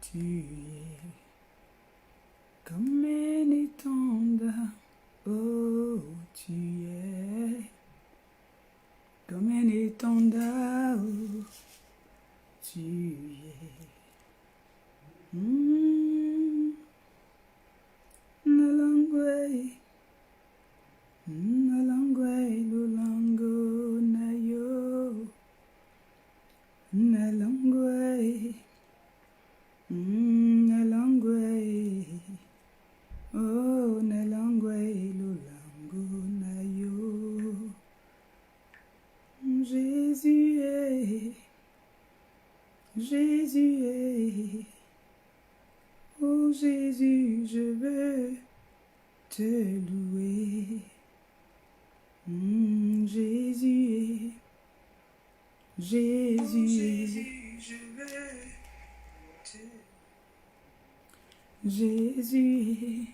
Tu es comme un étendard, oh, tu es comme un étendard, oh, tu es. Nalangwe, nalangwe, lulango na yo, nalangwe, nalangwe, oh, nalangwe, lulango na yo. Jésus est, Jésus est. Oh Jésus, je veux te louer. Jésus, Jésus, je veux te... Jésus,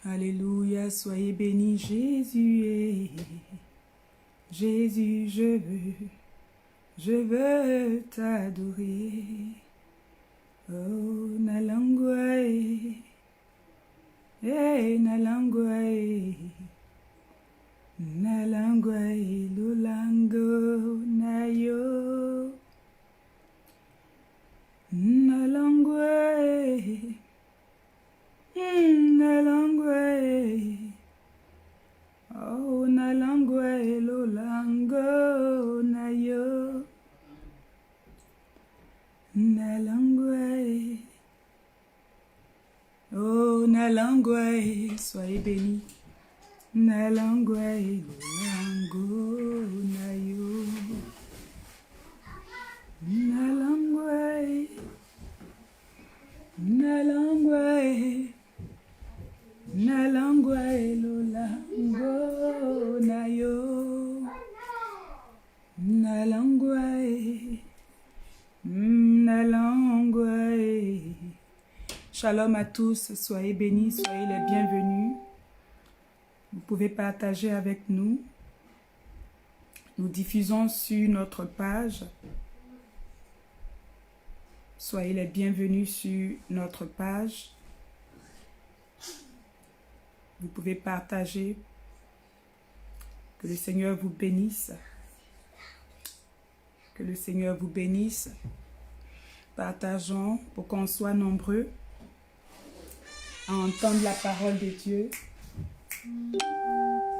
alléluia, soyez bénis, Jésus, Jésus, je veux t'adorer. Oh, nalangwe, nalangwe, nalangwe, lulango na yo, nalangwe, nalangwe, oh, nalangwe, lulango na yo. Nalangwe, oh Nalangwe, soyez bénis. Nalangwe, lulango na yo. Nalangwe, nalangwe, nalangwe, lulango na yo. Nalangwe. Nalangwe. Shalom à tous, soyez bénis, soyez les bienvenus. Vous pouvez partager avec nous. Nous diffusons sur notre page. Soyez les bienvenus sur notre page. Vous pouvez partager. Que le Seigneur vous bénisse. Que le Seigneur vous bénisse. Partageons pour qu'on soit nombreux à entendre la parole de Dieu.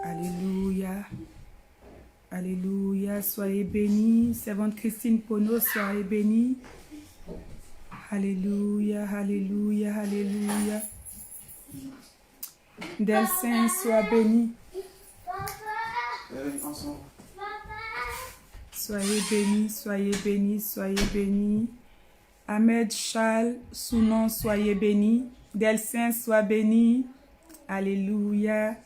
Alléluia. Alléluia. Soyez bénis. Servante Christine Pono, soyez bénis. Alléluia. Alléluia. Alléluia. Delcin, sois béni. Soyez bénis, soyez bénis, soyez bénis. Ahmed Charles, Sounon, soyez bénis. Delcin, sois béni. Alléluia.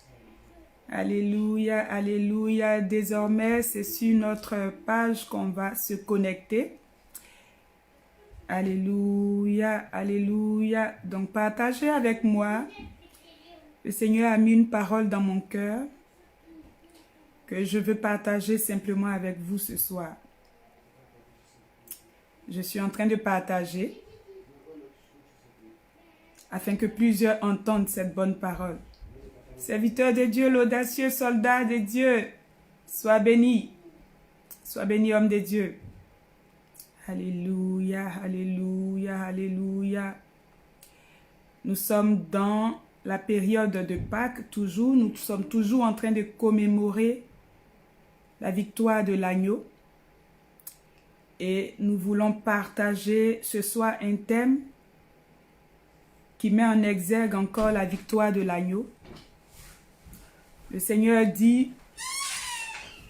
Alléluia, alléluia. Désormais, c'est sur notre page qu'on va se connecter. Alléluia, alléluia. Donc, partagez avec moi. Le Seigneur a mis une parole dans mon cœur que je veux partager simplement avec vous ce soir. Je suis en train de partager afin que plusieurs entendent cette bonne parole. Serviteur de Dieu, l'audacieux soldat de Dieu, sois béni. Sois béni, homme de Dieu. Alléluia, alléluia, alléluia. Nous sommes dans la période de Pâques, toujours. Nous sommes toujours en train de commémorer la victoire de l'agneau. Et nous voulons partager ce soir un thème qui met en exergue encore la victoire de l'agneau. Le Seigneur dit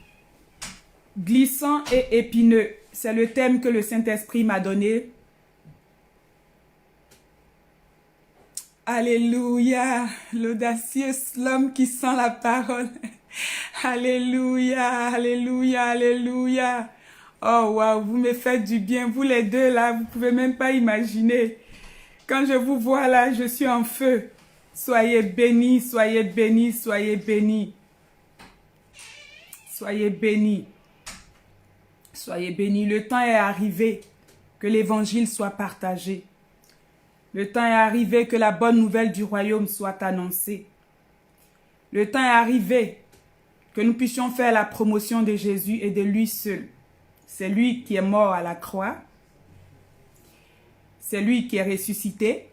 « glissant et épineux ». C'est le thème que le Saint-Esprit m'a donné. Alléluia, l'audacieux, l'homme qui sent la parole. Alléluia, alléluia, alléluia. Oh, waouh, vous me faites du bien. Vous les deux là, vous pouvez même pas imaginer. Quand je vous vois là, je suis en feu. Soyez bénis, soyez bénis, soyez bénis. Soyez bénis. Soyez bénis. Le temps est arrivé que l'évangile soit partagé. Le temps est arrivé que la bonne nouvelle du royaume soit annoncée. Le temps est arrivé que nous puissions faire la promotion de Jésus et de lui seul. C'est lui qui est mort à la croix. C'est lui qui est ressuscité.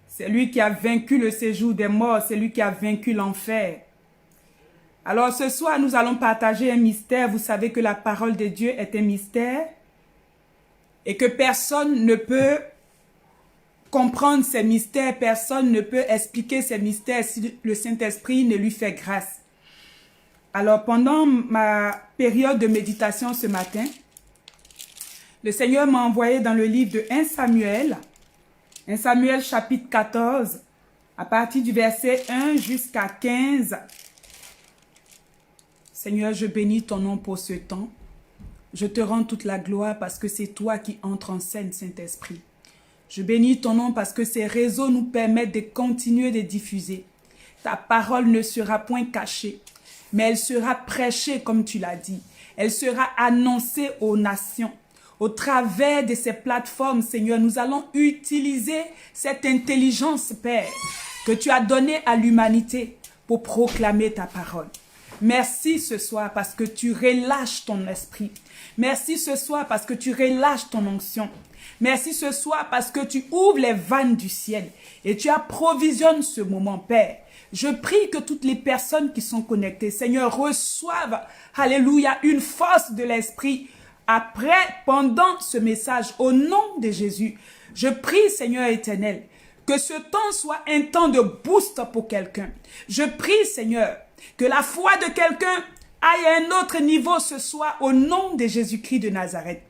C'est lui qui a vaincu le séjour des morts. C'est lui qui a vaincu l'enfer. Alors ce soir, nous allons partager un mystère. Vous savez que la parole de Dieu est un mystère et que personne ne peut comprendre ces mystères, personne ne peut expliquer ces mystères si le Saint-Esprit ne lui fait grâce. Alors pendant ma période de méditation ce matin, le Seigneur m'a envoyé dans le livre de 1 Samuel chapitre 14, à partir du verset 1 jusqu'à 15. Seigneur, je bénis ton nom pour ce temps. Je te rends toute la gloire parce que c'est toi qui entres en scène, Saint-Esprit. Je bénis ton nom parce que ces réseaux nous permettent de continuer de diffuser. Ta parole ne sera point cachée, mais elle sera prêchée comme tu l'as dit. Elle sera annoncée aux nations. Au travers de ces plateformes, Seigneur, nous allons utiliser cette intelligence, Père, que tu as donnée à l'humanité pour proclamer ta parole. Merci ce soir parce que tu relâches ton esprit. Merci ce soir parce que tu relâches ton onction. Merci ce soir parce que tu ouvres les vannes du ciel et tu approvisionnes ce moment, Père. Je prie que toutes les personnes qui sont connectées, Seigneur, reçoivent, alléluia, une force de l'esprit après, pendant ce message, au nom de Jésus. Je prie, Seigneur éternel, que ce temps soit un temps de boost pour quelqu'un. Je prie, Seigneur, que la foi de quelqu'un aille à un autre niveau ce soir au nom de Jésus-Christ de Nazareth.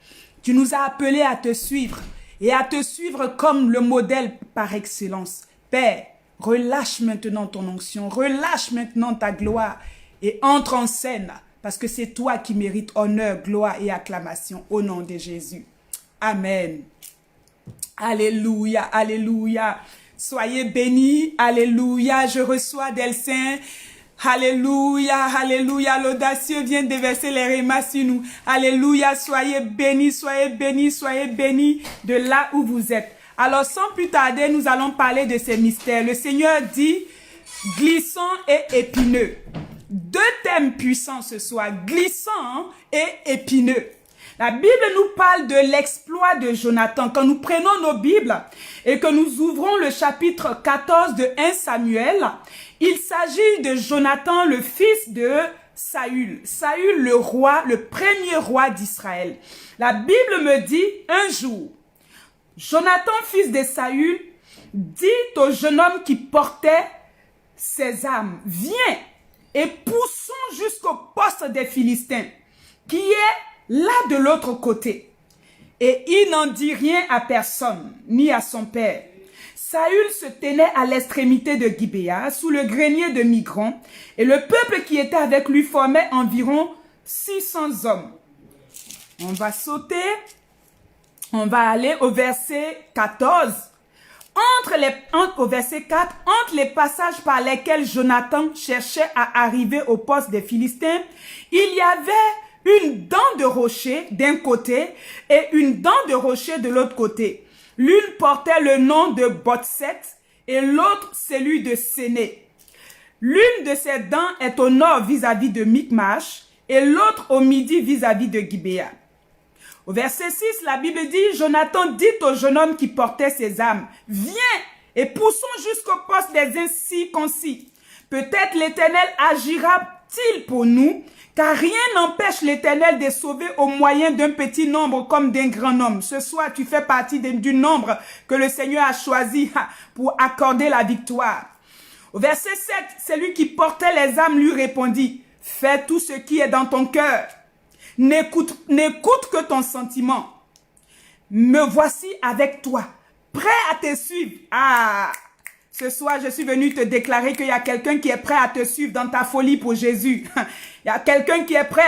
Tu nous as appelés à te suivre et à te suivre comme le modèle par excellence. Père, relâche maintenant ton onction, relâche maintenant ta gloire et entre en scène parce que c'est toi qui mérites honneur, gloire et acclamation au nom de Jésus. Amen. Alléluia, alléluia. Soyez bénis, alléluia. Je reçois Delsin. Alléluia, alléluia, l'audacieux vient de verser les rémas sur nous. Alléluia, soyez bénis, soyez bénis, soyez bénis de là où vous êtes. Alors, sans plus tarder, nous allons parler de ces mystères. Le Seigneur dit glissant et épineux. Deux thèmes puissants ce soir, glissant et épineux. La Bible nous parle de l'exploit de Jonathan. Quand nous prenons nos Bibles et que nous ouvrons le chapitre 14 de 1 Samuel, il s'agit de Jonathan, le fils de Saül. Saül, le roi, le premier roi d'Israël. La Bible me dit, un jour, Jonathan, fils de Saül, dit au jeune homme qui portait ses armes, viens et poussons jusqu'au poste des Philistins, qui est là de l'autre côté. Et il n'en dit rien à personne, ni à son père. Saül se tenait à l'extrémité de Gibéa, sous le grenier de Migron, et le peuple qui était avec lui formait environ 600 hommes. On va sauter, on va aller au verset 14. Au verset 4, entre les passages par lesquels Jonathan cherchait à arriver au poste des Philistins, il y avait une dent de rocher d'un côté et une dent de rocher de l'autre côté. L'une portait le nom de Botset et l'autre celui de Séné. L'une de ces dents est au nord vis-à-vis de Micmash et l'autre au midi vis-à-vis de Gibéa. Au verset 6, la Bible dit, Jonathan dit au jeune homme qui portait ses armes, viens et poussons jusqu'au poste des incirconcis. Peut-être l'Éternel agira-t-il pour nous, car rien n'empêche l'Éternel de sauver au moyen d'un petit nombre comme d'un grand nombre. Ce soir, tu fais partie du nombre que le Seigneur a choisi pour accorder la victoire. Au verset 7, celui qui portait les armes lui répondit, fais tout ce qui est dans ton cœur. N'écoute que ton sentiment. Me voici avec toi, prêt à te suivre. Ah, ce soir, je suis venu te déclarer qu'il y a quelqu'un qui est prêt à te suivre dans ta folie pour Jésus. Il y a quelqu'un qui est prêt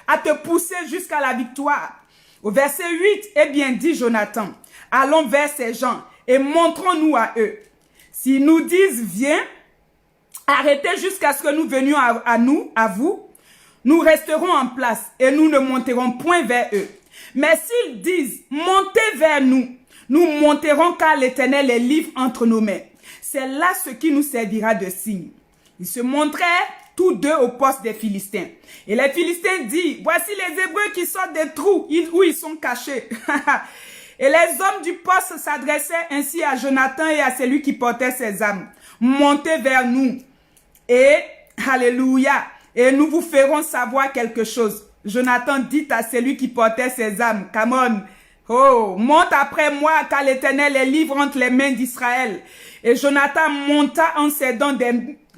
à te pousser jusqu'à la victoire. Au verset 8, eh bien, dit Jonathan, allons vers ces gens et montrons-nous à eux. S'ils nous disent, viens, arrêtez jusqu'à ce que nous venions à vous, nous resterons en place et nous ne monterons point vers eux. Mais s'ils disent, montez vers nous, nous monterons car l'Éternel les livre entre nos mains. C'est là ce qui nous servira de signe. Ils se montraient tous deux au poste des Philistins. Et les Philistins disent, voici les Hébreux qui sortent des trous où ils sont cachés. Et les hommes du poste s'adressaient ainsi à Jonathan et à celui qui portait ses armes. Montez vers nous. Et, alléluia, et nous vous ferons savoir quelque chose. Jonathan dit à celui qui portait ses armes, come on, oh, monte après moi, car l'Éternel est livre entre les mains d'Israël. Et Jonathan monta en s'aidant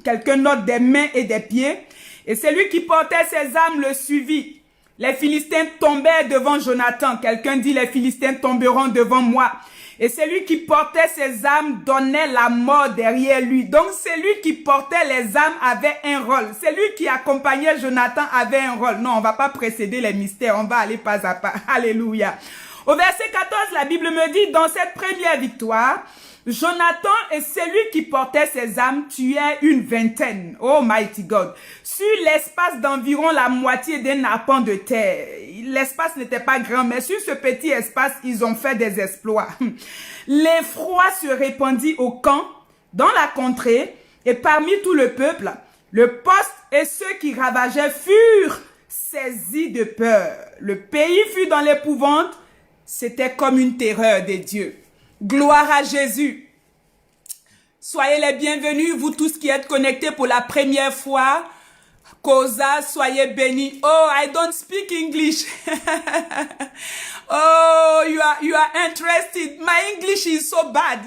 quelqu'un d'autre des mains et des pieds. Et celui qui portait ses armes le suivit. Les Philistins tombèrent devant Jonathan. Quelqu'un dit, les Philistins tomberont devant moi. Et celui qui portait ses armes donnait la mort derrière lui. Donc celui qui portait les armes avait un rôle. Celui qui accompagnait Jonathan avait un rôle. Non, on va pas précéder les mystères. On va aller pas à pas. Alléluia. Au verset 14, la Bible me dit, dans cette première victoire, Jonathan et celui qui portait ses armes tuaient une vingtaine. Oh mighty God. Sur l'espace d'environ la moitié d'un arpent de terre. L'espace n'était pas grand, mais sur ce petit espace, ils ont fait des exploits. L'effroi se répandit au camp, dans la contrée, et parmi tout le peuple, le poste et ceux qui ravageaient furent saisis de peur. Le pays fut dans l'épouvante. C'était comme une terreur des dieux. Gloire à Jésus. Soyez les bienvenus, vous tous qui êtes connectés pour la première fois. Koza, soyez bénis. Oh, I don't speak English. Oh, you are interested. My English is so bad.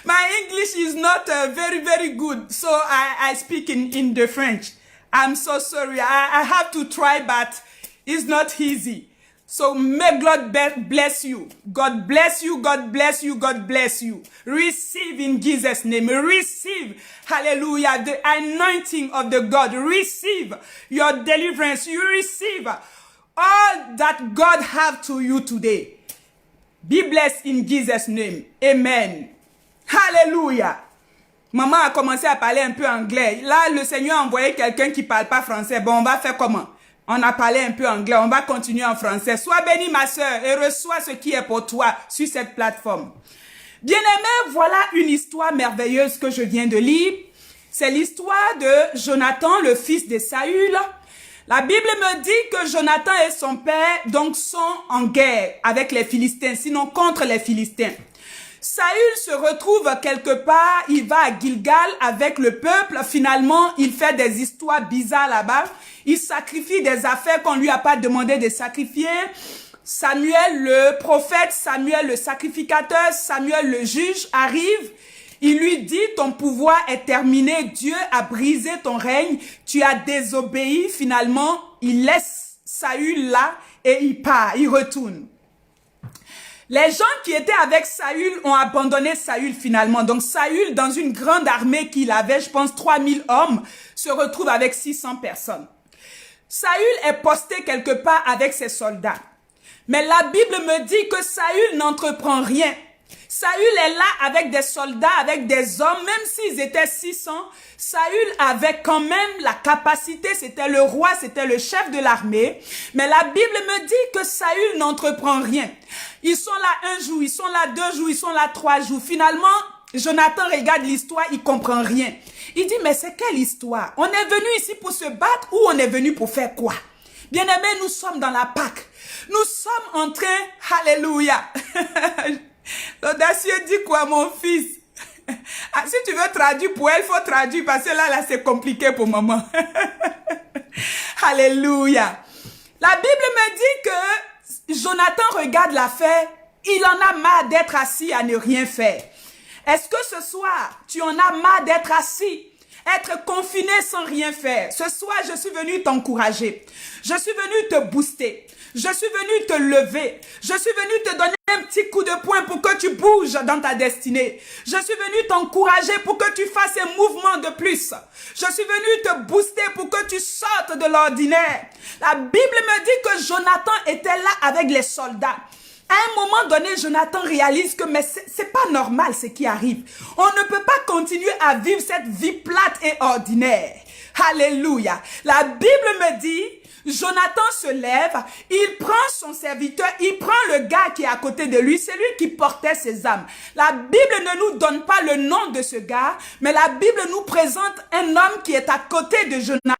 My English is not very, very good. So I speak in the French. I'm so sorry. I have to try, but it's not easy. So may God bless you. God bless you. God bless you. God bless you. Receive in Jesus' name. Receive, hallelujah, the anointing of the God. Receive your deliverance. You receive all that God have to you today. Be blessed in Jesus' name. Amen. Hallelujah. Maman a commencé à parler un peu anglais. Là, le Seigneur a envoyé quelqu'un qui parle pas français. Bon, on va faire comment? On a parlé un peu anglais, on va continuer en français. Sois bénie ma sœur et reçois ce qui est pour toi sur cette plateforme. Bien-aimés, voilà une histoire merveilleuse que je viens de lire. C'est l'histoire de Jonathan, le fils de Saül. La Bible me dit que Jonathan et son père donc sont en guerre avec les Philistins, sinon contre les Philistins. Saül se retrouve quelque part, il va à Gilgal avec le peuple, finalement il fait des histoires bizarres là-bas, il sacrifie des affaires qu'on lui a pas demandé de sacrifier. Samuel le prophète, Samuel le sacrificateur, Samuel le juge arrive, il lui dit ton pouvoir est terminé, Dieu a brisé ton règne, tu as désobéi, finalement il laisse Saül là et il part, il retourne. Les gens qui étaient avec Saül ont abandonné Saül finalement. Donc Saül, dans une grande armée qu'il avait, je pense 3000 hommes, se retrouve avec 600 personnes. Saül est posté quelque part avec ses soldats. Mais la Bible me dit que Saül n'entreprend rien. Saül est là avec des soldats, avec des hommes, même s'ils étaient 600, Saül avait quand même la capacité, c'était le roi, c'était le chef de l'armée, mais la Bible me dit que Saül n'entreprend rien. Ils sont là un jour, ils sont là 2 jours, ils sont là 3 jours. Finalement, Jonathan regarde l'histoire, il comprend rien. Il dit, mais c'est quelle histoire? On est venu ici pour se battre ou on est venu pour faire quoi? Bien-aimés, nous sommes dans la Pâque. Nous sommes en train, alléluia. L'audacieux dit quoi, mon fils? Ah, si tu veux traduire pour elle, il faut traduire parce que là c'est compliqué pour maman. Alléluia. La Bible me dit que Jonathan regarde l'affaire, il en a marre d'être assis à ne rien faire. Est-ce que ce soir, tu en as marre d'être assis, être confiné sans rien faire? Ce soir, je suis venu t'encourager. Je suis venu te booster. Je suis venu te lever. Je suis venu te donner un petit coup de poing pour que tu bouges dans ta destinée. Je suis venu t'encourager pour que tu fasses un mouvement de plus. Je suis venu te booster pour que tu sortes de l'ordinaire. La Bible me dit que Jonathan était là avec les soldats. À un moment donné, Jonathan réalise que mais c'est pas normal ce qui arrive. On ne peut pas continuer à vivre cette vie plate et ordinaire. Alléluia. La Bible me dit, Jonathan se lève, il prend son serviteur, il prend le gars qui est à côté de lui, c'est lui qui portait ses âmes. La Bible ne nous donne pas le nom de ce gars, mais la Bible nous présente un homme qui est à côté de Jonathan.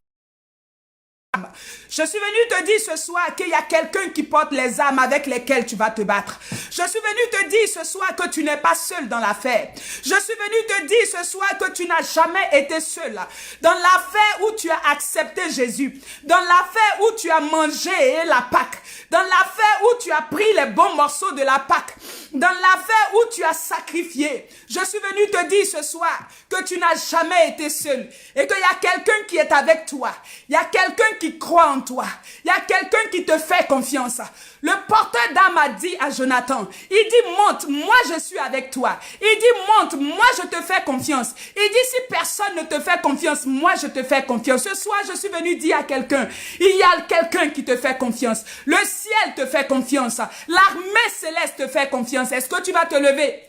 Je suis venu te dire ce soir qu'il y a quelqu'un qui porte les armes avec lesquelles tu vas te battre. Je suis venu te dire ce soir que tu n'es pas seul dans l'affaire. Je suis venu te dire ce soir que tu n'as jamais été seul. Dans l'affaire où tu as accepté Jésus, dans l'affaire où tu as mangé la Pâque, dans l'affaire où tu as pris les bons morceaux de la Pâque, dans l'affaire où tu as sacrifié, je suis venu te dire ce soir que tu n'as jamais été seul et qu'il y a quelqu'un qui est avec toi. Il y a quelqu'un qui croit en toi. Il y a quelqu'un qui te fait confiance. Le porteur d'âme a dit à Jonathan, il dit monte, moi je suis avec toi. Il dit monte, moi je te fais confiance. Il dit si personne ne te fait confiance, moi je te fais confiance. Ce soir je suis venu dire à quelqu'un, il y a quelqu'un qui te fait confiance. Le ciel te fait confiance. L'armée céleste te fait confiance. Est-ce que tu vas te lever?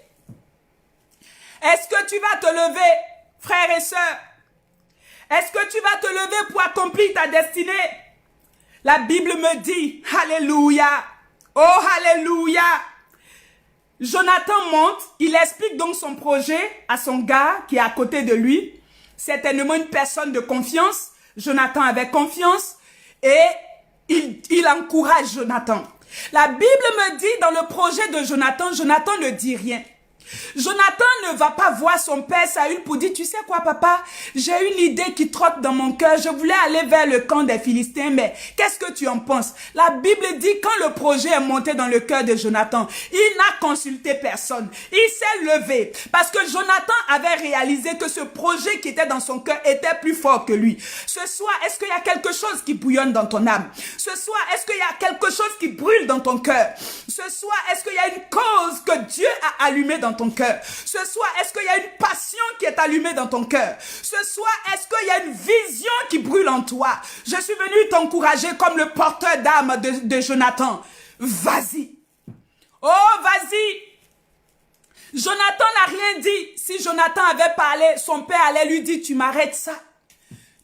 Est-ce que tu vas te lever, frères et sœurs? Est-ce que tu vas te lever pour accomplir ta destinée? La Bible me dit, alléluia, oh alléluia. Jonathan monte, il explique donc son projet à son gars qui est à côté de lui. Certainement une personne de confiance. Jonathan avait confiance et il encourage Jonathan. La Bible me dit dans le projet de Jonathan, Jonathan ne dit rien. Jonathan ne va pas voir son père Saül pour dire, tu sais quoi papa, j'ai une idée qui trotte dans mon cœur, je voulais aller vers le camp des Philistins, mais qu'est-ce que tu en penses? La Bible dit, quand le projet est monté dans le cœur de Jonathan, il n'a consulté personne, il s'est levé, parce que Jonathan avait réalisé que ce projet qui était dans son cœur était plus fort que lui. Ce soir, est-ce qu'il y a quelque chose qui bouillonne dans ton âme? Ce soir, est-ce qu'il y a quelque chose qui brûle dans ton cœur? Ce soir, est-ce qu'il y a une cause que Dieu a allumée dans ton cœur? Ce soir, est-ce qu'il y a une passion qui est allumée dans ton cœur? Ce soir, est-ce qu'il y a une vision qui brûle en toi? Je suis venu t'encourager comme le porteur d'âme de Jonathan. Vas-y. Oh, vas-y. Jonathan n'a rien dit. Si Jonathan avait parlé, son père allait lui dire, tu m'arrêtes ça.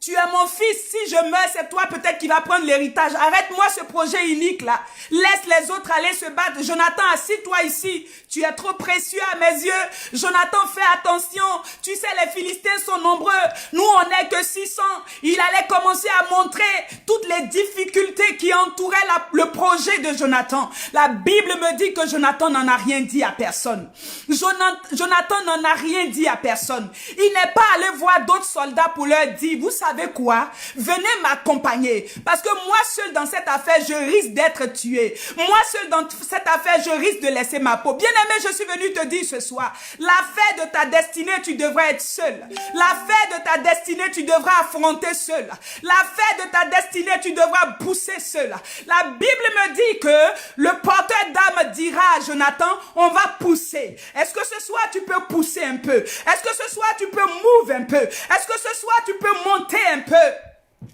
Tu es mon fils, si je meurs, c'est toi peut-être qui va prendre l'héritage. Arrête-moi ce projet inique là. Laisse les autres aller se battre. Jonathan, assis-toi ici. Tu es trop précieux à mes yeux. Jonathan, fais attention. Tu sais, les Philistins sont nombreux. Nous, on n'est que 600. Il allait commencer à montrer toutes les difficultés qui entouraient le projet de Jonathan. La Bible me dit que Jonathan n'en a rien dit à personne. Jonathan n'en a rien dit à personne. Il n'est pas allé voir d'autres soldats pour leur dire, vous savez quoi? Venez m'accompagner. Parce que moi seul dans cette affaire, je risque d'être tué. Moi seul dans cette affaire, je risque de laisser ma peau. Bien-aimé, je suis venu te dire ce soir, l'affaire de ta destinée, tu devrais être seul. L'affaire de ta destinée, tu devras affronter seul. L'affaire de ta destinée, tu devras pousser seul. La Bible me dit que le porteur d'âme dira à Jonathan, on va pousser. Est-ce que ce soir, tu peux pousser un peu? Est-ce que ce soir, tu peux move un peu? Est-ce que ce soir, tu peux monter un peu?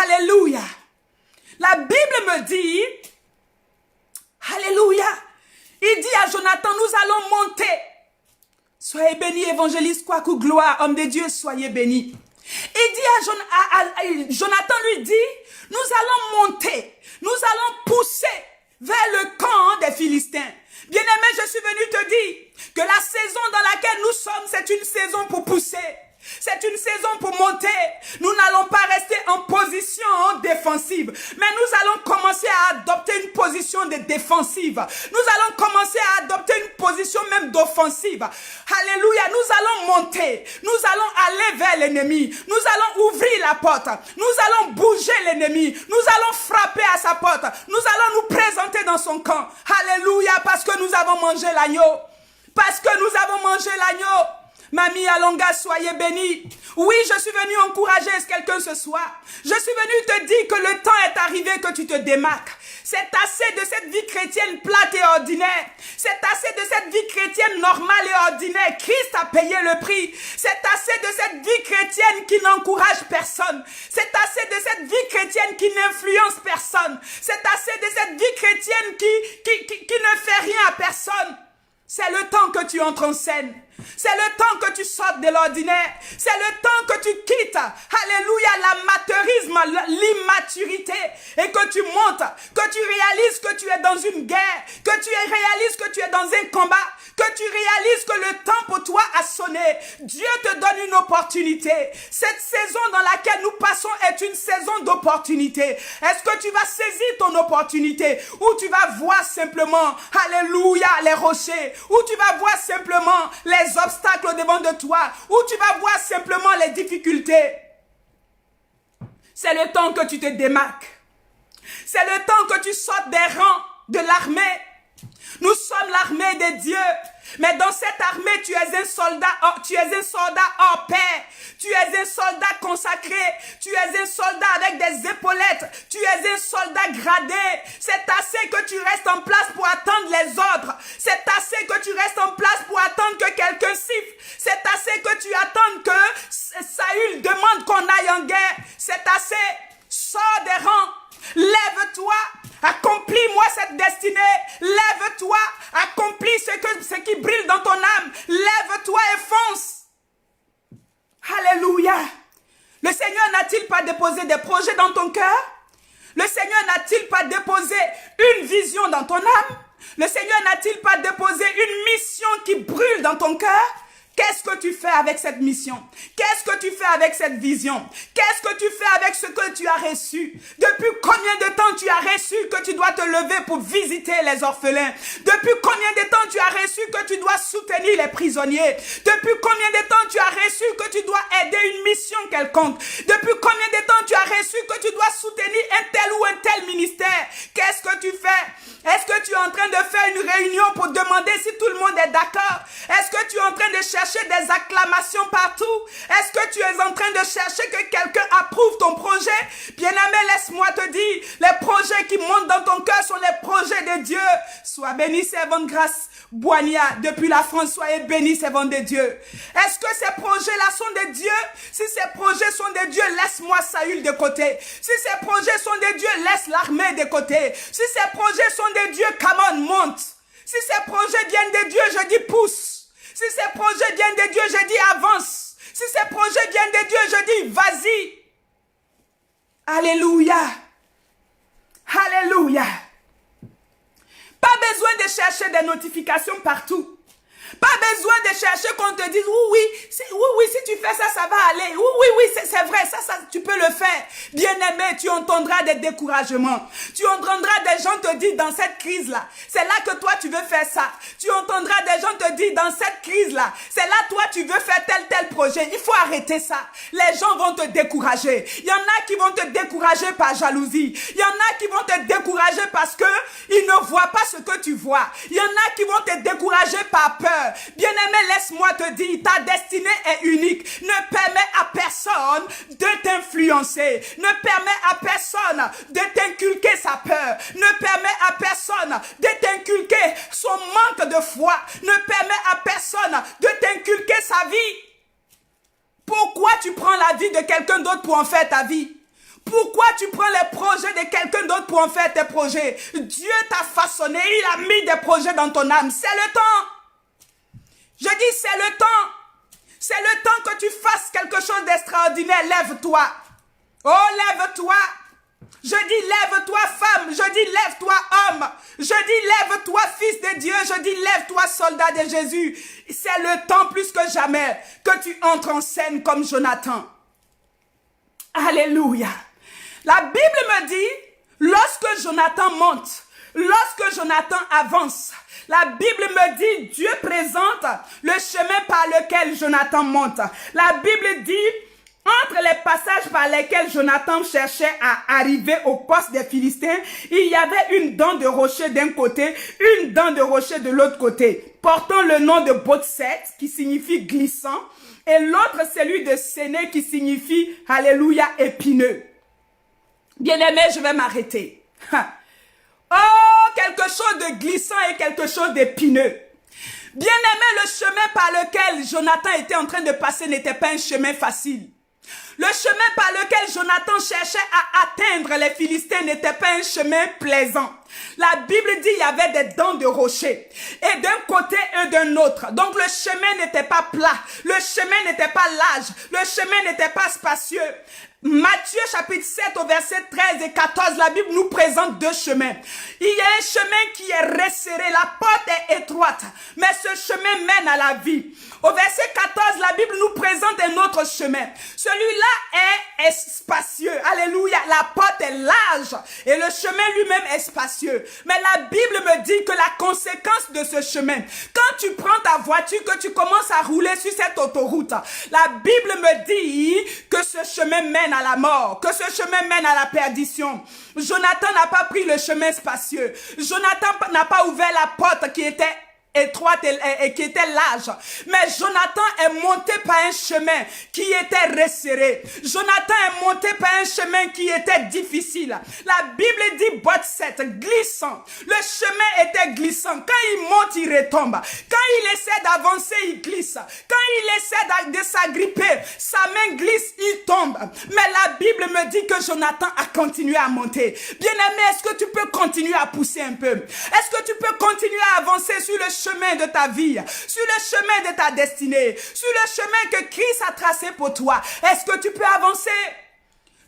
Alléluia. La Bible me dit, alléluia, il dit à Jonathan, nous allons monter. Soyez bénis, évangéliste Kwaku, gloire, homme de Dieu, soyez bénis. Il dit à Jonathan lui dit, nous allons monter, nous allons pousser vers le camp des Philistins. Bien-aimé, je suis venu te dire que la saison dans laquelle nous sommes, c'est une saison pour pousser. C'est une saison pour monter. Nous n'allons pas rester en position défensive, mais nous allons commencer à adopter une position de défensive. Nous allons commencer à adopter une position même d'offensive. Alléluia, nous allons monter. Nous allons aller vers l'ennemi. Nous allons ouvrir la porte. Nous allons bouger l'ennemi. Nous allons frapper à sa porte. Nous allons nous présenter dans son camp. Alléluia, parce que nous avons mangé l'agneau. Parce que nous avons mangé l'agneau. Mamie Alonga, soyez bénis. Oui, je suis venu encourager quelqu'un ce soir. Je suis venu te dire que le temps est arrivé que tu te démarques. C'est assez de cette vie chrétienne plate et ordinaire. C'est assez de cette vie chrétienne normale et ordinaire. Christ a payé le prix. C'est assez de cette vie chrétienne qui n'encourage personne. C'est assez de cette vie chrétienne qui n'influence personne. C'est assez de cette vie chrétienne qui ne fait rien à personne. C'est le temps que tu entres en scène. C'est le temps que tu sortes de l'ordinaire. C'est le temps que tu quittes, alléluia, l'amateurisme, l'immaturité et que tu montes, que tu réalises que tu es dans une guerre, que tu réalises que tu es dans un combat, que tu réalises que le temps pour toi a sonné. Dieu te donne une opportunité. Cette saison dans laquelle nous passons est une saison d'opportunité. Est-ce que tu vas saisir ton opportunité ou tu vas voir simplement, alléluia, les rochers, ou tu vas voir simplement les obstacles devant de toi, ou tu vas voir simplement les difficultés? C'est le temps que tu te démarques. C'est le temps que tu sortes des rangs de l'armée. Nous sommes l'armée de Dieu. Mais dans cette armée, tu es un soldat hors pair. Tu es un soldat consacré. Tu es un soldat avec des épaulettes. Tu es un soldat gradé. C'est assez que tu restes en place pour attendre les ordres. C'est assez que tu restes en place pour attendre que quelqu'un siffle. C'est assez que tu attendes que Saül demande qu'on aille en guerre. C'est assez. Sors des rangs. Lève-toi, accomplis-moi cette destinée. Lève-toi, accomplis ce qui brille dans ton âme. Lève-toi et fonce. Alléluia. Le Seigneur n'a-t-il pas déposé des projets dans ton cœur? Le Seigneur n'a-t-il pas déposé une vision dans ton âme? Le Seigneur n'a-t-il pas déposé une mission qui brûle dans ton cœur? Qu'est-ce que tu fais avec cette mission? Qu'est-ce que tu fais avec cette vision? Qu'est-ce que tu fais avec ce que tu as reçu? Depuis combien de temps tu as reçu que tu dois te lever pour visiter les orphelins? Depuis combien de temps tu as reçu que tu dois soutenir les prisonniers? Depuis combien de temps tu as reçu que tu dois aider une mission quelconque? Depuis combien de temps tu as reçu que tu dois soutenir un tel ou un tel ministère? Qu'est-ce que tu fais? Est-ce que tu es en train de faire une réunion pour demander si tout le monde est d'accord? Est-ce que tu es en train de chercher des acclamations partout? Est-ce que tu es en train de chercher que quelqu'un approuve ton projet? Bien-aimé, laisse-moi te dire, les projets qui montent dans ton cœur sont les projets de Dieu. Sois béni, servante Grâce Boigna, depuis la France, soyez béni, servante de Dieu. Est-ce que ces projets-là sont de Dieu? Si ces projets sont de Dieu, laisse-moi Saül de côté. Si ces projets sont de Dieu, laisse l'armée de côté. Si ces projets sont de Dieu, come on, monte. Si ces projets viennent de Dieu, je dis pousse. Si ces projets viennent de Dieu, je dis avance. Si ces projets viennent de Dieu, je dis vas-y. Alléluia. Alléluia. Pas besoin de chercher des notifications partout. Pas besoin de chercher qu'on te dise oui, si tu fais ça, ça va aller. Oui, c'est vrai, ça, tu peux le faire. Bien-aimé, tu entendras des découragements. Tu entendras des gens te dire dans cette crise-là, c'est là que toi tu veux faire ça. Tu entendras des gens te dire dans cette crise-là, c'est là toi tu veux faire tel projet. Il faut arrêter ça. Les gens vont te décourager. Il y en a qui vont te décourager par jalousie. Il y en a qui vont te décourager parce que ils ne voient pas ce que tu vois. Il y en a qui vont te décourager par peur. Bien-aimé, laisse-moi te dire, ta destinée est unique. Ne permets à personne de t'influencer. Ne permets à personne de t'inculquer sa peur. Ne permets à personne de t'inculquer son manque de foi. Ne permets à personne de t'inculquer sa vie. Pourquoi tu prends la vie de quelqu'un d'autre pour en faire ta vie? Pourquoi tu prends les projets de quelqu'un d'autre pour en faire tes projets? Dieu t'a façonné, il a mis des projets dans ton âme. C'est le temps. Je dis, c'est le temps. C'est le temps que tu fasses quelque chose d'extraordinaire. Lève-toi. Oh, lève-toi. Je dis, lève-toi, femme. Je dis, lève-toi, homme. Je dis, lève-toi, fils de Dieu. Je dis, lève-toi, soldat de Jésus. C'est le temps plus que jamais que tu entres en scène comme Jonathan. Alléluia. La Bible me dit, lorsque Jonathan monte, lorsque Jonathan avance, la Bible me dit, Dieu présente le chemin par lequel Jonathan monte. La Bible dit, entre les passages par lesquels Jonathan cherchait à arriver au poste des Philistins, il y avait une dent de rocher d'un côté, une dent de rocher de l'autre côté, portant le nom de Botset, qui signifie glissant, et l'autre celui de Séné, qui signifie, alléluia, épineux. Bien-aimé, je vais m'arrêter. Oh, quelque chose de glissant et quelque chose d'épineux. Bien-aimé, le chemin par lequel Jonathan était en train de passer n'était pas un chemin facile. Le chemin par lequel Jonathan cherchait à atteindre les Philistins n'était pas un chemin plaisant. La Bible dit qu'il y avait des dents de rocher, et d'un côté et d'un autre. Donc le chemin n'était pas plat, le chemin n'était pas large, le chemin n'était pas spacieux. Matthieu chapitre 7 au verset 13 et 14, la Bible nous présente deux chemins. Il y a un chemin qui est resserré, la porte est étroite, mais ce chemin mène à la vie. Au verset 14, la Bible nous présente un autre chemin. Celui-là est spacieux. Alléluia. La porte est large et le chemin lui-même est spacieux. Mais la Bible me dit que la conséquence de ce chemin, quand tu prends ta voiture, que tu commences à rouler sur cette autoroute, la Bible me dit que ce chemin mène à la mort, que ce chemin mène à la perdition. Jonathan n'a pas pris le chemin spacieux. Jonathan n'a pas ouvert la porte qui était étroite et qui était large. Mais Jonathan est monté par un chemin qui était resserré. Jonathan est monté par un chemin qui était difficile. La Bible dit botte glissant. Le chemin était glissant. Quand il monte, il retombe. Quand il essaie d'avancer, il glisse. Quand il essaie de s'agripper, sa main glisse, il tombe. Mais la Bible me dit que Jonathan a continué à monter. Bien-aimé, est-ce que tu peux continuer à pousser un peu? Est-ce que tu peux continuer à avancer sur le chemin de ta vie, sur le chemin de ta destinée, sur le chemin que Christ a tracé pour toi? Est-ce que tu peux avancer?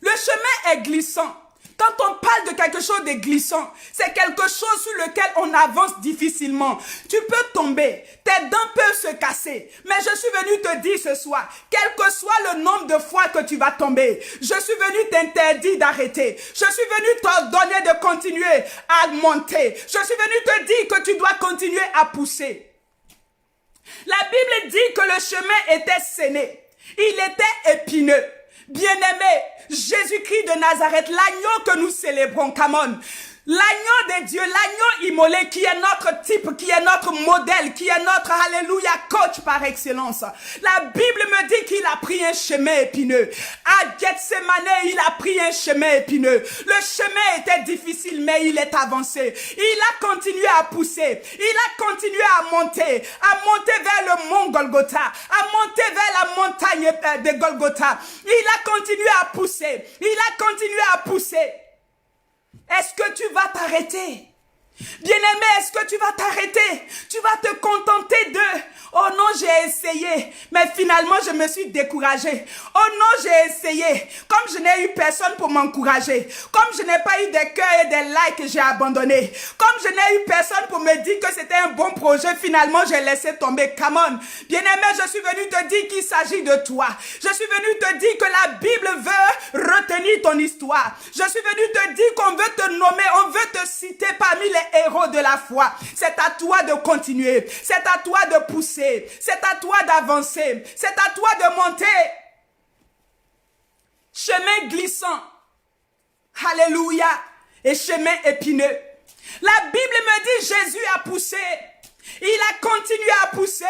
Le chemin est glissant. Quand on parle de quelque chose de glissant, c'est quelque chose sur lequel on avance difficilement. Tu peux tomber, tes dents peuvent se casser. Mais je suis venu te dire ce soir, quel que soit le nombre de fois que tu vas tomber, je suis venu t'interdire d'arrêter. Je suis venu t'ordonner de continuer à monter. Je suis venu te dire que tu dois continuer à pousser. La Bible dit que le chemin était séné. Il était épineux. Bien-aimé, Jésus-Christ de Nazareth, l'agneau que nous célébrons, come on. L'agneau de Dieu, l'agneau immolé qui est notre type, qui est notre modèle, qui est notre, alléluia, coach par excellence. La Bible me dit qu'il a pris un chemin épineux. À Gethsemane, il a pris un chemin épineux. Le chemin était difficile, mais il est avancé. Il a continué à pousser. Il a continué à monter vers le mont Golgotha, à monter vers la montagne de Golgotha. Il a continué à pousser. Il a continué à pousser. Est-ce que tu vas t'arrêter? Bien-aimé, est-ce que tu vas t'arrêter? Tu vas te contenter de « Oh non, j'ai essayé, mais finalement je me suis découragé. Oh non, j'ai essayé. Comme je n'ai eu personne pour m'encourager, comme je n'ai pas eu des cœurs et des likes, j'ai abandonné. Comme je n'ai eu personne pour me dire que c'était un bon projet, finalement j'ai laissé tomber. Come on. Bien-aimé, je suis venu te dire qu'il s'agit de toi. Je suis venu te dire que la Bible veut retenir ton histoire. Je suis venu te dire qu'on veut te nommer, on veut te citer parmi les héros de la foi. C'est à toi de continuer. C'est à toi de pousser. C'est à toi d'avancer. C'est à toi de monter. Chemin glissant. Alléluia. Et chemin épineux. La Bible me dit Jésus a poussé. Il a continué à pousser.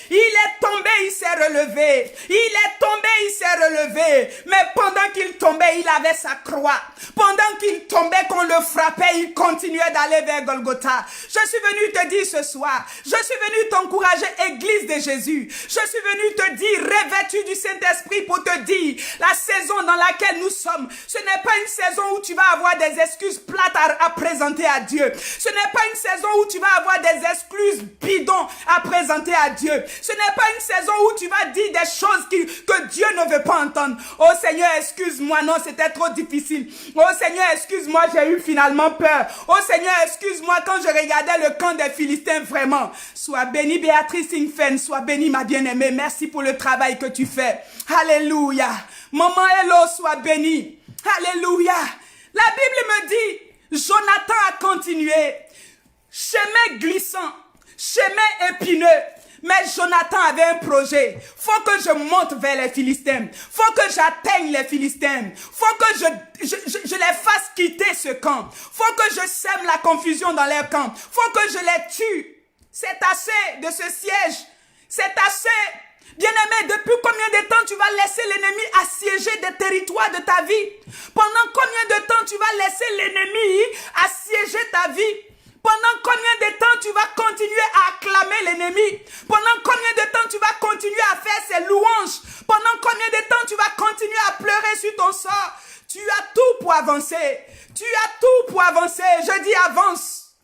Il est tombé, il s'est relevé. Il est tombé, il s'est relevé. Mais pendant qu'il tombait, il avait sa croix. Pendant qu'il tombait, qu'on le frappait, il continuait d'aller vers Golgotha. Je suis venu te dire ce soir, je suis venu t'encourager, Église de Jésus. Je suis venu te dire, revêtu du Saint-Esprit, pour te dire, la saison dans laquelle nous sommes, ce n'est pas une saison où tu vas avoir des excuses plates à présenter à Dieu. Ce n'est pas une saison où tu vas avoir des excuses bidon à présenter à Dieu. Ce n'est pas une saison où tu vas dire des choses que Dieu ne veut pas entendre. Oh Seigneur, excuse-moi, non, c'était trop difficile. Oh Seigneur, excuse-moi, j'ai eu finalement peur. Oh Seigneur, excuse-moi, quand je regardais le camp des Philistins, vraiment. Sois bénie, Béatrice Ingfen, sois bénie, ma bien-aimée. Merci pour le travail que tu fais. Alléluia. Maman Hello, sois bénie. Alléluia. La Bible me dit, Jonathan a continué. Chemin glissant. Chemin épineux. Mais Jonathan avait un projet. Faut que je monte vers les Philistins. Faut que j'atteigne les Philistins. Faut que je les fasse quitter ce camp. Faut que je sème la confusion dans leur camp. Faut que je les tue. C'est assez de ce siège. C'est assez. Bien-aimé, depuis combien de temps tu vas laisser l'ennemi assiéger des territoires de ta vie? Pendant combien de temps tu vas laisser l'ennemi assiéger ta vie? Pendant combien de temps tu vas continuer à acclamer l'ennemi? Pendant combien de temps tu vas continuer à faire ses louanges? Pendant combien de temps tu vas continuer à pleurer sur ton sort? Tu as tout pour avancer. Tu as tout pour avancer. Je dis avance.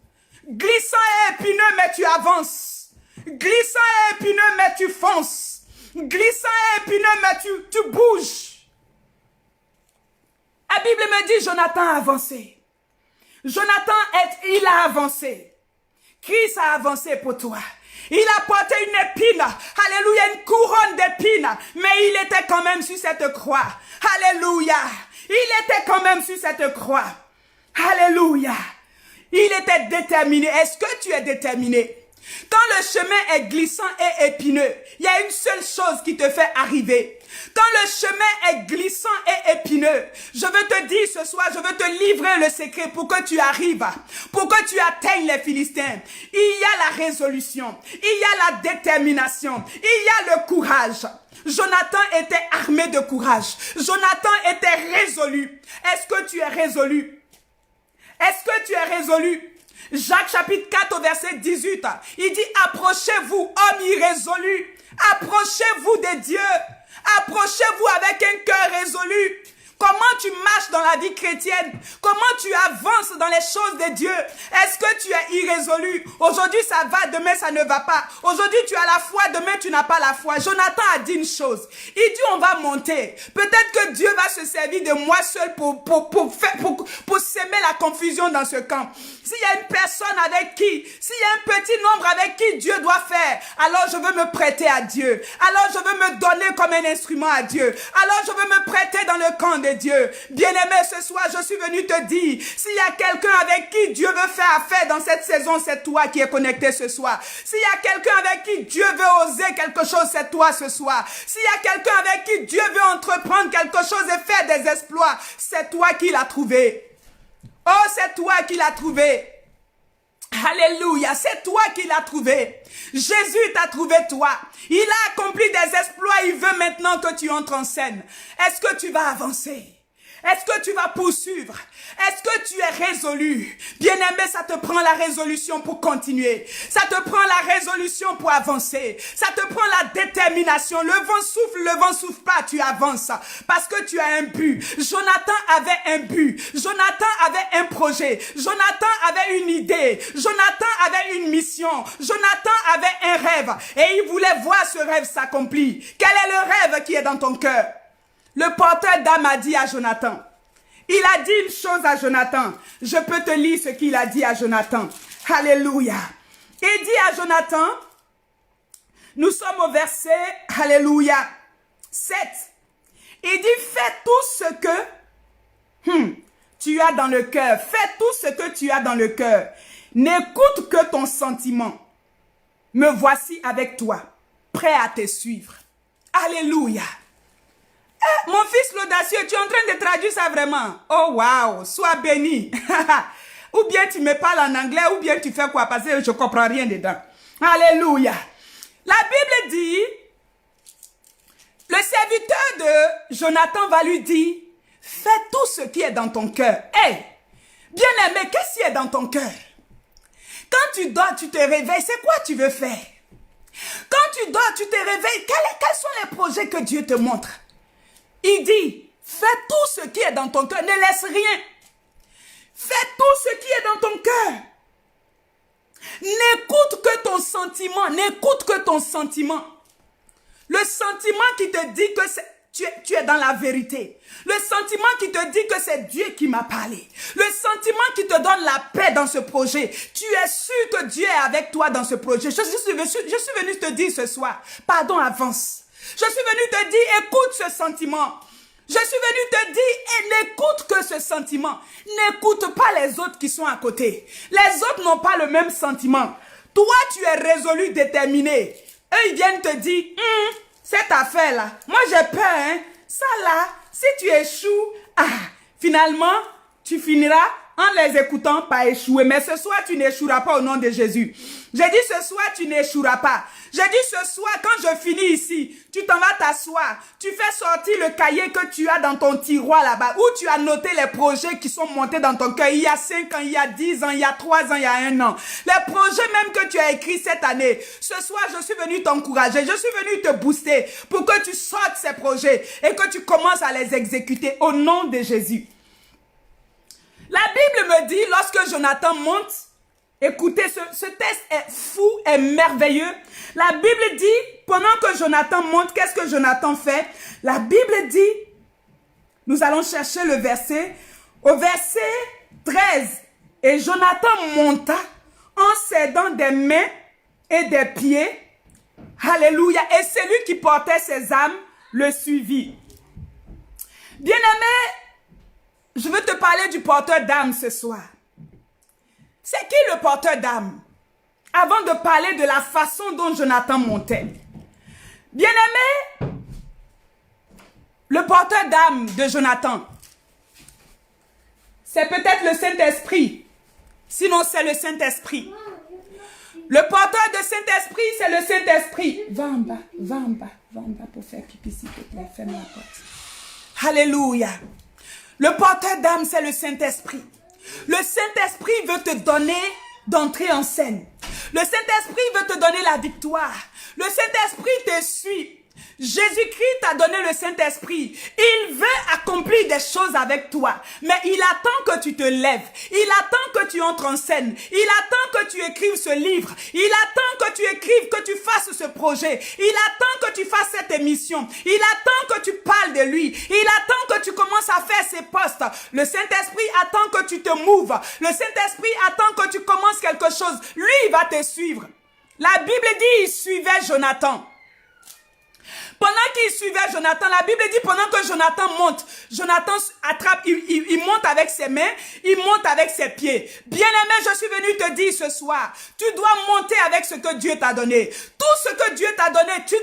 Glissant et épineux, mais tu avances. Glissant et épineux, mais tu fonces. Glissant et épineux, mais tu bouges. La Bible me dit, Jonathan a avancé. Jonathan, il a avancé. Christ a avancé pour toi. Il a porté une épine, alléluia, une couronne d'épines, mais il était quand même sur cette croix. Alléluia. Il était quand même sur cette croix. Alléluia. Il était déterminé. Est-ce que tu es déterminé? Quand le chemin est glissant et épineux, il y a une seule chose qui te fait arriver. Quand le chemin est glissant et épineux, je veux te dire ce soir, je veux te livrer le secret pour que tu arrives, pour que tu atteignes les Philistins. Il y a la résolution, il y a la détermination, il y a le courage. Jonathan était armé de courage. Jonathan était résolu. Est-ce que tu es résolu? Est-ce que tu es résolu? Jacques chapitre 4 au verset 18, il dit approchez-vous, hommes irrésolus, approchez-vous de Dieu, approchez-vous avec un cœur résolu. Comment tu marches dans la vie chrétienne? Comment tu avances dans les choses de Dieu? Est-ce que tu es irrésolu? Aujourd'hui ça va, demain ça ne va pas. Aujourd'hui tu as la foi, demain tu n'as pas la foi. Jonathan a dit une chose. Il dit on va monter. Peut-être que Dieu va se servir de moi seul pour semer la confusion dans ce camp. S'il y a une personne avec qui, s'il y a un petit nombre avec qui Dieu doit faire, alors je veux me prêter à Dieu. Alors je veux me donner comme un instrument à Dieu. Alors je veux me prêter dans le camp de Dieu. Bien-aimé, ce soir, je suis venu te dire, s'il y a quelqu'un avec qui Dieu veut faire affaire dans cette saison, c'est toi qui es connecté ce soir. S'il y a quelqu'un avec qui Dieu veut oser quelque chose, c'est toi ce soir. S'il y a quelqu'un avec qui Dieu veut entreprendre quelque chose et faire des exploits, c'est toi qui l'as trouvé. Oh, c'est toi qui l'as trouvé. Alléluia, c'est toi qui l'as trouvé. Jésus t'a trouvé toi. Il a accompli des exploits, il veut maintenant que tu entres en scène. Est-ce que tu vas avancer? Est-ce que tu vas poursuivre? Est-ce que tu es résolu? Bien-aimé, ça te prend la résolution pour continuer. Ça te prend la résolution pour avancer. Ça te prend la détermination. Le vent souffle pas, tu avances. Parce que tu as un but. Jonathan avait un but. Jonathan avait un projet. Jonathan avait une idée. Jonathan avait une mission. Jonathan avait un rêve. Et il voulait voir ce rêve s'accomplir. Quel est le rêve qui est dans ton cœur? Le porteur d'âme a dit à Jonathan. Il a dit une chose à Jonathan. Je peux te lire ce qu'il a dit à Jonathan. Alléluia. Il dit à Jonathan, nous sommes au verset, alléluia, 7. Il dit, fais tout ce que tu as dans le cœur. Fais tout ce que tu as dans le cœur. N'écoute que ton sentiment. Me voici avec toi, prêt à te suivre. Alléluia. Mon fils l'audacieux, tu es en train de traduire ça vraiment. Oh wow, sois béni. Ou bien tu me parles en anglais, ou bien tu fais quoi? Parce que je ne comprends rien dedans. Alléluia. La Bible dit, le serviteur de Jonathan va lui dire, fais tout ce qui est dans ton cœur. Hey, bien-aimé, qu'est-ce qui est dans ton cœur? Quand tu dors, tu te réveilles, c'est quoi tu veux faire? Quand tu dors, tu te réveilles, quels sont les projets que Dieu te montre? Il dit, fais tout ce qui est dans ton cœur, ne laisse rien. Fais tout ce qui est dans ton cœur. N'écoute que ton sentiment, n'écoute que ton sentiment. Le sentiment qui te dit que tu es dans la vérité. Le sentiment qui te dit que c'est Dieu qui m'a parlé. Le sentiment qui te donne la paix dans ce projet. Tu es sûr que Dieu est avec toi dans ce projet. Je suis venu te dire ce soir, pardon, avance. Je suis venu te dire, écoute ce sentiment. Je suis venu te dire, et n'écoute que ce sentiment. N'écoute pas les autres qui sont à côté. Les autres n'ont pas le même sentiment. Toi, tu es résolu, déterminé. Eux, ils viennent te dire, cette affaire-là, moi j'ai peur, hein. Ça là, si tu échoues, finalement, tu finiras en les écoutant, pas échouer. Mais ce soir, tu n'échoueras pas au nom de Jésus. J'ai dit ce soir, tu n'échoueras pas. J'ai dit ce soir, quand je finis ici, tu t'en vas t'asseoir. Tu fais sortir le cahier que tu as dans ton tiroir là-bas, où tu as noté les projets qui sont montés dans ton cœur. Il y a 5 ans, il y a 10 ans, il y a 3 ans, il y a 1 an. Les projets même que tu as écrits cette année. Ce soir, je suis venu t'encourager. Je suis venu te booster pour que tu sortes ces projets et que tu commences à les exécuter au nom de Jésus. La Bible me dit, lorsque Jonathan monte, écoutez, ce texte est fou et merveilleux. La Bible dit, pendant que Jonathan monte, qu'est-ce que Jonathan fait? La Bible dit, nous allons chercher le verset, au verset 13. Et Jonathan monta en s'aidant des mains et des pieds. Alléluia. Et celui qui portait ses armes le suivit. Bien-aimé, je veux te parler du porteur d'âme ce soir. C'est qui le porteur d'âme? Avant de parler de la façon dont Jonathan montait. Bien-aimé, le porteur d'âme de Jonathan, c'est peut-être le Saint-Esprit. Sinon, c'est le Saint-Esprit. Le porteur de Saint-Esprit, c'est le Saint-Esprit. Va en bas pour faire pipi, s'il te plaît. Ferme la porte. Alléluia. Le porteur d'âme, c'est le Saint-Esprit. Le Saint-Esprit veut te donner d'entrer en scène. Le Saint-Esprit veut te donner la victoire. Le Saint-Esprit te suit. Jésus-Christ t'a donné le Saint-Esprit. Il veut accomplir des choses avec toi. Mais il attend que tu te lèves. Il attend que tu entres en scène. Il attend que tu écrives ce livre. Il attend que tu écrives, que tu fasses ce projet. Il attend que tu fasses cette émission. Il attend que tu parles de lui. Il attend que tu commences à faire ses postes. Le Saint-Esprit attend que tu te mouves. Le Saint-Esprit attend que tu commences quelque chose. Lui, il va te suivre. La Bible dit, il suivait Jonathan. Pendant qu'il suivait Jonathan, la Bible dit pendant que Jonathan monte, Jonathan attrape, il monte avec ses mains, il monte avec ses pieds. Bien-aimé, je suis venu te dire ce soir, tu dois monter avec ce que Dieu t'a donné. Tout ce que Dieu t'a donné, tu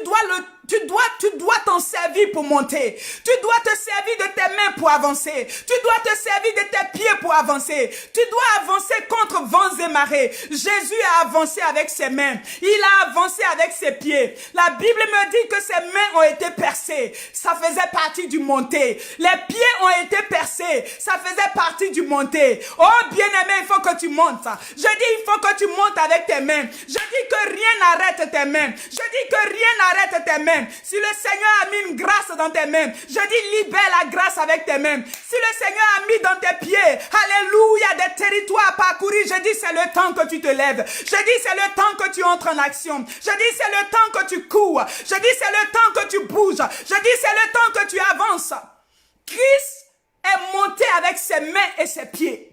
dois t'en servir pour monter. Tu dois te servir de tes mains pour avancer. Tu dois te servir de tes pieds pour avancer. Tu dois avancer contre vents et marées. Jésus a avancé avec ses mains. Il a avancé avec ses pieds. La Bible me dit que ses mains ont été percées. Ça faisait partie du monter. Les pieds ont été percés. Ça faisait partie du monter. Oh bien-aimé, il faut que tu montes. Je dis, il faut que tu montes avec tes mains. Je dis que rien n'arrête tes mains. Je dis que rien n'arrête tes mains. Si le Seigneur a mis une grâce dans tes mains, je dis libère la grâce avec tes mains. Si le Seigneur a mis dans tes pieds, alléluia, des territoires à parcourir, je dis c'est le temps que tu te lèves. Je dis c'est le temps que tu entres en action. Je dis c'est le temps que tu cours. Je dis c'est le temps que tu bouges. Je dis c'est le temps que tu avances. Christ est monté avec ses mains et ses pieds.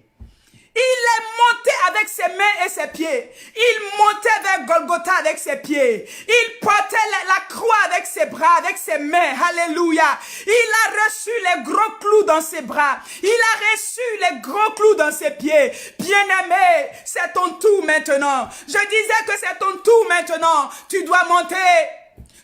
Il est monté avec ses mains et ses pieds. Il montait vers Golgotha avec ses pieds. Il portait la croix avec ses bras, avec ses mains. Alléluia. Il a reçu les gros clous dans ses bras. Il a reçu les gros clous dans ses pieds. Bien-aimé, c'est ton tour maintenant. Je disais que c'est ton tour maintenant. Tu dois monter.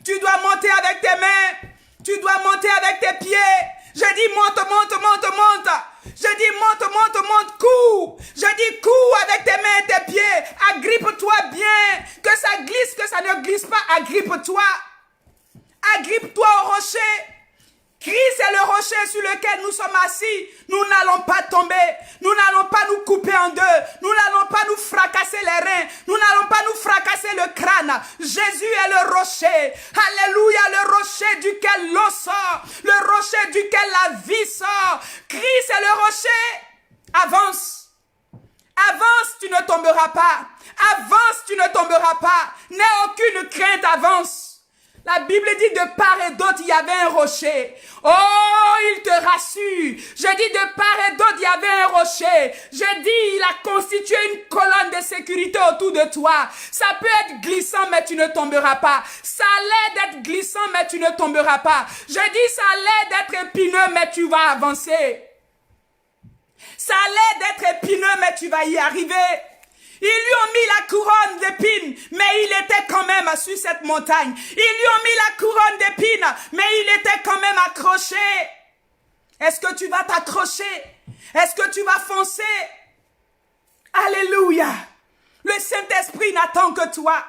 Tu dois monter avec tes mains. Tu dois monter avec tes pieds. Je dis monte, monte, monte, monte. Je dis monte, monte, monte, cours. Je dis cours avec tes mains et tes pieds. Agrippe-toi bien. Que ça glisse, que ça ne glisse pas. Agrippe-toi. Agrippe-toi au rocher. Christ est le rocher sur lequel nous sommes assis. Nous n'allons pas tomber. Nous n'allons pas nous couper en deux. Nous n'allons pas nous fracasser les reins. Nous n'allons pas nous fracasser le crâne. Jésus est le rocher. Alléluia, le rocher duquel l'eau sort. Le rocher duquel la vie sort. Christ est le rocher. Avance. Avance, tu ne tomberas pas. Avance, tu ne tomberas pas. N'aie aucune crainte, avance. La Bible dit de part et d'autre, il y avait un rocher. Oh, il te rassure. Je dis de part et d'autre, il y avait un rocher. Je dis, il a constitué une colonne de sécurité autour de toi. Ça peut être glissant, mais tu ne tomberas pas. Ça a l'air d'être glissant, mais tu ne tomberas pas. Je dis, ça a l'air d'être épineux, mais tu vas avancer. Ça a l'air d'être épineux, mais tu vas y arriver. Ils lui ont mis la couronne d'épines, mais il était quand même sur cette montagne. Ils lui ont mis la couronne d'épines, mais il était quand même accroché. Est-ce que tu vas t'accrocher? Est-ce que tu vas foncer? Alléluia. Le Saint-Esprit n'attend que toi.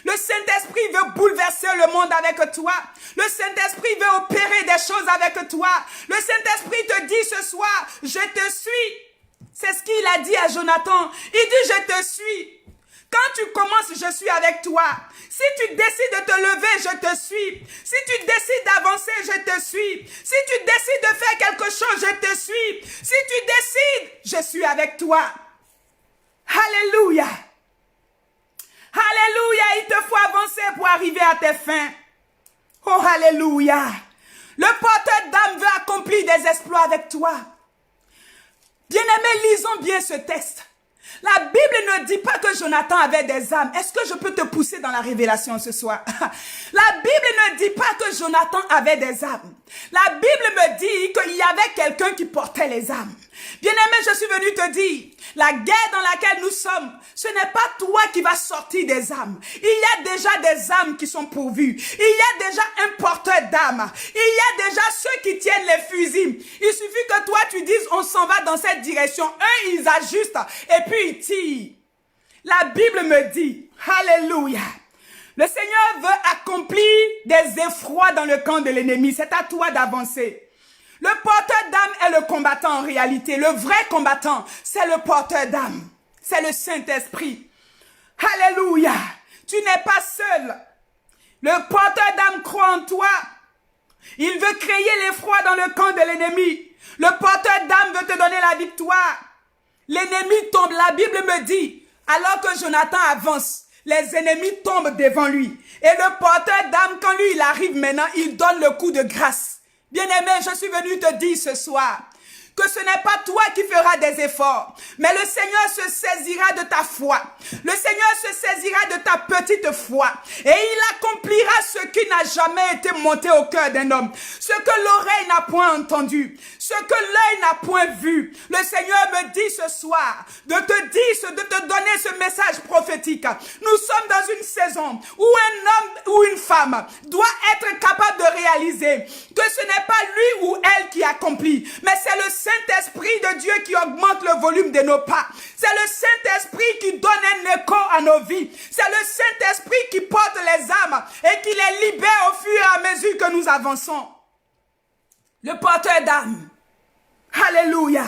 Le Saint-Esprit veut bouleverser le monde avec toi. Le Saint-Esprit veut opérer des choses avec toi. Le Saint-Esprit te dit ce soir, je te suis. C'est ce qu'il a dit à Jonathan. Il dit, je te suis. Quand tu commences, je suis avec toi. Si tu décides de te lever, je te suis. Si tu décides d'avancer, je te suis. Si tu décides de faire quelque chose, je te suis. Si tu décides, je suis avec toi. Alléluia. Alléluia, il te faut avancer pour arriver à tes fins. Oh, alléluia. Le porteur d'âme veut accomplir des exploits avec toi. Bien-aimés, lisons bien ce texte. La Bible ne dit pas que Jonathan avait des âmes. Est-ce que je peux te pousser dans la révélation ce soir? La Bible ne dit pas que Jonathan avait des âmes. La Bible me dit qu'il y avait quelqu'un qui portait les âmes. Bien-aimé, je suis venu te dire, la guerre dans laquelle nous sommes, ce n'est pas toi qui vas sortir des âmes. Il y a déjà des âmes qui sont pourvues. Il y a déjà un porteur d'âmes. Il y a déjà ceux qui tiennent les fusils. Il suffit que toi tu dises, on s'en va dans cette direction. Eux, ils ajustent et puis ils tirent. La Bible me dit, alléluia, le Seigneur veut accomplir des effrois dans le camp de l'ennemi. C'est à toi d'avancer. Le porteur d'âme est le combattant en réalité. Le vrai combattant, c'est le porteur d'âme. C'est le Saint-Esprit. Alléluia. Tu n'es pas seul. Le porteur d'âme croit en toi. Il veut créer l'effroi dans le camp de l'ennemi. Le porteur d'âme veut te donner la victoire. L'ennemi tombe. La Bible me dit, alors que Jonathan avance, les ennemis tombent devant lui. Et le porteur d'âme, quand lui il arrive maintenant, il donne le coup de grâce. Bien-aimé, je suis venu te dire ce soir que ce n'est pas toi qui feras des efforts, mais le Seigneur se saisira de ta foi. Le Seigneur se saisira de ta petite foi et il accomplira ce qui n'a jamais été monté au cœur d'un homme, ce que l'oreille n'a point entendu, ce que l'œil n'a point vu. Le Seigneur me dit ce soir de te dire, de te donner ce message prophétique. Nous sommes dans une saison où un homme ou une femme doit être capable de réaliser que ce n'est pas lui ou elle qui accomplit, mais c'est le Saint-Esprit de Dieu qui augmente le volume de nos pas. C'est le Saint-Esprit qui donne un écho à nos vies. C'est le Saint-Esprit qui porte les âmes et qui les libère au fur et à mesure que nous avançons. Le porteur d'âme. Alléluia.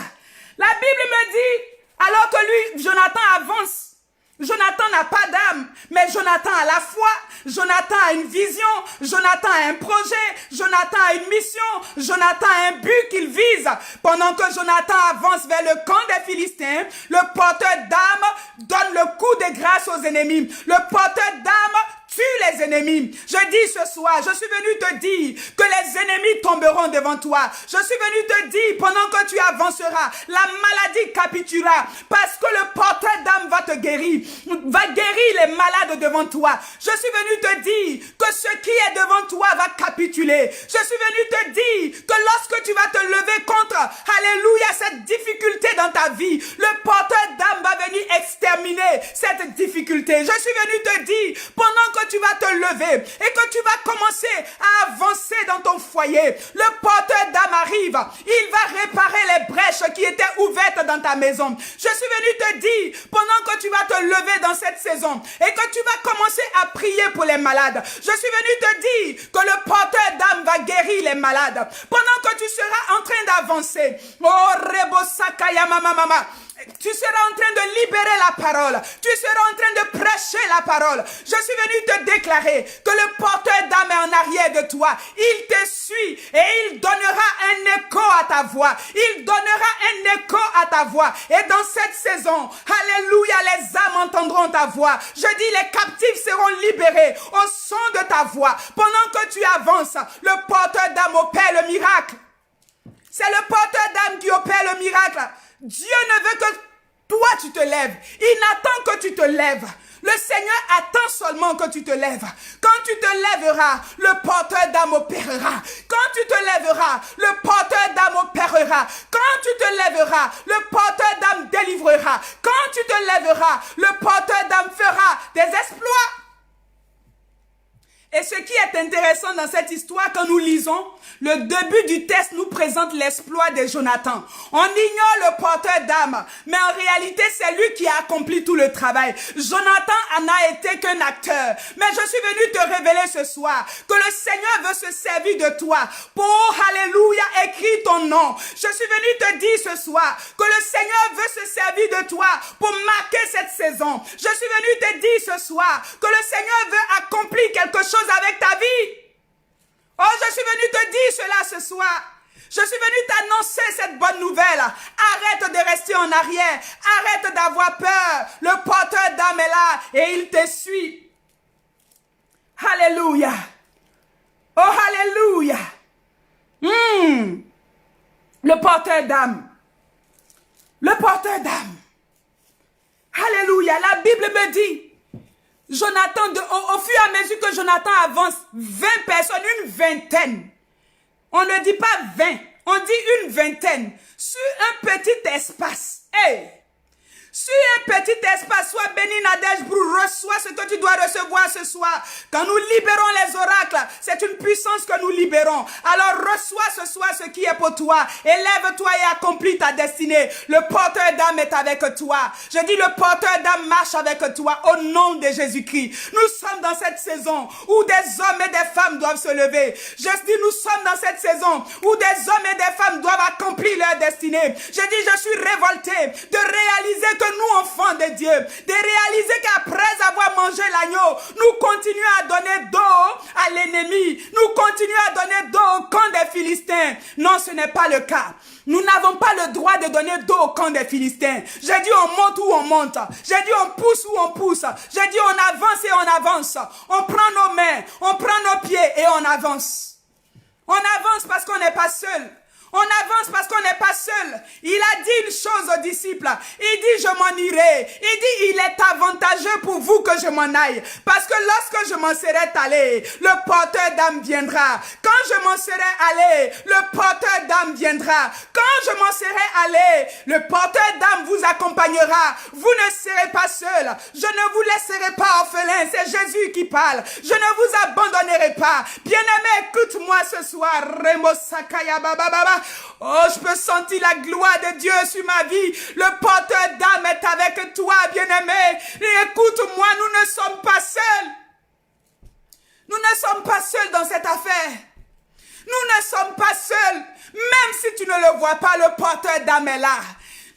La Bible me dit, alors que lui, Jonathan avance, Jonathan n'a pas d'âme, mais Jonathan a la foi, Jonathan a une vision, Jonathan a un projet, Jonathan a une mission, Jonathan a un but qu'il vise. Pendant que Jonathan avance vers le camp des Philistins, le porteur d'âme donne le coup de grâce aux ennemis. Le porteur d'âme tue les ennemis. Je dis ce soir, je suis venu te dire que les ennemis tomberont devant toi. Je suis venu te dire, pendant que tu avanceras, la maladie capitulera parce que le porteur d'âme va te guérir, va guérir les malades devant toi. Je suis venu te dire que ce qui est devant toi va capituler. Je suis venu te dire que lorsque tu vas te lever contre, alléluia, cette difficulté dans ta vie, le porteur d'âme va venir exterminer cette difficulté. Je suis venu te dire, pendant que tu vas te lever et que tu vas commencer à avancer dans ton foyer, le porteur d'âme arrive, il va réparer les brèches qui étaient ouvertes dans ta maison. Je suis venu te dire, pendant que tu vas te lever dans cette saison et que tu vas commencer à prier pour les malades, je suis venu te dire que le porteur d'âme va guérir les malades. Pendant que tu seras en train d'avancer, oh Rebosakaya mama, tu seras en train de libérer la parole. Tu seras en train de prêcher la parole. Je suis venu te déclarer que le porteur d'âme est en arrière de toi. Il te suit et il donnera un écho à ta voix. Il donnera un écho à ta voix. Et dans cette saison, alléluia, les âmes entendront ta voix. Je dis, les captifs seront libérés au son de ta voix. Pendant que tu avances, le porteur d'âme opère le miracle. C'est le porteur d'âme qui opère le miracle. Dieu ne veut que toi tu te lèves. Il n'attend que tu te lèves. Le Seigneur attend seulement que tu te lèves. Quand tu te lèveras, le porteur d'âme opérera. Quand tu te lèveras, le porteur d'âme opérera. Quand tu te lèveras, le porteur d'âme délivrera. Quand tu te lèveras, le porteur d'âme fera des exploits. Et ce qui est intéressant dans cette histoire, quand nous lisons, le début du texte nous présente l'exploit de Jonathan. On ignore le porteur d'âme, mais en réalité, c'est lui qui a accompli tout le travail. Jonathan n'a été qu'un acteur. Mais je suis venu te révéler ce soir que le Seigneur veut se servir de toi pour, alléluia, écrire ton nom. Je suis venu te dire ce soir que le Seigneur veut se servir de toi pour marquer cette saison. Je suis venu te dire ce soir que le Seigneur veut accomplir quelque chose avec ta vie. Oh, je suis venu te dire cela ce soir. Je suis venu t'annoncer cette bonne nouvelle. Arrête de rester en arrière. Arrête d'avoir peur. Le porteur d'âme est là et il te suit. Alléluia. Oh, alléluia. Le porteur d'âme. Le porteur d'âme. Alléluia. La Bible me dit, Jonathan, au fur et à mesure que Jonathan avance, 20 personnes, une vingtaine. On ne dit pas 20, on dit une vingtaine. Sur un petit espace. Hey! Sur un petit espace, sois béni Nadège Brou, reçois ce que tu dois recevoir ce soir. Quand nous libérons les oracles, c'est une puissance que nous libérons. Alors reçois ce soir ce qui est pour toi. Élève-toi et accomplis ta destinée. Le porteur d'âme est avec toi. Je dis le porteur d'âme marche avec toi au nom de Jésus-Christ. Nous sommes dans cette saison où des hommes et des femmes doivent se lever. Je dis nous sommes dans cette saison où des hommes et des femmes doivent accomplir leur destinée. Je dis je suis révolté de réaliser que nous, enfants de Dieu, de réaliser qu'après avoir mangé l'agneau, nous continuons à donner dos à l'ennemi. Nous continuons à donner dos au camp des Philistins. Non, ce n'est pas le cas. Nous n'avons pas le droit de donner dos au camp des Philistins. J'ai dit on monte ou on monte. J'ai dit on pousse ou on pousse. J'ai dit on avance et on avance. On prend nos mains, on prend nos pieds et on avance. On avance parce qu'on n'est pas seul. On avance parce qu'on n'est pas seul. Il a dit une chose aux disciples. Il dit, je m'en irai. Il dit, il est avantageux pour vous que je m'en aille. Parce que lorsque je m'en serai allé, le porteur d'âme viendra. Quand je m'en serai allé, le porteur d'âme viendra. Quand je m'en serai allé, le porteur d'âme vous accompagnera. Vous ne serez pas seul. Je ne vous laisserai pas orphelin. C'est Jésus qui parle. Je ne vous abandonnerai pas. Bien-aimé, écoute-moi ce soir. Remo Sakaya Baba Baba. Oh, je peux sentir la gloire de Dieu sur ma vie. Le porteur d'âme est avec toi, bien-aimé. Et écoute-moi, nous ne sommes pas seuls. Nous ne sommes pas seuls dans cette affaire. Nous ne sommes pas seuls. Même si tu ne le vois pas, le porteur d'âme est là.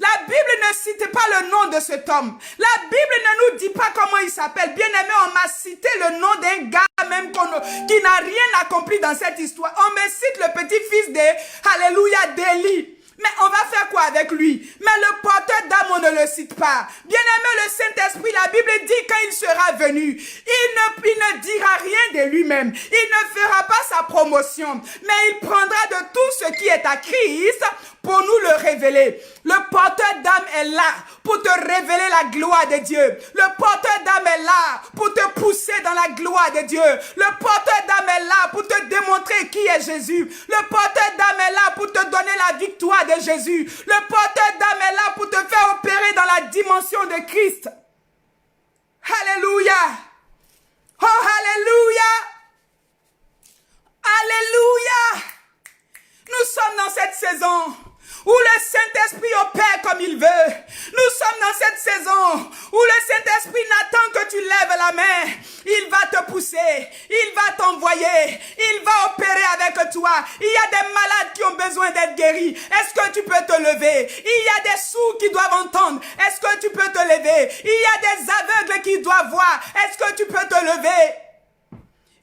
La Bible ne cite pas le nom de cet homme. La Bible ne nous dit pas comment il s'appelle. Bien aimé, on m'a cité le nom d'un gars même qui n'a rien accompli dans cette histoire. On me cite le petit-fils de, alléluia, d'Élie. Mais on va faire quoi avec lui? Mais le porteur d'âme, on ne le cite pas. Bien aimé, le Saint-Esprit, la Bible dit quand il sera venu, il ne dira rien de lui-même. Il ne fera pas sa promotion. Mais il prendra de tout ce qui est à Christ pour nous le révéler. Le porteur d'âme est là pour te révéler la gloire de Dieu. Le porteur d'âme est là pour te pousser dans la gloire de Dieu. Le porteur d'âme est là pour te démontrer qui est Jésus. Le porteur d'âme est là pour te donner la victoire de Jésus. Le porteur d'âme est là pour te faire opérer dans la dimension de Christ. Alléluia. Oh, alléluia. Alléluia. Nous sommes dans cette saison où le Saint-Esprit opère comme il veut. Nous sommes dans cette saison où le Saint-Esprit n'attend que tu lèves la main. Il va te pousser, il va t'envoyer, il va opérer avec toi. Il y a des malades qui ont besoin d'être guéris. Est-ce que tu peux te lever? Il y a des sourds qui doivent entendre. Est-ce que tu peux te lever? Il y a des aveugles qui doivent voir. Est-ce que tu peux te lever?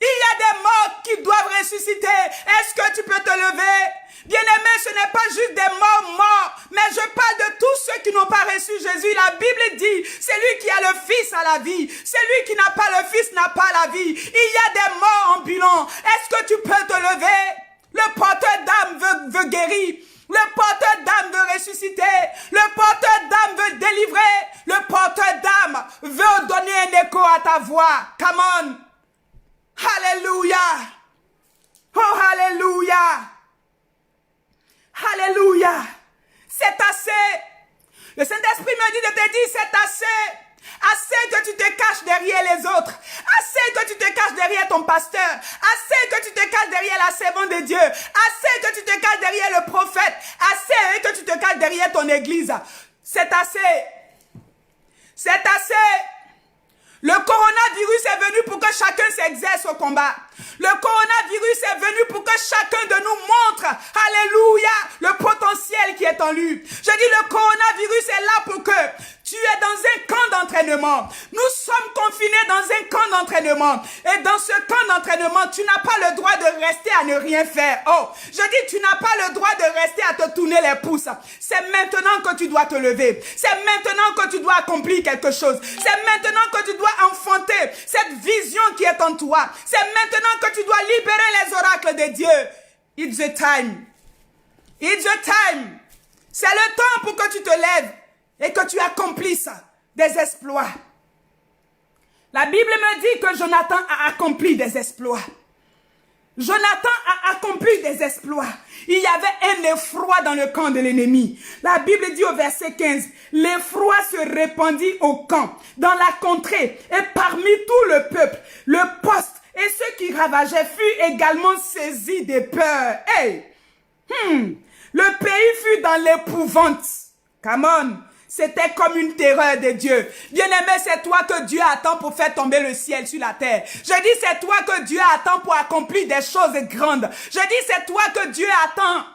Il y a des morts qui doivent ressusciter. Est-ce que tu peux te lever? Bien-aimé, ce n'est pas juste des morts, mais je parle de tous ceux qui n'ont pas reçu Jésus. La Bible dit, c'est lui qui a le Fils à la vie. Celui qui n'a pas le Fils n'a pas la vie. Il y a des morts ambulants. Est-ce que tu peux te lever? Le porteur d'âme veut guérir. Le porteur d'âme veut ressusciter. Le porteur d'âme veut délivrer. Le porteur d'âme veut donner un écho à ta voix. Come on. Alléluia. Oh, alléluia. Alléluia. C'est assez. Le Saint-Esprit me dit de te dire c'est assez. Assez que tu te caches derrière les autres. Assez que tu te caches derrière ton pasteur. Assez que tu te caches derrière la servante de Dieu. Assez que tu te caches derrière le prophète. Assez que tu te caches derrière ton église. C'est assez. C'est assez. Le coronavirus est venu pour que chacun s'exerce au combat. Le coronavirus est venu pour que chacun de nous montre, alléluia, le potentiel qui est en lui. Je dis, le coronavirus est là pour que tu es dans un camp d'entraînement. Nous sommes confinés dans un camp d'entraînement. Et dans ce camp d'entraînement, tu n'as pas le droit de rester à ne rien faire. Oh, je dis, tu n'as pas le droit de rester à te tourner les pouces. C'est maintenant que tu dois te lever. C'est maintenant que tu dois accomplir quelque chose. C'est maintenant que tu dois enfanter cette vision qui est en toi. C'est maintenant que tu dois libérer les oracles de Dieu. It's the time. It's the time. C'est le temps pour que tu te lèves et que tu accomplisses des exploits. La Bible me dit que Jonathan a accompli des exploits. Jonathan a accompli des exploits. Il y avait un effroi dans le camp de l'ennemi. La Bible dit au verset 15, l'effroi se répandit au camp, dans la contrée, et parmi tout le peuple, le poste et ceux qui ravageaient furent également saisis de peur. Hey! Le pays fut dans l'épouvante. Come on! C'était comme une terreur de Dieu. Bien-aimé, c'est toi que Dieu attend pour faire tomber le ciel sur la terre. Je dis, c'est toi que Dieu attend pour accomplir des choses grandes. Je dis, c'est toi que Dieu attend.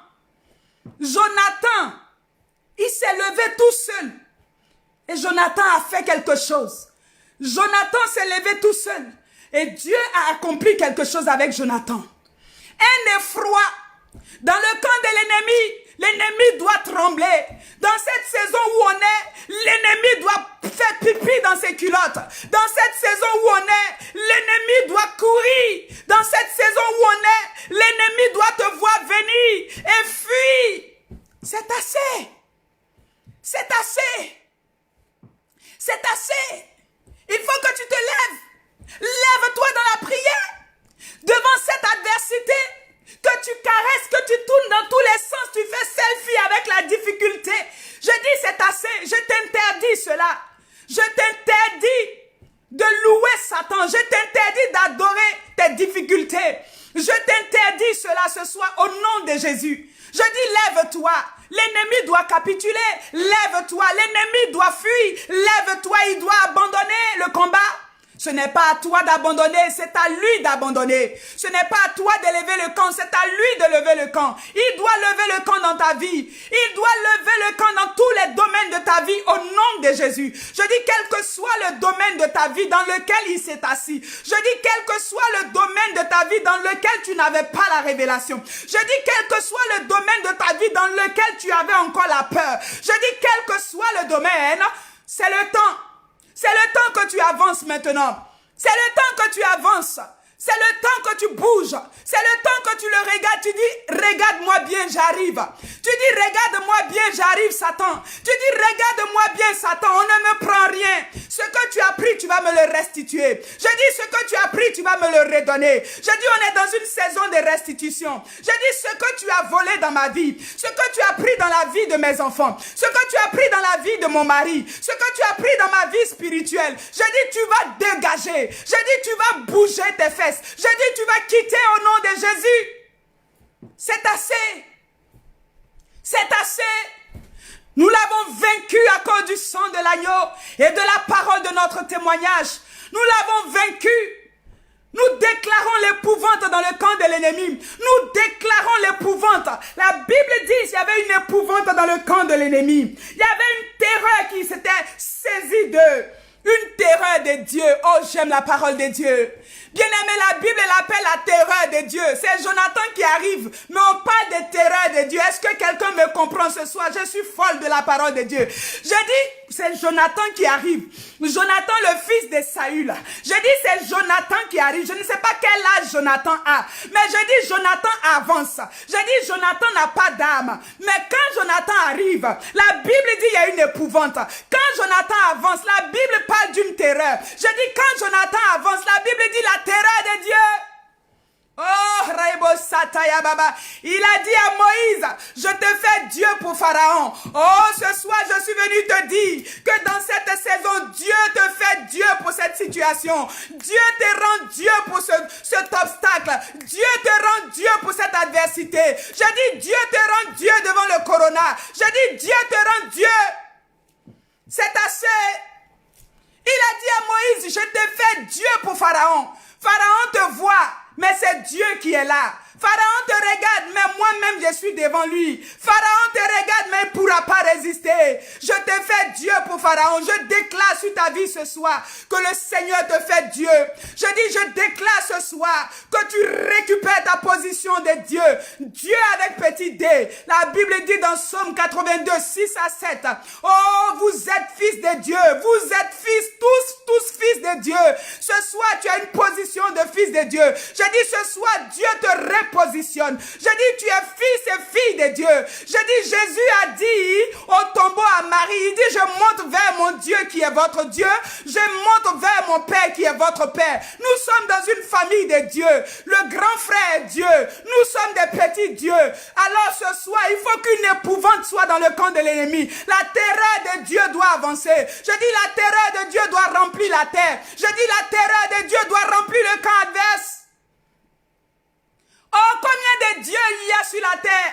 Jonathan, il s'est levé tout seul. Et Jonathan a fait quelque chose. Jonathan s'est levé tout seul. Et Dieu a accompli quelque chose avec Jonathan. Un effroi dans le camp de l'ennemi. L'ennemi doit trembler. Dans cette saison où on est, l'ennemi doit faire pipi dans ses culottes. Dans cette saison où on est, l'ennemi doit courir. Dans cette saison où on est, l'ennemi doit te voir venir et fuir. C'est assez. C'est assez. C'est assez. Il faut que tu te lèves. Lève-toi dans la prière. Devant cette adversité, que tu caresses, que tu tournes dans tous les sens, tu fais selfie avec la difficulté. Je dis c'est assez, je t'interdis cela. Je t'interdis de louer Satan, je t'interdis d'adorer tes difficultés. Je t'interdis cela ce soir au nom de Jésus. Je dis lève-toi, l'ennemi doit capituler, lève-toi, l'ennemi doit fuir, lève-toi, il doit abandonner le combat. Ce n'est pas à toi d'abandonner, c'est à lui d'abandonner. Ce n'est pas à toi de lever le camp, c'est à lui de lever le camp. Il doit lever le camp dans ta vie. Il doit lever le camp dans tous les domaines de ta vie au nom de Jésus. Je dis quel que soit le domaine de ta vie dans lequel il s'est assis. Je dis quel que soit le domaine de ta vie dans lequel tu n'avais pas la révélation. Je dis quel que soit le domaine de ta vie dans lequel tu avais encore la peur. Je dis quel que soit le domaine, c'est le temps. C'est le temps que tu avances maintenant. C'est le temps que tu avances. C'est le temps que tu bouges. C'est le temps que tu le regardes. Tu dis, regarde-moi bien, j'arrive. Tu dis, regarde-moi bien, j'arrive, Satan. Tu dis, regarde-moi bien, Satan, on ne me prend rien. Ce que tu as pris, tu vas me le restituer. Je dis, ce que tu as pris, tu vas me le redonner. Je dis, on est dans une saison de restitution. Je dis, ce que tu as volé dans ma vie, ce que tu as pris dans la vie de mes enfants, ce que tu as pris dans la vie de mon mari, ce que tu as pris dans ma vie spirituelle, je dis, tu vas dégager. Je dis, tu vas bouger tes fesses. Je dis, tu vas quitter au nom de Jésus. C'est assez. C'est assez. Nous l'avons vaincu à cause du sang de l'agneau et de la parole de notre témoignage. Nous l'avons vaincu. Nous déclarons l'épouvante dans le camp de l'ennemi. Nous déclarons l'épouvante. La Bible dit qu'il y avait une épouvante dans le camp de l'ennemi. Il y avait une terreur qui s'était saisie d'eux. Une terreur de Dieu. Oh, j'aime la parole de Dieu. Bien-aimé, la Bible l'appelle la terreur de Dieu. C'est Jonathan qui arrive. Mais on parle de terreur de Dieu. Est-ce que quelqu'un me comprend ce soir? Je suis folle de la parole de Dieu. Je dis, c'est Jonathan qui arrive. Jonathan, le fils de Saül. Je dis, c'est Jonathan qui arrive. Je ne sais pas quel âge Jonathan a. Mais je dis, Jonathan avance. Je dis, Jonathan n'a pas d'âme. Mais quand Jonathan arrive, la Bible dit, il y a une épouvante. Quand Jonathan avance, la Bible parle d'une terreur. Je dis, quand Jonathan avance, la Bible dit la terreur de Dieu. Oh, Rebo Sataya Baba. Il a dit à Moïse, je te fais Dieu pour Pharaon. Oh, ce soir, je suis venu te dire que dans cette saison, Dieu te fait Dieu pour cette situation. Dieu te rend Dieu pour cet obstacle. Dieu te rend Dieu pour cette adversité. Je dis, Dieu te rend Dieu devant le corona. Je dis, Dieu te rend Dieu. C'est assez. Il a dit à Moïse, je te fais Dieu pour Pharaon. Pharaon te voit, mais c'est Dieu qui est là. Pharaon te regarde, mais moi-même je suis devant lui. Pharaon te regarde, mais il ne pourra pas résister. Je te fais Dieu pour Pharaon. Je déclare sur ta vie ce soir que le Seigneur te fait Dieu. Je dis, je déclare ce soir que tu récupères ta position de Dieu. Dieu avec petit d. La Bible dit dans Psaume 82, 6 à 7. Oh, vous êtes fils de Dieu. Vous êtes fils, tous fils de Dieu. Ce soir, tu as une position de fils de Dieu. Je dis, ce soir, Dieu te repositionne. Je dis, tu es fils et fille de Dieu. Je dis, Jésus a dit au tombeau à Marie, il dit, je monte vers mon Dieu qui est votre Dieu. Je monte vers mon Père qui est votre Père. Nous sommes dans une famille de Dieu. Le grand frère est Dieu. Nous sommes des petits dieux. Alors ce soir, il faut qu'une épouvante soit dans le camp de l'ennemi. La terreur de Dieu doit avancer. Je dis, la terreur de Dieu doit remplir la terre. Je dis, la terreur de Dieu doit remplir le camp adverse. Oh, combien de dieux il y a sur la terre.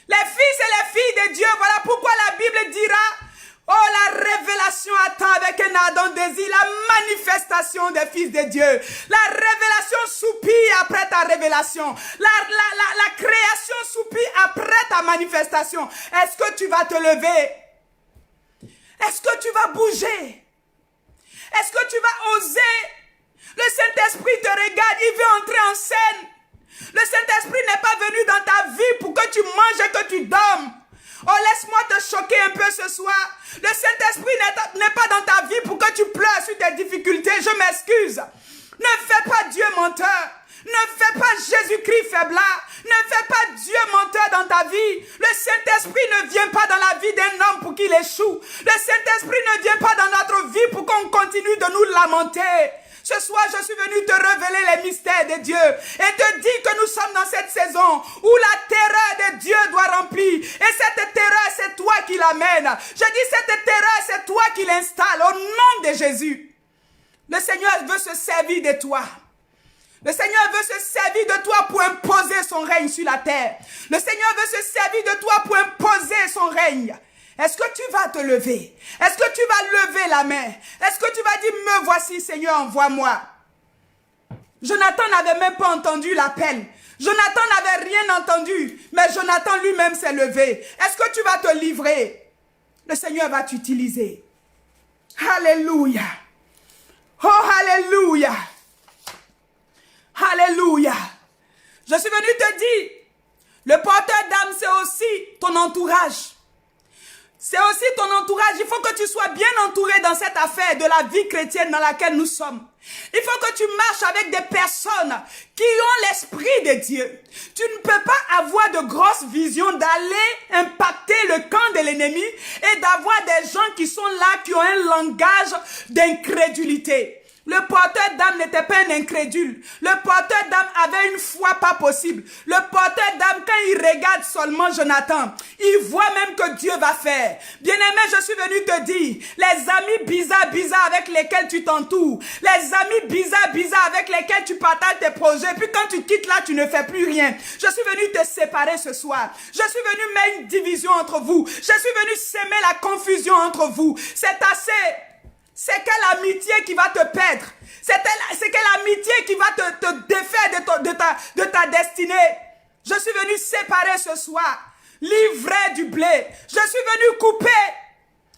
Les fils et les filles de Dieu. Voilà pourquoi la Bible dira, oh, la révélation attend avec un ardent désir la manifestation des fils de Dieu. La révélation soupire après ta révélation. La création soupire après ta manifestation. Est-ce que tu vas te lever? Est-ce que tu vas bouger? Est-ce que tu vas oser? Le Saint-Esprit te regarde, il veut entrer en scène. Le Saint-Esprit n'est pas venu dans ta vie pour que tu manges et que tu dormes. Oh, laisse-moi te choquer un peu ce soir. Le Saint-Esprit n'est pas dans ta vie pour que tu pleures sur tes difficultés. Je m'excuse. Ne fais pas Dieu menteur. Ne fais pas Jésus-Christ faiblard. Ne fais pas Dieu menteur dans ta vie. Le Saint-Esprit ne vient pas dans la vie d'un homme pour qu'il échoue. Le Saint-Esprit ne vient pas dans notre vie pour qu'on continue de nous lamenter. Ce soir, je suis venu te révéler les mystères de Dieu et te dire que nous sommes dans cette saison où la terreur de Dieu doit remplir. Et cette terreur, c'est toi qui l'amène. Je dis, cette terreur, c'est toi qui l'installe au nom de Jésus. Le Seigneur veut se servir de toi. Le Seigneur veut se servir de toi pour imposer son règne sur la terre. Le Seigneur veut se servir de toi pour imposer son règne. Est-ce que tu vas te lever? Est-ce que tu vas lever la main? Est-ce que tu vas dire, me voici Seigneur, envoie-moi? Jonathan n'avait même pas entendu l'appel. Jonathan n'avait rien entendu, mais Jonathan lui-même s'est levé. Est-ce que tu vas te livrer? Le Seigneur va t'utiliser. Alléluia. Oh, alléluia. Alléluia. Je suis venu te dire, le porteur d'âme, c'est aussi ton entourage. C'est aussi ton entourage. Il faut que tu sois bien entouré dans cette affaire de la vie chrétienne dans laquelle nous sommes. Il faut que tu marches avec des personnes qui ont l'esprit de Dieu. Tu ne peux pas avoir de grosses visions d'aller impacter le camp de l'ennemi et d'avoir des gens qui sont là, qui ont un langage d'incrédulité. Le porteur d'âme n'était pas un incrédule. Le porteur d'âme avait une foi pas possible. Le porteur d'âme, quand il regarde seulement Jonathan, il voit même que Dieu va faire. Bien-aimé, je suis venu te dire, les amis bizarres avec lesquels tu t'entoures, les amis bizarres avec lesquels tu partages tes projets, puis quand tu quittes là, tu ne fais plus rien. Je suis venu te séparer ce soir. Je suis venu mettre une division entre vous. Je suis venu semer la confusion entre vous. C'est assez. C'est quelle amitié qui va te perdre? C'est quelle amitié qui va te défaire de ta destinée? Je suis venu séparer ce soir, livrer du blé. Je suis venu couper.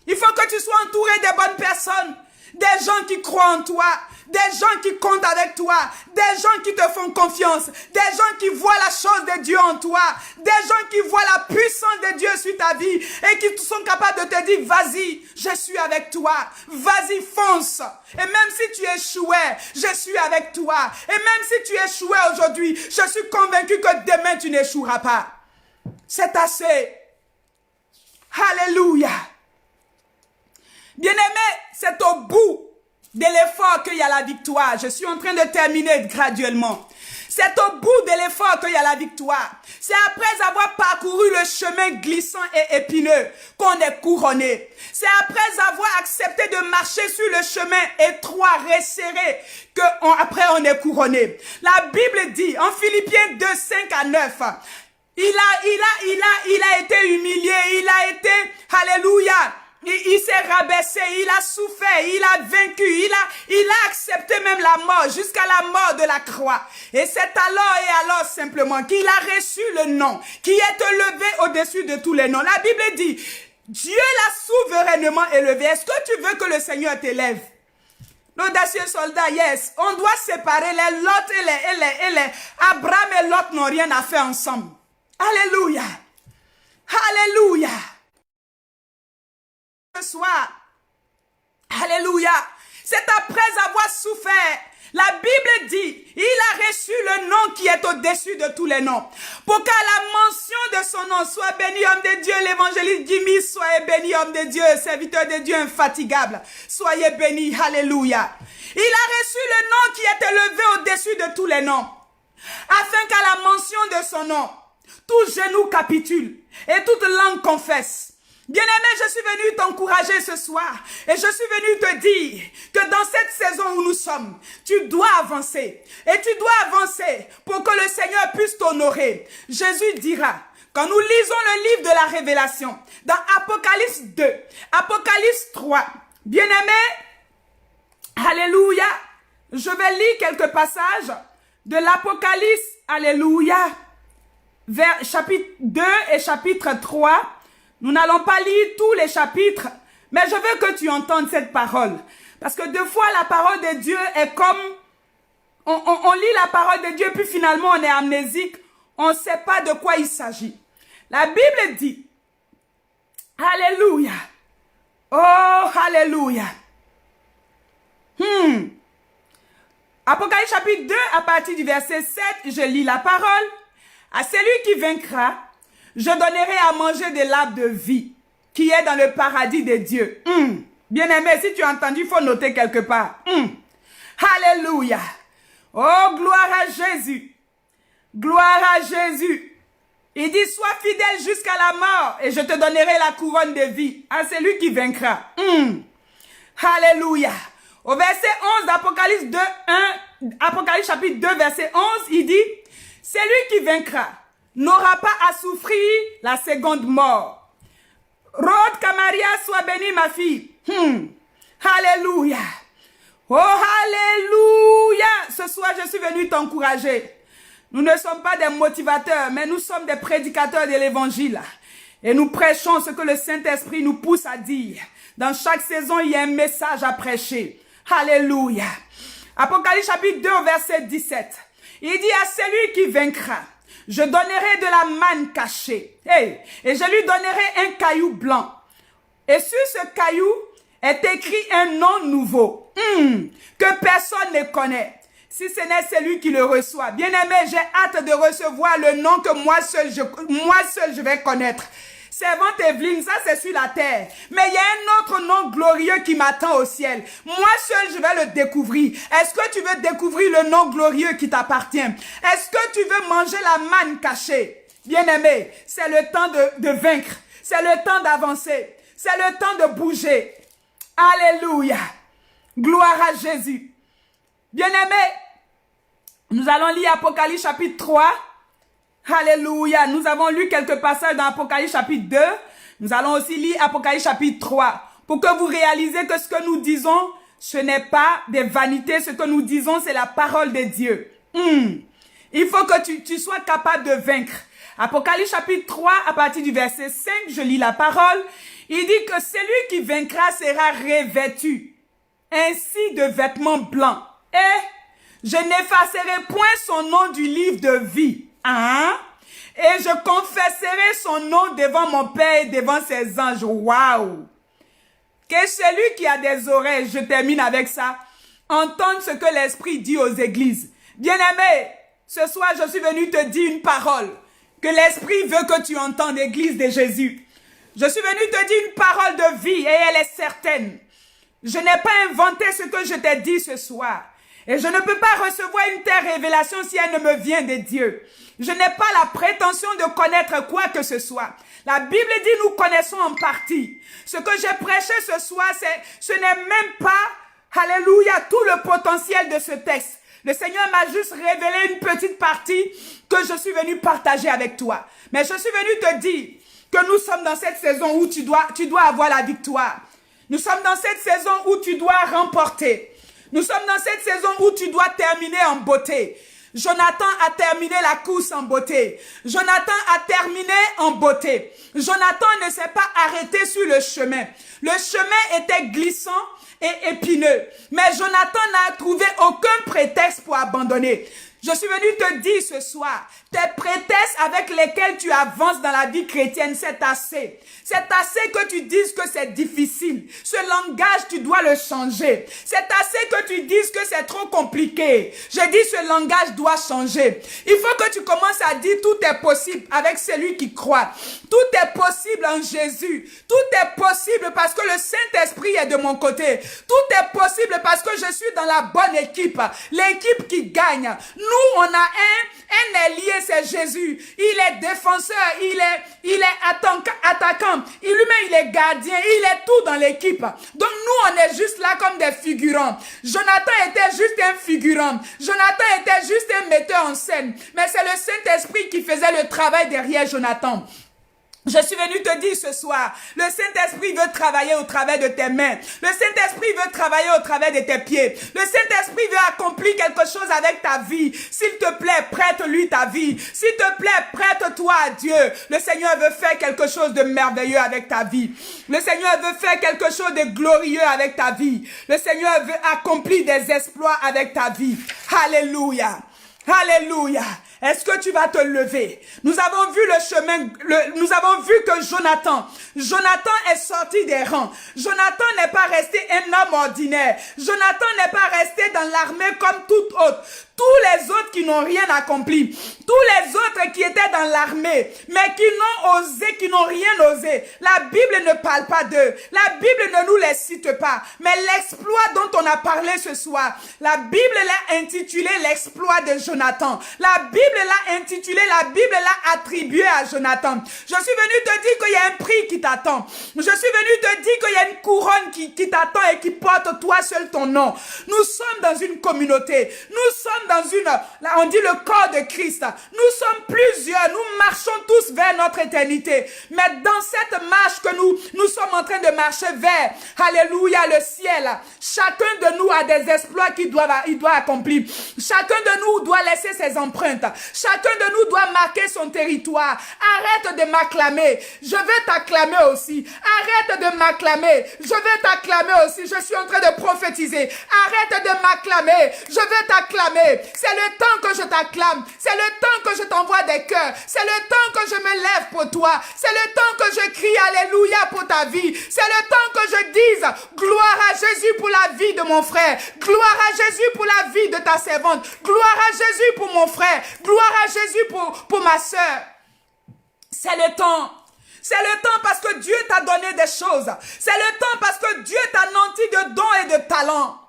Il faut que tu sois entouré des bonnes personnes, des gens qui croient en toi, des gens qui comptent avec toi, des gens qui te font confiance, des gens qui voient la chose de Dieu en toi, des gens qui voient la puissance de Dieu sur ta vie et qui sont capables de te dire, vas-y, je suis avec toi, vas-y, fonce. Et même si tu échouais, je suis avec toi. Et même si tu échouais aujourd'hui, je suis convaincu que demain tu n'échoueras pas. C'est assez. Alléluia. Bien-aimé, c'est au bout de l'effort qu'il y a la victoire. Je suis en train de terminer graduellement. C'est au bout de l'effort qu'il y a la victoire. C'est après avoir parcouru le chemin glissant et épineux qu'on est couronné. C'est après avoir accepté de marcher sur le chemin étroit, resserré, qu'après on est couronné. La Bible dit en Philippiens 2, 5 à 9, il a été humilié, il a été, alléluia, il s'est rabaissé, il a souffert, il a vaincu, il a accepté même la mort, jusqu'à la mort de la croix. Et c'est alors simplement qu'il a reçu le nom, qui est élevé au-dessus de tous les noms. La Bible dit, Dieu l'a souverainement élevé. Est-ce que tu veux que le Seigneur t'élève? L'audacieux soldat, yes. On doit séparer les Lot et les Abraham et Lot n'ont rien à faire ensemble. Alléluia. Alléluia. Ce soir, alléluia, c'est après avoir souffert. La Bible dit, il a reçu le nom qui est au-dessus de tous les noms. Pour qu'à la mention de son nom, soit béni homme de Dieu, l'évangéliste Jimmy, soyez béni homme de Dieu, serviteur de Dieu infatigable, soyez béni, alléluia. Il a reçu le nom qui est élevé au-dessus de tous les noms, afin qu'à la mention de son nom, tout genou capitule et toute langue confesse. Bien-aimé, je suis venu t'encourager ce soir et je suis venu te dire que dans cette saison où nous sommes, tu dois avancer et tu dois avancer pour que le Seigneur puisse t'honorer. Jésus dira, quand nous lisons le livre de la Révélation, dans Apocalypse 2, Apocalypse 3, bien-aimé, alléluia, je vais lire quelques passages de l'Apocalypse, alléluia, vers chapitre 2 et chapitre 3. Nous n'allons pas lire tous les chapitres, mais je veux que tu entendes cette parole. Parce que deux fois, la parole de Dieu est comme... On lit la parole de Dieu, puis finalement, on est amnésique. On ne sait pas de quoi il s'agit. La Bible dit, alléluia. Oh, alléluia. Apocalypse chapitre 2, à partir du verset 7, je lis la parole. À celui qui vaincra, je donnerai à manger de l'arbre de vie qui est dans le paradis de Dieu. Bien-aimé, si tu as entendu, il faut noter quelque part. Alléluia. Oh, gloire à Jésus. Gloire à Jésus. Il dit, sois fidèle jusqu'à la mort et je te donnerai la couronne de vie à celui qui vaincra. Alléluia. Au verset 11 d'Apocalypse 2, 1, Apocalypse chapitre 2, verset 11, il dit, celui qui vaincra n'aura pas à souffrir la seconde mort. Rode Camaria, sois bénie ma fille. Alléluia. Oh, alléluia. Ce soir, je suis venu t'encourager. Nous ne sommes pas des motivateurs, mais nous sommes des prédicateurs de l'évangile. Et nous prêchons ce que le Saint-Esprit nous pousse à dire. Dans chaque saison, il y a un message à prêcher. Alléluia. Apocalypse chapitre 2, verset 17. Il dit à celui qui vaincra, je donnerai de la manne cachée. Et je lui donnerai un caillou blanc. Et sur ce caillou est écrit un nom nouveau que personne ne connaît, si ce n'est celui qui le reçoit. Bien-aimé, j'ai hâte de recevoir le nom que moi seul je vais connaître. Servante Evelyne, ça c'est sur la terre. Mais il y a un autre nom glorieux qui m'attend au ciel. Moi seul je vais le découvrir. Est-ce que tu veux découvrir le nom glorieux qui t'appartient? Est-ce que tu veux manger la manne cachée? Bien-aimé, c'est le temps de vaincre. C'est le temps d'avancer. C'est le temps de bouger. Alléluia. Gloire à Jésus. Bien-aimé, nous allons lire Apocalypse chapitre 3. Alléluia. Nous avons lu quelques passages dans Apocalypse chapitre 2. Nous allons aussi lire Apocalypse chapitre 3. Pour que vous réalisez que ce que nous disons, ce n'est pas des vanités. Ce que nous disons, c'est la parole de Dieu. Il faut que tu sois capable de vaincre. Apocalypse chapitre 3, à partir du verset 5, je lis la parole. Il dit que celui qui vaincra sera revêtu ainsi de vêtements blancs. Et je n'effacerai point son nom du livre de vie. Et je confesserai son nom devant mon Père et devant ses anges. Waouh! Que celui qui a des oreilles, je termine avec ça, entende ce que l'Esprit dit aux églises. Bien-aimé, ce soir je suis venu te dire une parole que l'Esprit veut que tu entendes, Église de Jésus. Je suis venu te dire une parole de vie et elle est certaine. Je n'ai pas inventé ce que je t'ai dit ce soir. Et je ne peux pas recevoir une telle révélation si elle ne me vient de Dieu. Je n'ai pas la prétention de connaître quoi que ce soit. La Bible dit nous connaissons en partie. Ce que j'ai prêché ce soir, ce n'est même pas, alléluia, tout le potentiel de ce texte. Le Seigneur m'a juste révélé une petite partie que je suis venu partager avec toi. Mais je suis venu te dire que nous sommes dans cette saison où tu dois avoir la victoire. Nous sommes dans cette saison où tu dois remporter. Nous sommes dans cette saison où tu dois terminer en beauté. Jonathan a terminé la course en beauté. Jonathan a terminé en beauté. Jonathan ne s'est pas arrêté sur le chemin. Le chemin était glissant et épineux. Mais Jonathan n'a trouvé aucun prétexte pour abandonner. Je suis venu te dire ce soir, tes prétextes avec lesquels tu avances dans la vie chrétienne, c'est assez. C'est assez que tu dises que c'est difficile. Ce langage, tu dois le changer. C'est assez que tu dises que c'est trop compliqué. Je dis ce langage doit changer. Il faut que tu commences à dire tout est possible avec celui qui croit. Tout est possible en Jésus. Tout est possible parce que le Saint-Esprit est de mon côté. Tout est possible parce que je suis dans la bonne équipe. L'équipe qui gagne. Nous, on a un allié, c'est Jésus. Il est défenseur, il est attaquant. Lui-même, il est gardien, il est tout dans l'équipe. Donc nous, on est juste là comme des figurants. Jonathan était juste un figurant. Jonathan était juste un metteur en scène. Mais c'est le Saint-Esprit qui faisait le travail derrière Jonathan. Je suis venu te dire ce soir, le Saint-Esprit veut travailler au travers de tes mains. Le Saint-Esprit veut travailler au travers de tes pieds. Le Saint-Esprit veut accomplir quelque chose avec ta vie. S'il te plaît, prête-lui ta vie. S'il te plaît, prête-toi à Dieu. Le Seigneur veut faire quelque chose de merveilleux avec ta vie. Le Seigneur veut faire quelque chose de glorieux avec ta vie. Le Seigneur veut accomplir des exploits avec ta vie. Alléluia. Alléluia. Est-ce que tu vas te lever? Nous avons vu le chemin, nous avons vu que Jonathan est sorti des rangs. Jonathan n'est pas resté un homme ordinaire. Jonathan n'est pas resté dans l'armée comme tout autre. Tous les autres qui n'ont rien accompli, tous les autres qui étaient dans l'armée, mais qui n'ont osé, qui n'ont rien osé. La Bible ne parle pas d'eux. La Bible ne nous les cite pas. Mais l'exploit dont on a parlé ce soir, la Bible l'a intitulé l'exploit de Jonathan. La Bible l'a intitulé, la Bible l'a attribué à Jonathan. Je suis venu te dire qu'il y a un prix qui t'attend. Je suis venu te dire qu'il y a une couronne qui t'attend et qui porte toi seul ton nom. Nous sommes dans une communauté. Nous sommes dans là on dit le corps de Christ. Nous sommes plusieurs, nous marchons tous vers notre éternité. Mais dans cette marche que nous sommes en train de marcher vers, alléluia, le ciel, chacun de nous a des exploits qu'il doit accomplir. Chacun de nous doit laisser ses empreintes. Chacun de nous doit marquer son territoire. Arrête de m'acclamer. Je vais t'acclamer aussi. Arrête de m'acclamer. Je vais t'acclamer aussi. Je suis en train de prophétiser. Arrête de m'acclamer. Je vais t'acclamer. C'est le temps que je t'acclame. C'est le temps que je t'envoie des cœurs. C'est le temps que je me lève pour toi. C'est le temps que je crie alléluia pour ta vie. C'est le temps que je dise gloire à Jésus pour la vie de mon frère. Gloire à Jésus pour la vie de ta servante. Gloire à Jésus pour mon frère. Gloire à Jésus pour ma soeur. C'est le temps. C'est le temps parce que Dieu t'a donné des choses. C'est le temps parce que Dieu t'a nanti de dons et de talents.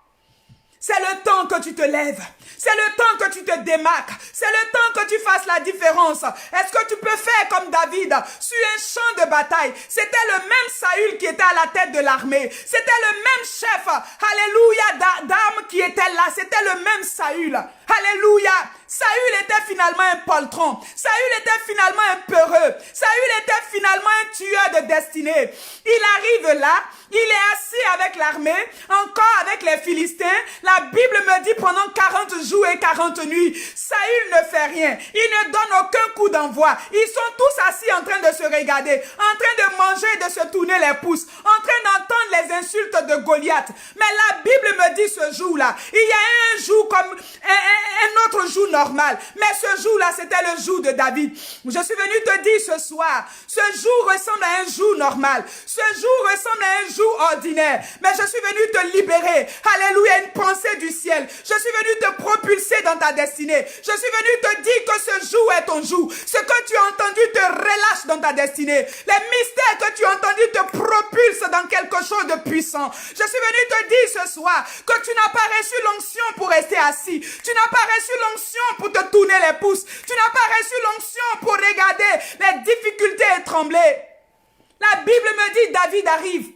C'est le temps que tu te lèves. C'est le temps que tu te démarques. C'est le temps que tu fasses la différence. Est-ce que tu peux faire comme David sur un champ de bataille? C'était le même Saül qui était à la tête de l'armée. C'était le même chef, alléluia, d'armes qui était là. C'était le même Saül. Alléluia. Saül était finalement un poltron. Saül était finalement un peureux. Saül était finalement un tueur de destinée. Il arrive là, il est assis avec l'armée, encore avec les Philistins. La Bible me dit pendant 40 jours et 40 nuits, Saül ne fait rien. Il ne donne aucun coup d'envoi. Ils sont tous assis en train de se regarder, en train de manger et de se tourner les pouces, en train d'entendre les insultes de Goliath. Mais la Bible me dit ce jour-là, il y a un jour comme un autre jour normal. Mais ce jour-là, c'était le jour de David. Je suis venu te dire ce soir, ce jour ressemble à un jour normal. Ce jour ressemble à un jour ordinaire. Mais je suis venu te libérer. Alléluia, une pensée du ciel. Je suis venu te propulser dans ta destinée. Je suis venu te dire que ce jour est ton jour. Ce que tu as entendu te relâche dans ta destinée. Les mystères que tu as entendus te propulsent dans quelque chose de puissant. Je suis venu te dire ce soir que tu n'as pas reçu l'onction pour rester assis. Tu n'as pas reçu l'onction pour te tourner les pouces. Tu n'as pas reçu l'onction pour regarder les difficultés et trembler. La Bible me dit, David arrive.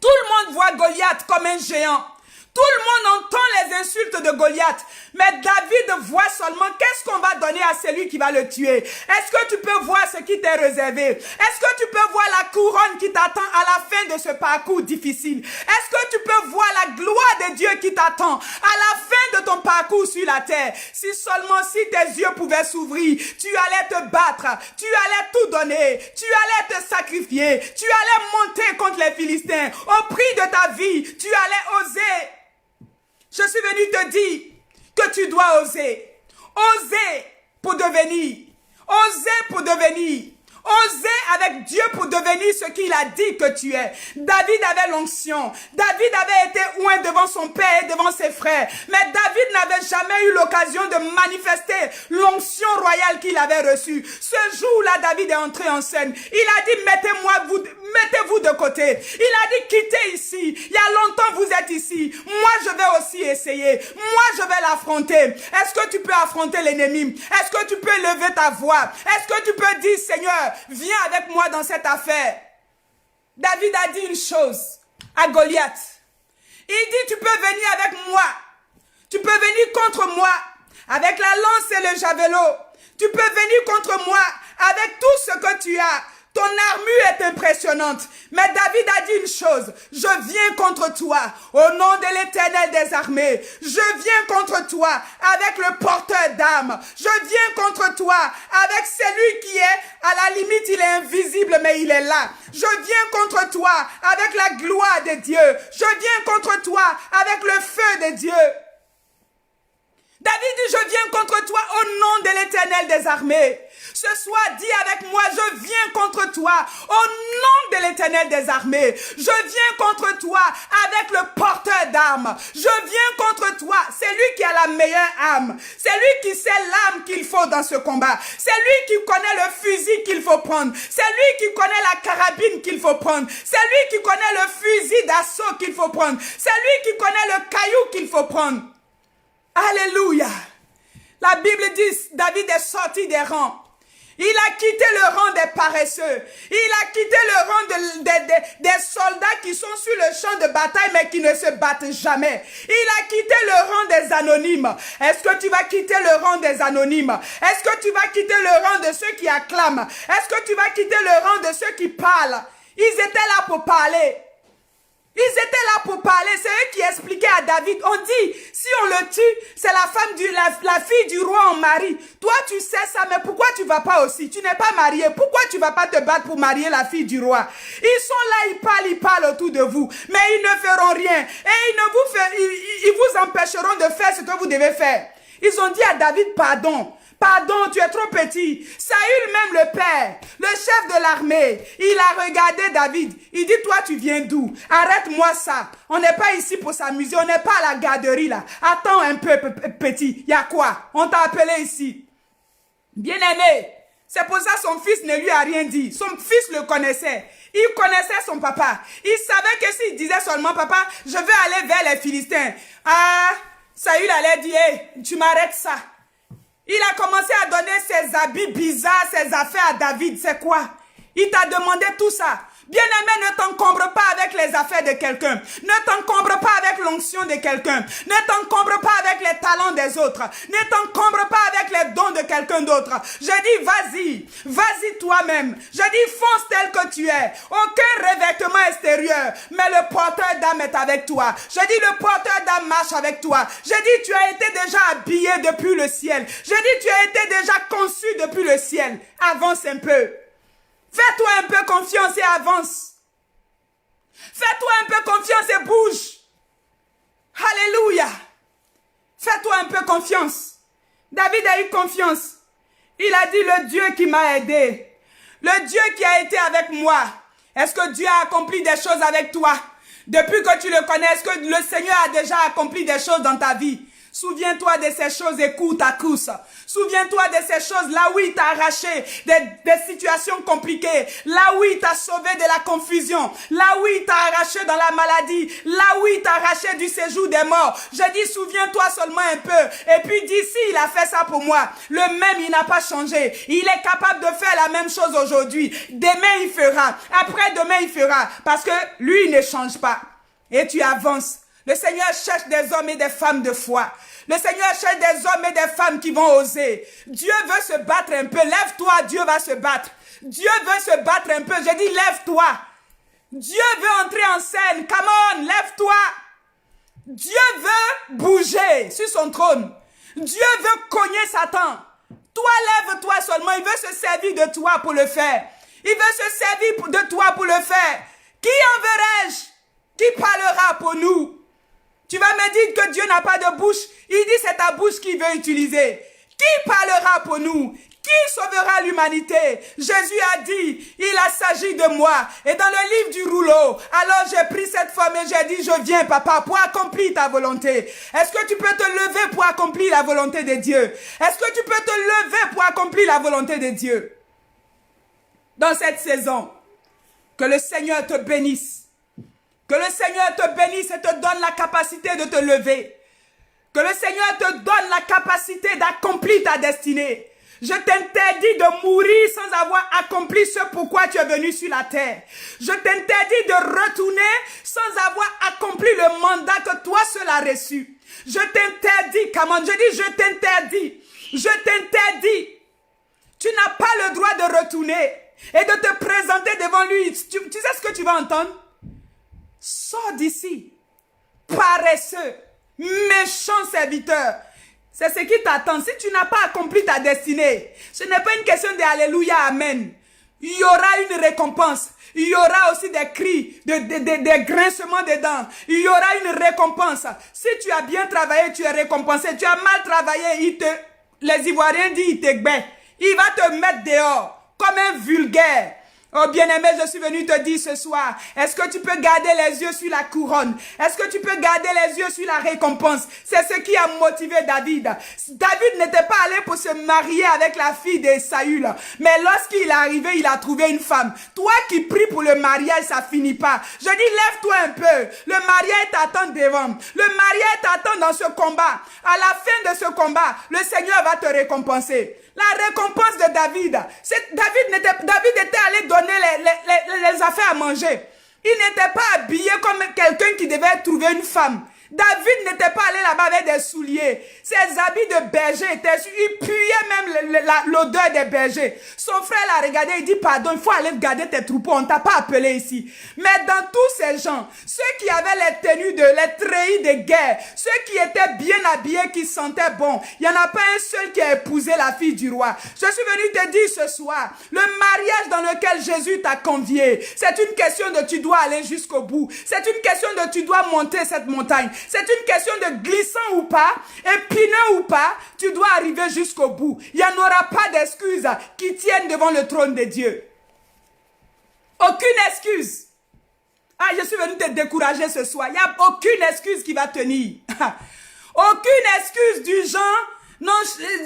Tout le monde voit Goliath comme un géant. Tout le monde entend les insultes de Goliath. Mais David voit seulement qu'est-ce qu'on va donner à celui qui va le tuer. Est-ce que tu peux voir ce qui t'est réservé? Est-ce que tu peux voir la couronne qui t'attend à la fin de ce parcours difficile? Est-ce que tu peux voir la gloire de Dieu qui t'attend à la fin de ton parcours sur la terre? Si seulement si tes yeux pouvaient s'ouvrir, tu allais te battre, tu allais tout donner, tu allais te sacrifier, tu allais monter contre les Philistins. Au prix de ta vie, tu allais oser. Je suis venu te dire que tu dois oser. Oser pour devenir. Oser pour devenir. Oser avec Dieu pour devenir ce qu'il a dit que tu es. David avait l'onction. David avait été oint devant son père et devant ses frères. Mais David n'avait jamais eu l'occasion de manifester l'onction royale qu'il avait reçue. Ce jour-là, David est entré en scène. Il a dit, mettez-vous de côté. Il a dit, quittez ici. Il y a longtemps vous êtes ici. Moi, je vais aussi essayer. Moi, je vais l'affronter. Est-ce que tu peux affronter l'ennemi? Est-ce que tu peux lever ta voix? Est-ce que tu peux dire, Seigneur, viens avec moi dans cette affaire? David a dit une chose à Goliath. Il dit, tu peux venir avec moi. Tu peux venir contre moi avec la lance et le javelot. Tu peux venir contre moi avec tout ce que tu as. Ton armure est impressionnante. Mais David a dit une chose. Je viens contre toi au nom de l'Éternel des armées. Je viens contre toi avec le porteur d'armes. Je viens contre toi avec celui qui est, à la limite, il est invisible, mais il est là. Je viens contre toi avec la gloire de Dieu. Je viens contre toi avec le feu de Dieu. David dit, je viens contre toi au nom de l'Éternel des armées. Ce soir, dis avec moi, je viens contre toi au nom de l'Éternel des armées. Je viens contre toi avec le porteur d'armes. Je viens contre toi, c'est lui qui a la meilleure arme. C'est lui qui sait l'arme qu'il faut dans ce combat. C'est lui qui connaît le fusil qu'il faut prendre. C'est lui qui connaît la carabine qu'il faut prendre. C'est lui qui connaît le fusil d'assaut qu'il faut prendre. C'est lui qui connaît le caillou qu'il faut prendre. Alléluia. La Bible dit, David est sorti des rangs. Il a quitté le rang des paresseux. Il a quitté le rang des soldats qui sont sur le champ de bataille mais qui ne se battent jamais. Il a quitté le rang des anonymes. Est-ce que tu vas quitter le rang des anonymes? Est-ce que tu vas quitter le rang de ceux qui acclament? Est-ce que tu vas quitter le rang de ceux qui parlent? Ils étaient là pour parler. Ils étaient là pour parler. C'est eux qui expliquaient à David. On dit, si on le tue, c'est la femme la fille du roi en mari. Toi, tu sais ça, mais pourquoi tu vas pas aussi? Tu n'es pas marié. Pourquoi tu vas pas te battre pour marier la fille du roi? Ils sont là, ils parlent autour de vous. Mais ils ne feront rien. Et ils vous empêcheront de faire ce que vous devez faire. Ils ont dit à David, pardon. Pardon, tu es trop petit. Saül, même le père, le chef de l'armée, il a regardé David. Il dit, toi, tu viens d'où? Arrête-moi ça. On n'est pas ici pour s'amuser. On n'est pas à la garderie, là. Attends un peu, petit. Il y a quoi? On t'a appelé ici. Bien-aimé. C'est pour ça que son fils ne lui a rien dit. Son fils le connaissait. Il connaissait son papa. Il savait que s'il disait seulement, papa, je veux aller vers les Philistins. Ah, Saül allait dire, hey, tu m'arrêtes ça. Il a commencé à donner ses habits bizarres, ses affaires à David. C'est quoi? Il t'a demandé tout ça. Bien-aimé, ne t'encombre pas avec les affaires de quelqu'un. Ne t'encombre pas avec l'onction de quelqu'un. Ne t'encombre pas avec les talents des autres. Ne t'encombre pas avec les dons de quelqu'un d'autre. Je dis, vas-y toi-même. Je dis, fonce tel que tu es. Aucun revêtement extérieur. Mais le porteur d'âme est avec toi. Je dis, le porteur d'âme marche avec toi. Je dis, tu as été déjà habillé depuis le ciel. Je dis, tu as été déjà conçu depuis le ciel. Avance un peu. Fais-toi un peu confiance et avance. Fais-toi un peu confiance et bouge. Alléluia. Fais-toi un peu confiance. David a eu confiance. Il a dit, le Dieu qui m'a aidé, le Dieu qui a été avec moi. Est-ce que Dieu a accompli des choses avec toi? Depuis que tu le connais, est-ce que le Seigneur a déjà accompli des choses dans ta vie? Souviens-toi de ces choses et cours ta course. Souviens-toi de ces choses là où il t'a arraché des situations compliquées, là où il t'a sauvé de la confusion, là où il t'a arraché dans la maladie, là où il t'a arraché du séjour des morts. Je dis, souviens-toi seulement un peu. Et puis d'ici, il a fait ça pour moi. Le même, il n'a pas changé. Il est capable de faire la même chose aujourd'hui. Demain, il fera. Après-demain, il fera. Parce que lui, il ne change pas. Et tu avances. Le Seigneur cherche des hommes et des femmes de foi. Le Seigneur cherche des hommes et des femmes qui vont oser. Dieu veut se battre un peu. Lève-toi, Dieu va se battre. Dieu veut se battre un peu. Je dis, lève-toi. Dieu veut entrer en scène. Come on, lève-toi. Dieu veut bouger sur son trône. Dieu veut cogner Satan. Toi, lève-toi seulement. Il veut se servir de toi pour le faire. Il veut se servir de toi pour le faire. Qui enverrai-je? Qui parlera pour nous? Tu vas me dire que Dieu n'a pas de bouche. Il dit c'est ta bouche qu'il veut utiliser. Qui parlera pour nous? Qui sauvera l'humanité? Jésus a dit, il a s'agi de moi. Et dans le livre du rouleau, alors j'ai pris cette femme et j'ai dit, je viens papa pour accomplir ta volonté. Est-ce que tu peux te lever pour accomplir la volonté de Dieu? Est-ce que tu peux te lever pour accomplir la volonté de Dieu? Dans cette saison, que le Seigneur te bénisse. Que le Seigneur te bénisse et te donne la capacité de te lever. Que le Seigneur te donne la capacité d'accomplir ta destinée. Je t'interdis de mourir sans avoir accompli ce pourquoi tu es venu sur la terre. Je t'interdis de retourner sans avoir accompli le mandat que toi seul as reçu. Je t'interdis, comment je dis, je t'interdis. Je t'interdis. Tu n'as pas le droit de retourner et de te présenter devant lui. Tu sais ce que tu vas entendre? Sors d'ici, paresseux, méchant serviteur. C'est ce qui t'attend. Si tu n'as pas accompli ta destinée, ce n'est pas une question de Alléluia, Amen. Il y aura une récompense. Il y aura aussi des cris, des grincements de dents. Il y aura une récompense. Si tu as bien travaillé, tu es récompensé. Tu as mal travaillé, les Ivoiriens disent, il te gbait. Il va te mettre dehors comme un vulgaire. Oh bien-aimé, je suis venu te dire ce soir, est-ce que tu peux garder les yeux sur la couronne? Est-ce que tu peux garder les yeux sur la récompense? C'est ce qui a motivé David. David n'était pas allé pour se marier avec la fille de Saül, mais lorsqu'il est arrivé, il a trouvé une femme. Toi qui pries pour le mariage, ça finit pas. Je dis, lève-toi un peu. Le mariage t'attend devant. Le mariage t'attend dans ce combat. À la fin de ce combat, le Seigneur va te récompenser. La récompense de David, David était allé donner les affaires à manger. Il n'était pas habillé comme quelqu'un qui devait trouver une femme. David n'était pas allé là-bas avec des souliers. Ses habits de berger étaient... Il puait même l'odeur des bergers. Son frère l'a regardé, il dit, pardon, il faut aller garder tes troupeaux, on ne t'a pas appelé ici. Mais dans tous ces gens, ceux qui avaient les tenues les treillis de guerre, ceux qui étaient bien habillés, qui sentaient bon, il n'y en a pas un seul qui a épousé la fille du roi. Je suis venu te dire ce soir, le mariage dans lequel Jésus t'a convié, c'est une question de tu dois aller jusqu'au bout. C'est une question de tu dois monter cette montagne. C'est une question de glissant ou pas, épineux ou pas, tu dois arriver jusqu'au bout. Il n'y en aura pas d'excuses qui tiennent devant le trône de Dieu. Aucune excuse. Ah, je suis venu te décourager ce soir. Il n'y a aucune excuse qui va tenir. Aucune excuse du genre... Non,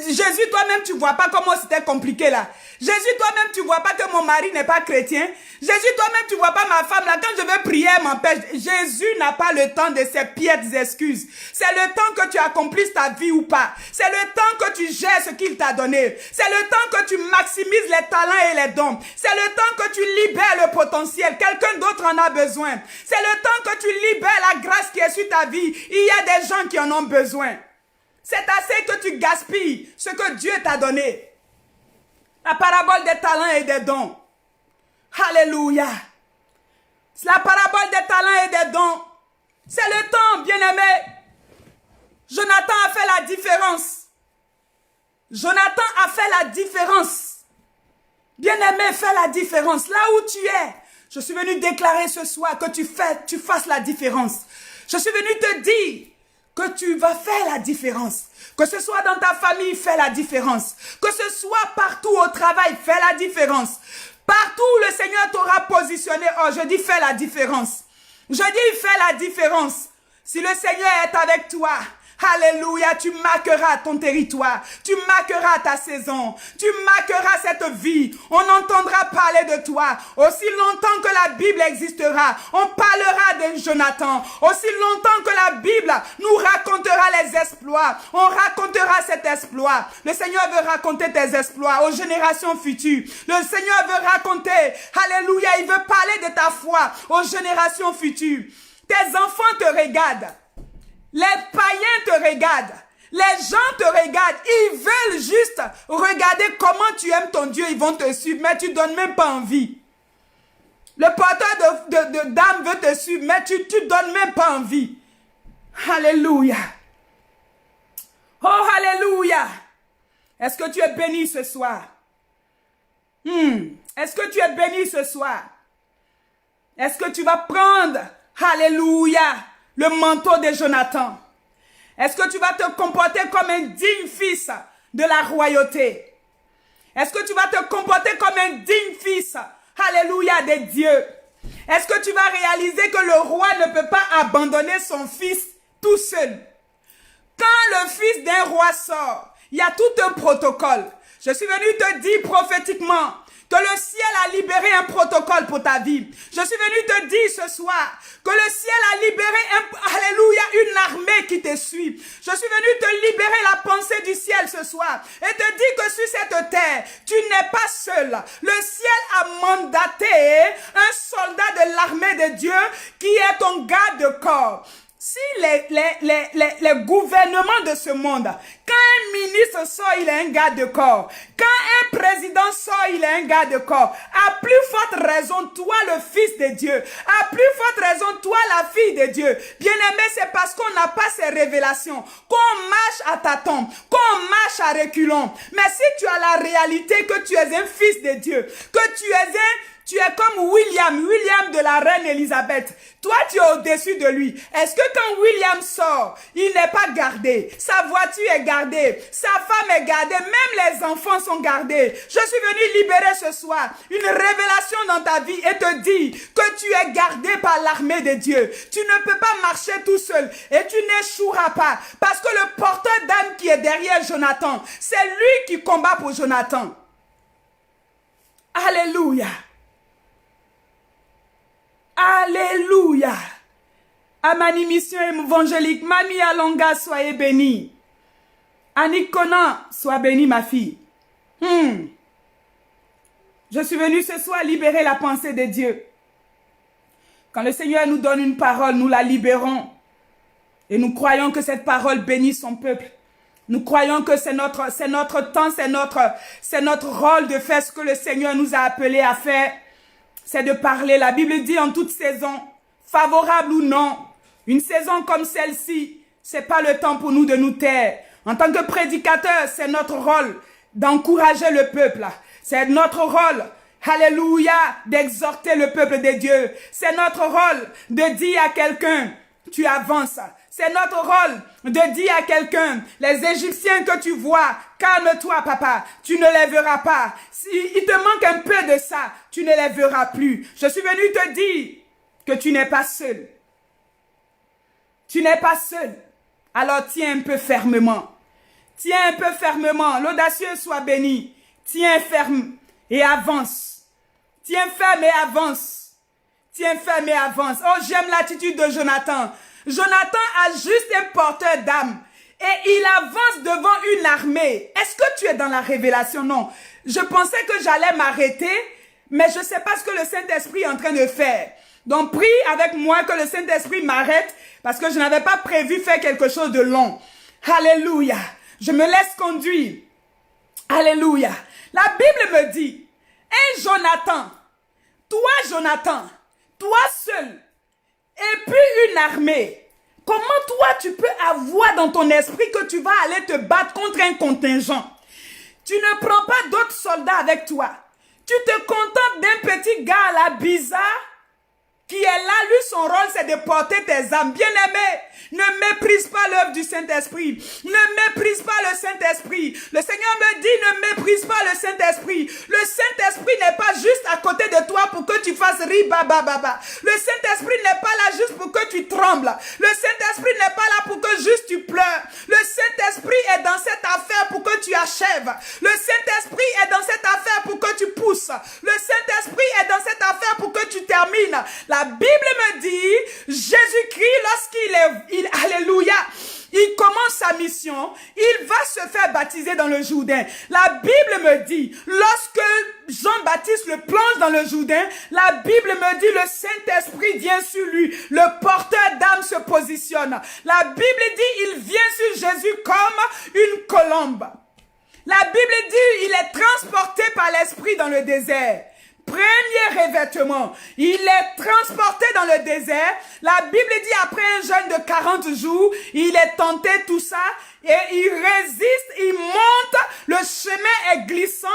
Jésus, toi-même, tu ne vois pas comment c'était compliqué là. Jésus, toi-même, tu ne vois pas que mon mari n'est pas chrétien. Jésus, toi-même, tu ne vois pas ma femme là. Quand je vais prier, elle m'empêche. Jésus n'a pas le temps de ces piètres excuses. C'est le temps que tu accomplisses ta vie ou pas. C'est le temps que tu gères ce qu'il t'a donné. C'est le temps que tu maximises les talents et les dons. C'est le temps que tu libères le potentiel. Quelqu'un d'autre en a besoin. C'est le temps que tu libères la grâce qui est sur ta vie. Il y a des gens qui en ont besoin. C'est assez que tu gaspilles ce que Dieu t'a donné. La parabole des talents et des dons. Alléluia. La parabole des talents et des dons. C'est le temps, bien-aimé. Jonathan a fait la différence. Jonathan a fait la différence. Bien-aimé, fais la différence. Là où tu es, je suis venu déclarer ce soir que tu fasses la différence. Je suis venu te dire que tu vas faire la différence. Que ce soit dans ta famille, fais la différence. Que ce soit partout au travail, fais la différence. Partout où le Seigneur t'aura positionné, oh, je dis fais la différence. Je dis fais la différence. Si le Seigneur est avec toi, alléluia, tu marqueras ton territoire, tu marqueras ta saison, tu marqueras cette vie. On entendra parler de toi. Aussi longtemps que la Bible existera, on parlera de Jonathan. Aussi longtemps que la Bible nous racontera les exploits, on racontera cet exploit. Le Seigneur veut raconter tes exploits aux générations futures. Le Seigneur veut raconter, alléluia, il veut parler de ta foi aux générations futures. Tes enfants te regardent. Les païens te regardent. Les gens te regardent. Ils veulent juste regarder comment tu aimes ton Dieu. Ils vont te suivre, mais tu ne donnes même pas envie. Le porteur d'âme veut te suivre, mais tu ne donnes même pas envie. Alléluia. Oh, alléluia. Est-ce que tu es béni ce soir? Est-ce que tu es béni ce soir? Est-ce que tu vas prendre, alléluia, le manteau de Jonathan? Est-ce que tu vas te comporter comme un digne fils de la royauté? Est-ce que tu vas te comporter comme un digne fils, alléluia, de Dieu? Est-ce que tu vas réaliser que le roi ne peut pas abandonner son fils tout seul? Quand le fils d'un roi sort, il y a tout un protocole. Je suis venu te dire prophétiquement que le ciel a libéré un protocole pour ta vie. Je suis venu te dire ce soir que le ciel a libéré, alléluia, une armée qui te suit. Je suis venu te libérer la pensée du ciel ce soir et te dire que sur cette terre, tu n'es pas seul. Le ciel a mandaté un soldat de l'armée de Dieu qui est ton garde de corps. Si les gouvernements de ce monde, quand un ministre sort, il est un garde de corps. Quand un président sort, il est un garde de corps. À plus forte raison, toi le fils de Dieu. À plus forte raison, toi la fille de Dieu. Bien-aimé, c'est parce qu'on n'a pas ces révélations qu'on marche à tâtons, qu'on marche à reculons. Mais si tu as la réalité que tu es un fils de Dieu, que tu es comme William de la reine Élisabeth. Toi, tu es au-dessus de lui. Est-ce que quand William sort, il n'est pas gardé? Sa voiture est gardée. Sa femme est gardée. Même les enfants sont gardés. Je suis venu libérer ce soir une révélation dans ta vie et te dire que tu es gardé par l'armée de Dieu. Tu ne peux pas marcher tout seul et tu n'échoueras pas. Parce que le porteur d'âme qui est derrière Jonathan, c'est lui qui combat pour Jonathan. Alléluia. Alléluia. À ma mission évangélique, Mamie Alonga, soyez bénie. Annick Conan, sois bénie ma fille. Je suis venue ce soir libérer la pensée de Dieu. Quand le Seigneur nous donne une parole, nous la libérons. Et nous croyons que cette parole bénit son peuple. Nous croyons que c'est notre temps, c'est notre rôle de faire ce que le Seigneur nous a appelés à faire. C'est de parler. La Bible dit en toute saison, favorable ou non, une saison comme celle-ci, c'est pas le temps pour nous de nous taire. En tant que prédicateur, c'est notre rôle d'encourager le peuple. C'est notre rôle, alléluia, d'exhorter le peuple de Dieu. C'est notre rôle de dire à quelqu'un, tu avances. C'est notre rôle de dire à quelqu'un, les Égyptiens que tu vois, calme-toi papa, tu ne les verras pas. S'il te manque un peu de ça, tu ne les verras plus. Je suis venu te dire que tu n'es pas seul. Tu n'es pas seul. Alors tiens un peu fermement. Tiens un peu fermement. L'audacieux soit béni. Tiens ferme et avance. Tiens ferme et avance. Tiens ferme et avance. Oh, j'aime l'attitude de Jonathan. Jonathan a juste un porteur d'âme et il avance devant une armée. Est-ce que tu es dans la révélation? Non. Je pensais que j'allais m'arrêter, mais je ne sais pas ce que le Saint-Esprit est en train de faire. Donc prie avec moi que le Saint-Esprit m'arrête parce que je n'avais pas prévu faire quelque chose de long. Alléluia. Je me laisse conduire. Alléluia. La Bible me dit, et Jonathan, toi seul, et puis une armée. Comment toi tu peux avoir dans ton esprit que tu vas aller te battre contre un contingent? Tu ne prends pas d'autres soldats avec toi. Tu te contentes d'un petit gars là bizarre. qui est là, lui, son rôle, c'est de porter tes âmes. Bien-aimé, ne méprise pas l'œuvre du Saint-Esprit. Ne méprise pas le Saint-Esprit. Le Seigneur me dit, ne méprise pas le Saint-Esprit. Le Saint-Esprit n'est pas juste à côté de toi pour que tu fasses ribababa. Le Saint-Esprit n'est pas là juste pour que tu trembles. Le Saint-Esprit n'est pas là pour que juste tu pleures. Le Saint-Esprit est dans cette affaire pour que tu achèves. Le Saint-Esprit est dans cette affaire pour que tu pousses. Le Saint-Esprit est dans cette affaire pour que tu termines. La Bible me dit, Jésus-Christ, alléluia, il commence sa mission, il va se faire baptiser dans le Jourdain. La Bible me dit, lorsque Jean-Baptiste le plonge dans le Jourdain, la Bible me dit, le Saint-Esprit vient sur lui. Le porteur d'âme se positionne. La Bible dit, il vient sur Jésus comme une colombe. La Bible dit, il est transporté par l'Esprit dans le désert. Premier revêtement, il est transporté dans le désert. La Bible dit après un jeûne de 40 jours, il est tenté tout ça et il résiste, il monte, le chemin est glissant.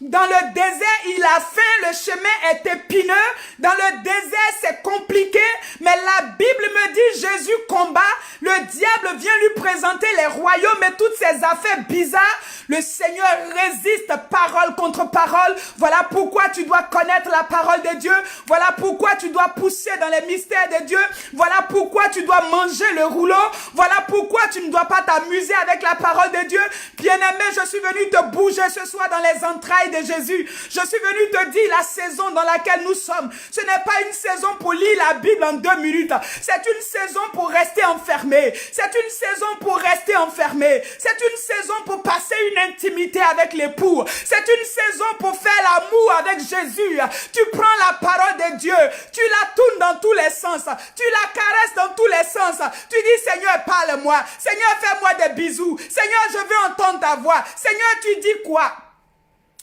Dans le désert, il a faim, le chemin est épineux. Dans le désert, c'est compliqué, mais la Bible me dit Jésus combat, le diable vient lui présenter les royaumes et toutes ces affaires bizarres. Le Seigneur résiste parole contre parole. Voilà pourquoi tu dois connaître la parole de Dieu. Voilà pourquoi tu dois pousser dans les mystères de Dieu. Voilà pourquoi tu dois manger le rouleau. Voilà pourquoi tu ne dois pas t'amuser avec la parole de Dieu. Bien-aimé, je suis venu te bouger ce soir dans les entrailles de Jésus. Je suis venu te dire la saison dans laquelle nous sommes. Ce n'est pas une saison pour lire la Bible en 2 minutes. C'est une saison pour rester enfermé. C'est une saison pour rester enfermé. C'est une saison pour passer une intimité avec l'époux. C'est une saison pour faire l'amour avec Jésus. Tu prends la parole de Dieu, tu la tournes dans tous les sens, tu la caresses dans tous les sens. Tu dis Seigneur, parle-moi. Seigneur, fais-moi des bisous. Seigneur, je veux entendre ta voix. Seigneur, tu dis quoi?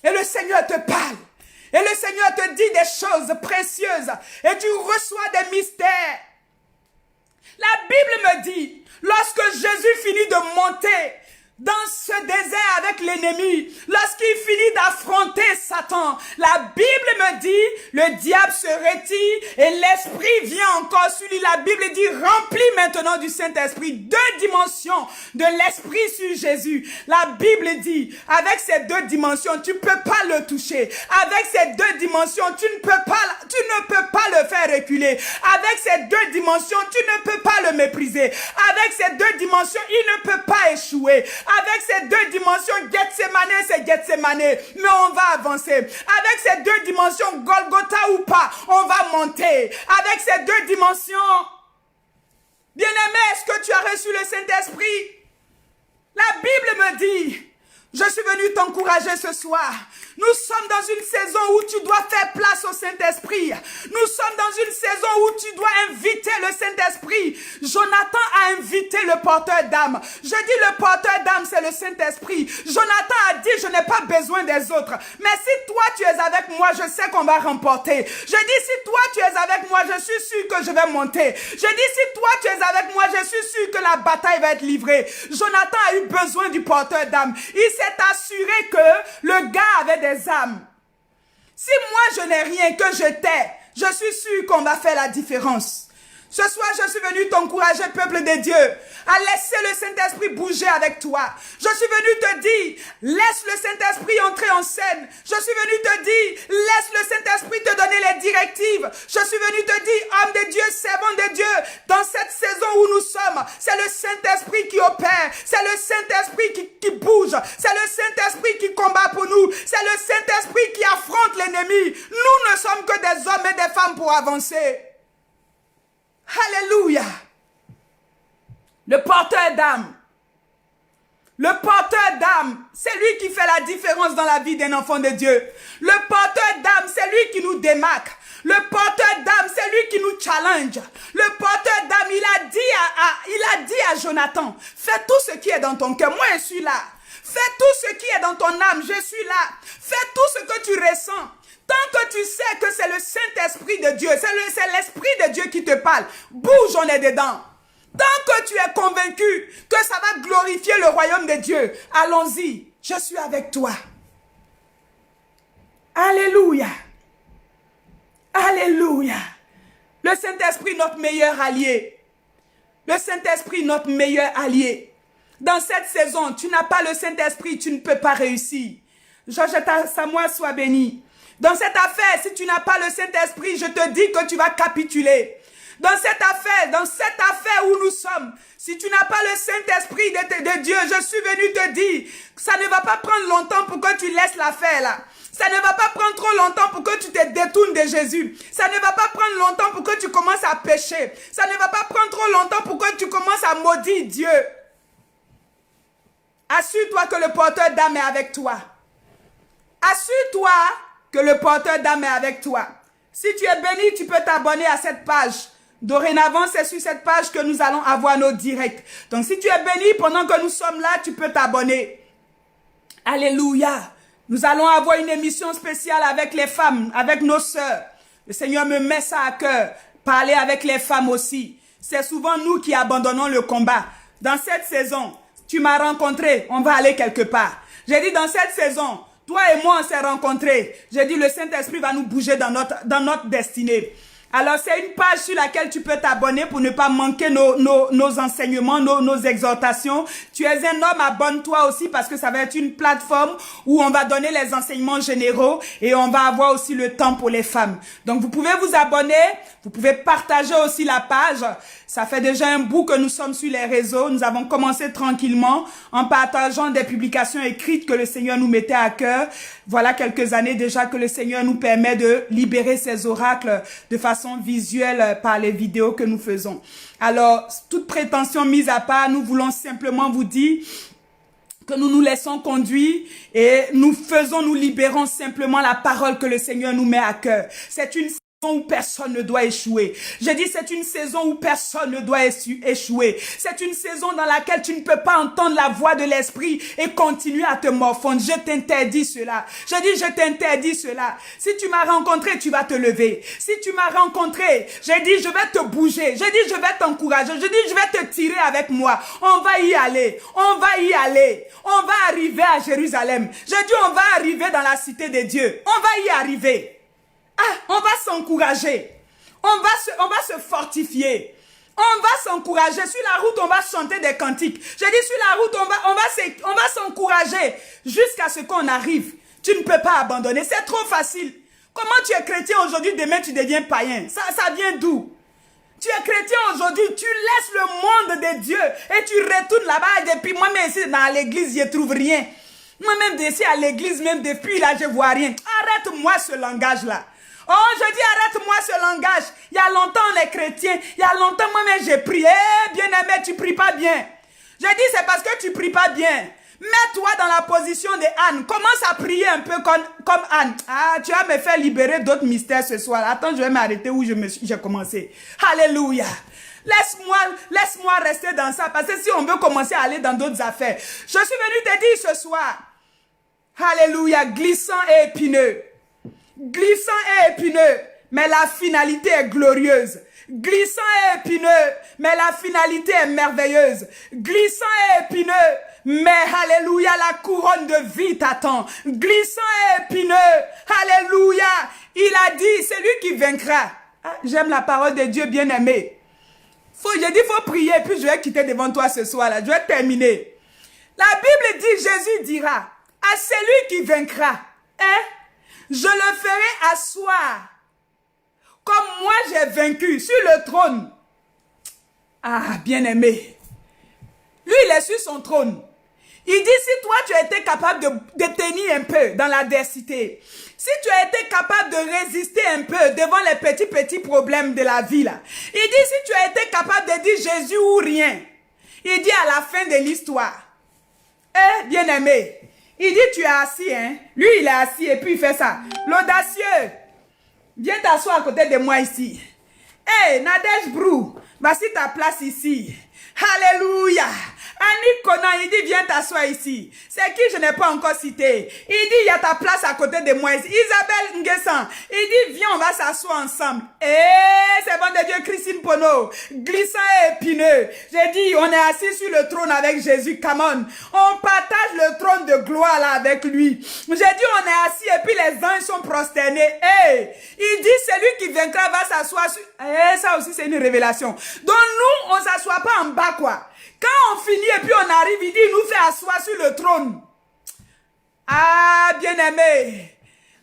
Et le Seigneur te parle. Et le Seigneur te dit des choses précieuses. Et tu reçois des mystères. La Bible me dit, lorsque Jésus finit de monter dans ce désert avec l'ennemi, lorsqu'il finit d'affronter Satan, la Bible me dit, le diable se retire et l'esprit vient encore sur lui. La Bible dit, remplis maintenant du Saint-Esprit. 2 dimensions de l'esprit sur Jésus. La Bible dit, avec ces 2 dimensions, tu ne peux pas le toucher. Avec ces 2 dimensions, tu ne peux pas le faire reculer. Avec ces 2 dimensions, tu ne peux pas le mépriser. Avec ces 2 dimensions, il ne peut pas échouer. Avec ces 2 dimensions, Gethsemane, c'est Gethsemane, mais on va avancer. Avec ces 2 dimensions, Golgotha ou pas, on va monter. Avec ces 2 dimensions, bien-aimé, est-ce que tu as reçu le Saint-Esprit? La Bible me dit, je suis venu t'encourager ce soir. Nous sommes dans une saison où tu dois faire place au Saint-Esprit. Nous sommes dans une saison où tu dois inviter le Saint-Esprit. Jonathan a invité le porteur d'âme. Je dis le porteur d'âme, c'est le Saint-Esprit. Jonathan a dit, je n'ai pas besoin des autres. Mais si toi tu es avec moi, je sais qu'on va remporter. Je dis, si toi tu es avec moi, je suis sûr que je vais monter. Je dis, si toi tu es avec moi, je suis sûr que la bataille va être livrée. Jonathan a eu besoin du porteur d'âme. Il s'est assuré que le gars avait des âmes. Si moi je n'ai rien, que je t'ai, je suis sûr qu'on va faire la différence. Ce soir, je suis venu t'encourager, peuple de Dieu, à laisser le Saint-Esprit bouger avec toi. Je suis venu te dire, laisse le Saint-Esprit entrer en scène. Je suis venu te dire, laisse le Saint-Esprit te donner les directives. Je suis venu te dire, homme de Dieu, servant de Dieu, dans cette saison où nous sommes, c'est le Saint-Esprit qui opère, c'est le Saint-Esprit qui bouge, c'est le Saint-Esprit qui combat pour nous, c'est le Saint-Esprit qui affronte l'ennemi. Nous ne sommes que des hommes et des femmes pour avancer. Alléluia. Le porteur d'âme. Le porteur d'âme, c'est lui qui fait la différence dans la vie d'un enfant de Dieu. Le porteur d'âme, c'est lui qui nous démarque. Le porteur d'âme, c'est lui qui nous challenge. Le porteur d'âme, il a dit à Jonathan, fais tout ce qui est dans ton cœur. Moi, je suis là. Fais tout ce qui est dans ton âme. Je suis là. Fais tout ce que tu ressens. Tant que tu sais que c'est le Saint-Esprit de Dieu, c'est l'Esprit de Dieu qui te parle, bouge, on est dedans. Tant que tu es convaincu que ça va glorifier le royaume de Dieu, allons-y, je suis avec toi. Alléluia. Alléluia. Le Saint-Esprit, notre meilleur allié. Le Saint-Esprit, notre meilleur allié. Dans cette saison, tu n'as pas le Saint-Esprit, tu ne peux pas réussir. Georgette Samoa, sois béni. Dans cette affaire, si tu n'as pas le Saint-Esprit, je te dis que tu vas capituler. Dans cette affaire où nous sommes, si tu n'as pas le Saint-Esprit de Dieu, je suis venu te dire, ça ne va pas prendre longtemps pour que tu laisses l'affaire là. Ça ne va pas prendre trop longtemps pour que tu te détournes de Jésus. Ça ne va pas prendre longtemps pour que tu commences à pécher. Ça ne va pas prendre trop longtemps pour que tu commences à maudire Dieu. Assure-toi que le porteur d'âme est avec toi. Assure-toi que le porteur d'âme est avec toi. Si tu es béni, tu peux t'abonner à cette page. Dorénavant, c'est sur cette page que nous allons avoir nos directs. Donc, si tu es béni pendant que nous sommes là, tu peux t'abonner. Alléluia. Nous allons avoir une émission spéciale avec les femmes, avec nos sœurs. Le Seigneur me met ça à cœur. Parler avec les femmes aussi. C'est souvent nous qui abandonnons le combat. Dans cette saison, tu m'as rencontré, on va aller quelque part. J'ai dit dans cette saison, toi et moi on s'est rencontrés. J'ai dit le Saint-Esprit va nous bouger dans notre destinée. Alors c'est une page sur laquelle tu peux t'abonner pour ne pas manquer nos enseignements, nos exhortations. Tu es un homme, abonne-toi aussi parce que ça va être une plateforme où on va donner les enseignements généraux et on va avoir aussi le temps pour les femmes. Donc vous pouvez vous abonner, vous pouvez partager aussi la page. Ça fait déjà un bout que nous sommes sur les réseaux. Nous avons commencé tranquillement en partageant des publications écrites que le Seigneur nous mettait à cœur. Voilà quelques années déjà que le Seigneur nous permet de libérer ces oracles de façon visuelle par les vidéos que nous faisons. Alors, toute prétention mise à part, nous voulons simplement vous dire que nous nous laissons conduire et nous libérons simplement la parole que le Seigneur nous met à cœur. C'est une où personne ne doit échouer. Je dis c'est une saison où personne ne doit échouer. C'est une saison dans laquelle tu ne peux pas entendre la voix de l'esprit et continuer à te morfondre. Je t'interdis cela. Je dis je t'interdis cela. Si tu m'as rencontré, tu vas te lever. Si tu m'as rencontré, j'ai dit je vais te bouger. J'ai dit je vais t'encourager. Je dis je vais te tirer avec moi. On va y aller. On va y aller. On va arriver à Jérusalem. J'ai dit on va arriver dans la cité de Dieu. On va y arriver. On va s'encourager. On va se fortifier. On va s'encourager. Sur la route, on va chanter des cantiques. J'ai dit sur la route, on va s'encourager jusqu'à ce qu'on arrive. Tu ne peux pas abandonner. C'est trop facile. Comment tu es chrétien aujourd'hui, demain tu deviens païen? Ça vient d'où? Tu es chrétien aujourd'hui, tu laisses le monde de Dieu et tu retournes là-bas. Et puis moi-même ici dans l'église, je ne trouve rien. Moi-même ici à l'église, même depuis là, je ne vois rien. Arrête-moi ce langage-là. Oh, je dis arrête-moi ce langage. Il y a longtemps on est chrétien. Il y a longtemps moi-même j'ai prié. Bien-aimé, tu pries pas bien. Je dis c'est parce que tu pries pas bien. Mets-toi dans la position de Anne. Commence à prier un peu comme Anne. Ah, tu vas me faire libérer d'autres mystères ce soir. Attends, je vais m'arrêter où j'ai commencé. Alléluia. Laisse-moi rester dans ça. Parce que si on veut commencer à aller dans d'autres affaires. Je suis venu te dire ce soir. Alléluia. Glissant et épineux. Glissant et épineux, mais la finalité est glorieuse. Glissant et épineux, mais la finalité est merveilleuse. Glissant et épineux, mais alléluia, la couronne de vie t'attend. Glissant et épineux, alléluia, il a dit, c'est lui qui vaincra. Ah, j'aime la parole de Dieu bien-aimé. J'ai dit, faut prier, puis je vais quitter devant toi ce soir-là. Je vais terminer. La Bible dit, Jésus dira, à celui qui vaincra, je le ferai asseoir, comme moi j'ai vaincu, sur le trône. Ah, bien-aimé. Lui, il est sur son trône. Il dit, si toi, tu as été capable de tenir un peu dans l'adversité, si tu as été capable de résister un peu devant les petits problèmes de la vie, là, il dit, si tu as été capable de dire Jésus ou rien, il dit à la fin de l'histoire, bien-aimé, il dit, tu es assis, hein. Lui, il est assis et puis il fait ça. L'audacieux, viens t'asseoir à côté de moi ici. Nadège Brou, voici ta place ici. Alléluia. Annie Conan, il dit, viens t'asseoir ici. C'est qui je n'ai pas encore cité? Il dit, il y a ta place à côté de moi. Isabelle Nguessan, il dit, viens, on va s'asseoir ensemble. C'est bon de Dieu, Christine Pono, glissant et épineux. J'ai dit, on est assis sur le trône avec Jésus, come on. On partage le trône de gloire là avec lui. J'ai dit, on est assis et puis les anges sont prosternés. Il dit, celui qui vaincra va s'asseoir sur... ça aussi, c'est une révélation. Donc nous, on ne s'assoit pas en bas, quoi. Quand on finit et puis on arrive, il dit, il nous fait asseoir sur le trône. Ah, bien-aimé.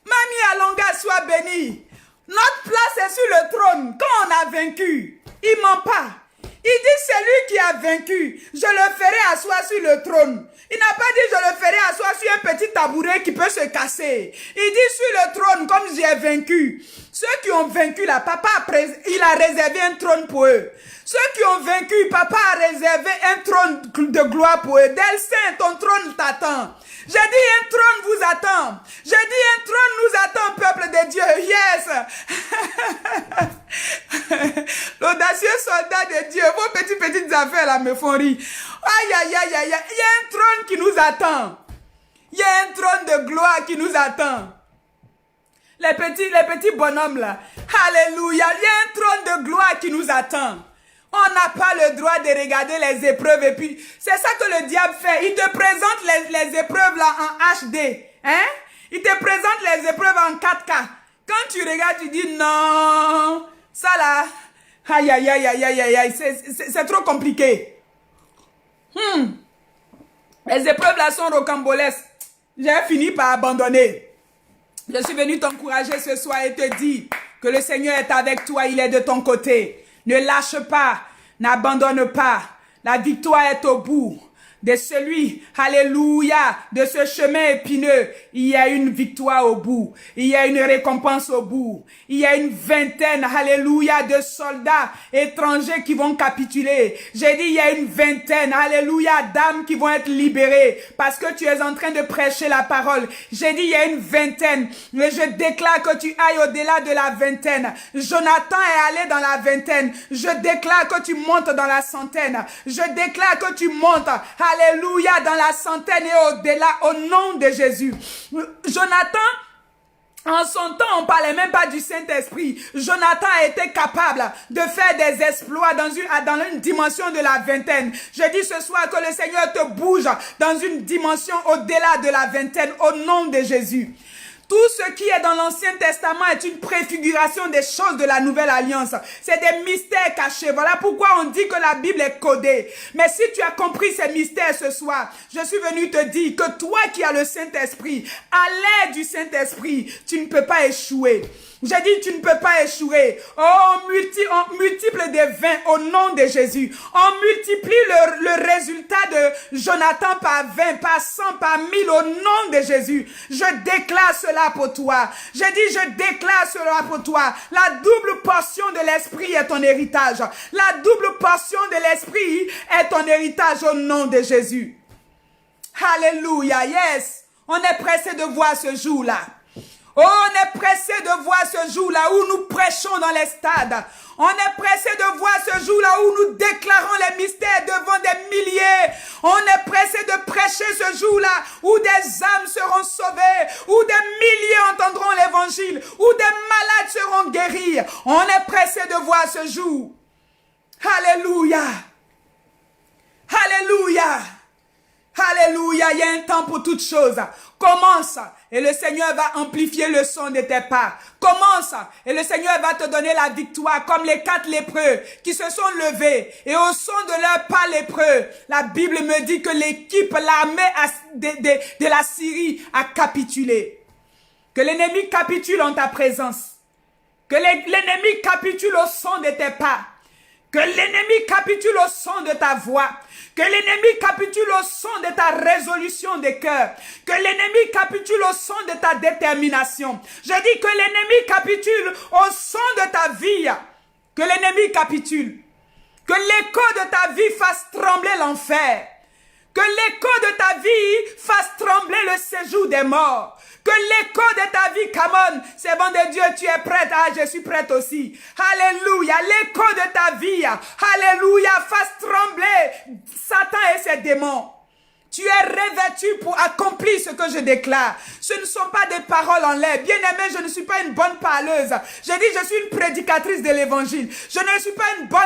Mamie Alonga, sois bénie. Notre place est sur le trône. Quand on a vaincu, il ment pas. Il dit, c'est lui qui a vaincu. Je le ferai asseoir sur le trône. Il n'a pas dit, je le ferai asseoir sur un petit tabouret qui peut se casser. Il dit, sur le trône, comme j'ai vaincu. Ceux qui ont vaincu, là, papa, il a réservé un trône pour eux. Ceux qui ont vaincu, papa a réservé un trône de gloire pour eux. Delsin, ton trône t'attend. J'ai dit, un trône vous attend. J'ai dit, un trône nous attend, peuple de Dieu. Yes. L'audacieux soldat de Dieu. Vos petites affaires là me font rire. Aïe, aïe, aïe, aïe. Il y a un trône qui nous attend. Il y a un trône de gloire qui nous attend. Les petits bonhommes là. Alléluia. Il y a un trône de gloire qui nous attend. On n'a pas le droit de regarder les épreuves et puis c'est ça que le diable fait. Il te présente les épreuves là en HD. Hein? Il te présente les épreuves en 4K. Quand tu regardes, tu dis non. Ça là. Aïe, aïe, aïe, aïe, aïe, aïe. C'est trop compliqué. Les épreuves là sont rocambolesques. J'ai fini par abandonner. Je suis venu t'encourager ce soir et te dire que le Seigneur est avec toi, il est de ton côté. Ne lâche pas, n'abandonne pas. La victoire est au bout de celui, alléluia, de ce chemin épineux. Il y a une victoire au bout. Il y a une récompense au bout. Il y a une vingtaine, alléluia, de soldats étrangers qui vont capituler. J'ai dit, il y a une vingtaine, alléluia, d'âmes qui vont être libérées parce que tu es en train de prêcher la parole. J'ai dit, il y a une vingtaine. Mais je déclare que tu ailles au-delà de la vingtaine. Jonathan est allé dans la vingtaine. Je déclare que tu montes dans la centaine. Je déclare que tu montes, alléluia, dans la centaine et au-delà, au nom de Jésus. Jonathan, en son temps, on ne parlait même pas du Saint-Esprit. Jonathan a été capable de faire des exploits dans une dimension de la vingtaine. Je dis ce soir que le Seigneur te bouge dans une dimension au-delà de la vingtaine, au nom de Jésus. Tout ce qui est dans l'Ancien Testament est une préfiguration des choses de la Nouvelle Alliance. C'est des mystères cachés. Voilà pourquoi on dit que la Bible est codée. Mais si tu as compris ces mystères ce soir, je suis venu te dire que toi qui as le Saint-Esprit, à l'aide du Saint-Esprit, tu ne peux pas échouer. J'ai dit, tu ne peux pas échouer. Oh, on multiplie des 20 au nom de Jésus. On multiplie le résultat de Jonathan par 20, par 100, par 1000 au nom de Jésus. Je déclare cela pour toi. J'ai dit, je déclare cela pour toi. La double portion de l'esprit est ton héritage. La double portion de l'esprit est ton héritage au nom de Jésus. Alléluia, yes. On est pressé de voir ce jour-là. Oh, on est pressé de voir ce jour-là où nous prêchons dans les stades. On est pressé de voir ce jour-là où nous déclarons les mystères devant des milliers. On est pressé de prêcher ce jour-là où des âmes seront sauvées, où des milliers entendront l'évangile, où des malades seront guéris. On est pressé de voir ce jour. Alléluia. Alléluia. Alléluia, il y a un temps pour toutes choses. Commence et le Seigneur va amplifier le son de tes pas. Commence et le Seigneur va te donner la victoire comme les 4 lépreux qui se sont levés. Et au son de leurs pas lépreux, la Bible me dit que l'équipe, l'armée de la Syrie a capitulé. Que l'ennemi capitule en ta présence. Que l'ennemi capitule au son de tes pas. Que l'ennemi capitule au son de ta voix. Que l'ennemi capitule au son de ta résolution de cœur. Que l'ennemi capitule au son de ta détermination. Je dis que l'ennemi capitule au son de ta vie. Que l'ennemi capitule. Que l'écho de ta vie fasse trembler l'enfer. Que l'écho de ta vie fasse trembler le séjour des morts. Que l'écho de ta vie, come on, c'est bon de Dieu, tu es prête. Ah, je suis prête aussi. Alléluia. L'écho de ta vie, alléluia, fasse trembler Satan et ses démons. Tu es revêtu pour accomplir ce que je déclare. Ce ne sont pas des paroles en l'air. Bien-aimé, je ne suis pas une bonne parleuse. J'ai dit, je suis une prédicatrice de l'évangile. Je ne suis pas une bonne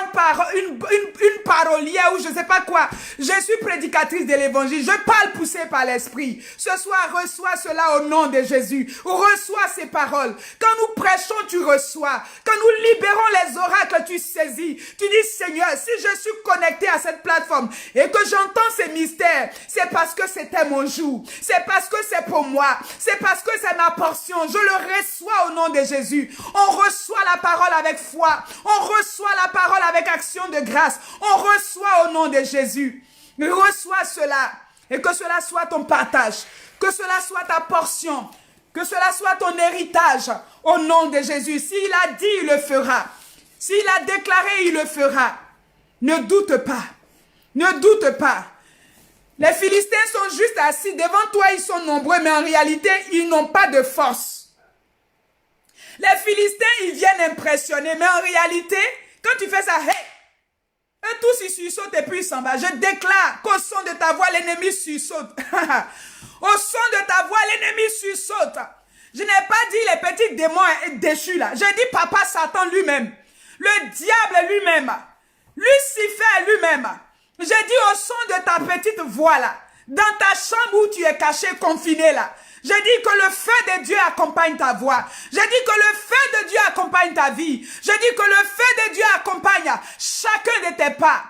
une parolière ou je ne sais pas quoi. Je suis prédicatrice de l'évangile. Je parle poussé par l'esprit. Ce soir, reçois cela au nom de Jésus. Reçois ces paroles. Quand nous prêchons, tu reçois. Quand nous libérons les oracles, tu saisis. Tu dis, Seigneur, si je suis connecté à cette plateforme et que j'entends ces mystères, c'est parce que c'était mon jour. C'est parce que c'est pour moi. C'est parce que c'est ma portion. Je le reçois au nom de Jésus. On reçoit la parole avec foi. On reçoit la parole avec action de grâce. On reçoit au nom de Jésus. Reçois cela. Et que cela soit ton partage. Que cela soit ta portion. Que cela soit ton héritage au nom de Jésus. S'il a dit, il le fera. S'il a déclaré, il le fera. Ne doute pas. Ne doute pas. Les Philistins sont juste assis devant toi, ils sont nombreux, mais en réalité, ils n'ont pas de force. Les Philistins, ils viennent impressionner, mais en réalité, quand tu fais ça, hey, eux tous ils sursautent et puis ils s'en vont. Je déclare qu'au son de ta voix, l'ennemi sursaute. Au son de ta voix, l'ennemi sursaute. Je n'ai pas dit les petits démons déchus là. J'ai dit papa Satan lui-même, le diable lui-même, Lucifer lui-même. J'ai dit au son de ta petite voix là, dans ta chambre où tu es caché, confiné là. J'ai dit que le feu de Dieu accompagne ta voix. J'ai dit que le feu de Dieu accompagne ta vie. J'ai dit que le feu de Dieu accompagne chacun de tes pas.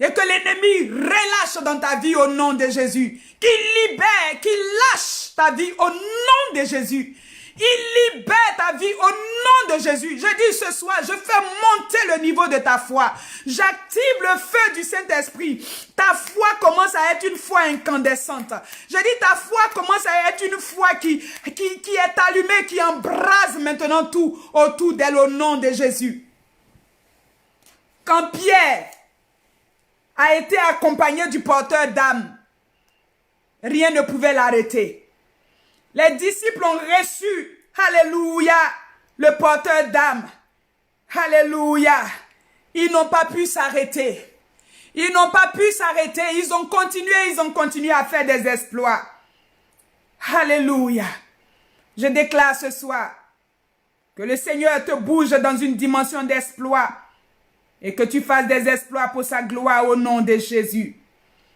Et que l'ennemi relâche dans ta vie au nom de Jésus. Qu'il libère, qu'il lâche ta vie au nom de Jésus. Il libère ta vie au nom de Jésus. Je dis ce soir, je fais monter le niveau de ta foi. J'active le feu du Saint-Esprit. Ta foi commence à être une foi incandescente. Je dis ta foi commence à être une foi qui est allumée, qui embrase maintenant tout autour d'elle au nom de Jésus. Quand Pierre a été accompagné du porteur d'âme, rien ne pouvait l'arrêter. Les disciples ont reçu, alléluia, le porteur d'âme. Alléluia. Ils n'ont pas pu s'arrêter. Ils n'ont pas pu s'arrêter. Ils ont continué à faire des exploits. Alléluia. Je déclare ce soir que le Seigneur te bouge dans une dimension d'exploit et que tu fasses des exploits pour sa gloire au nom de Jésus.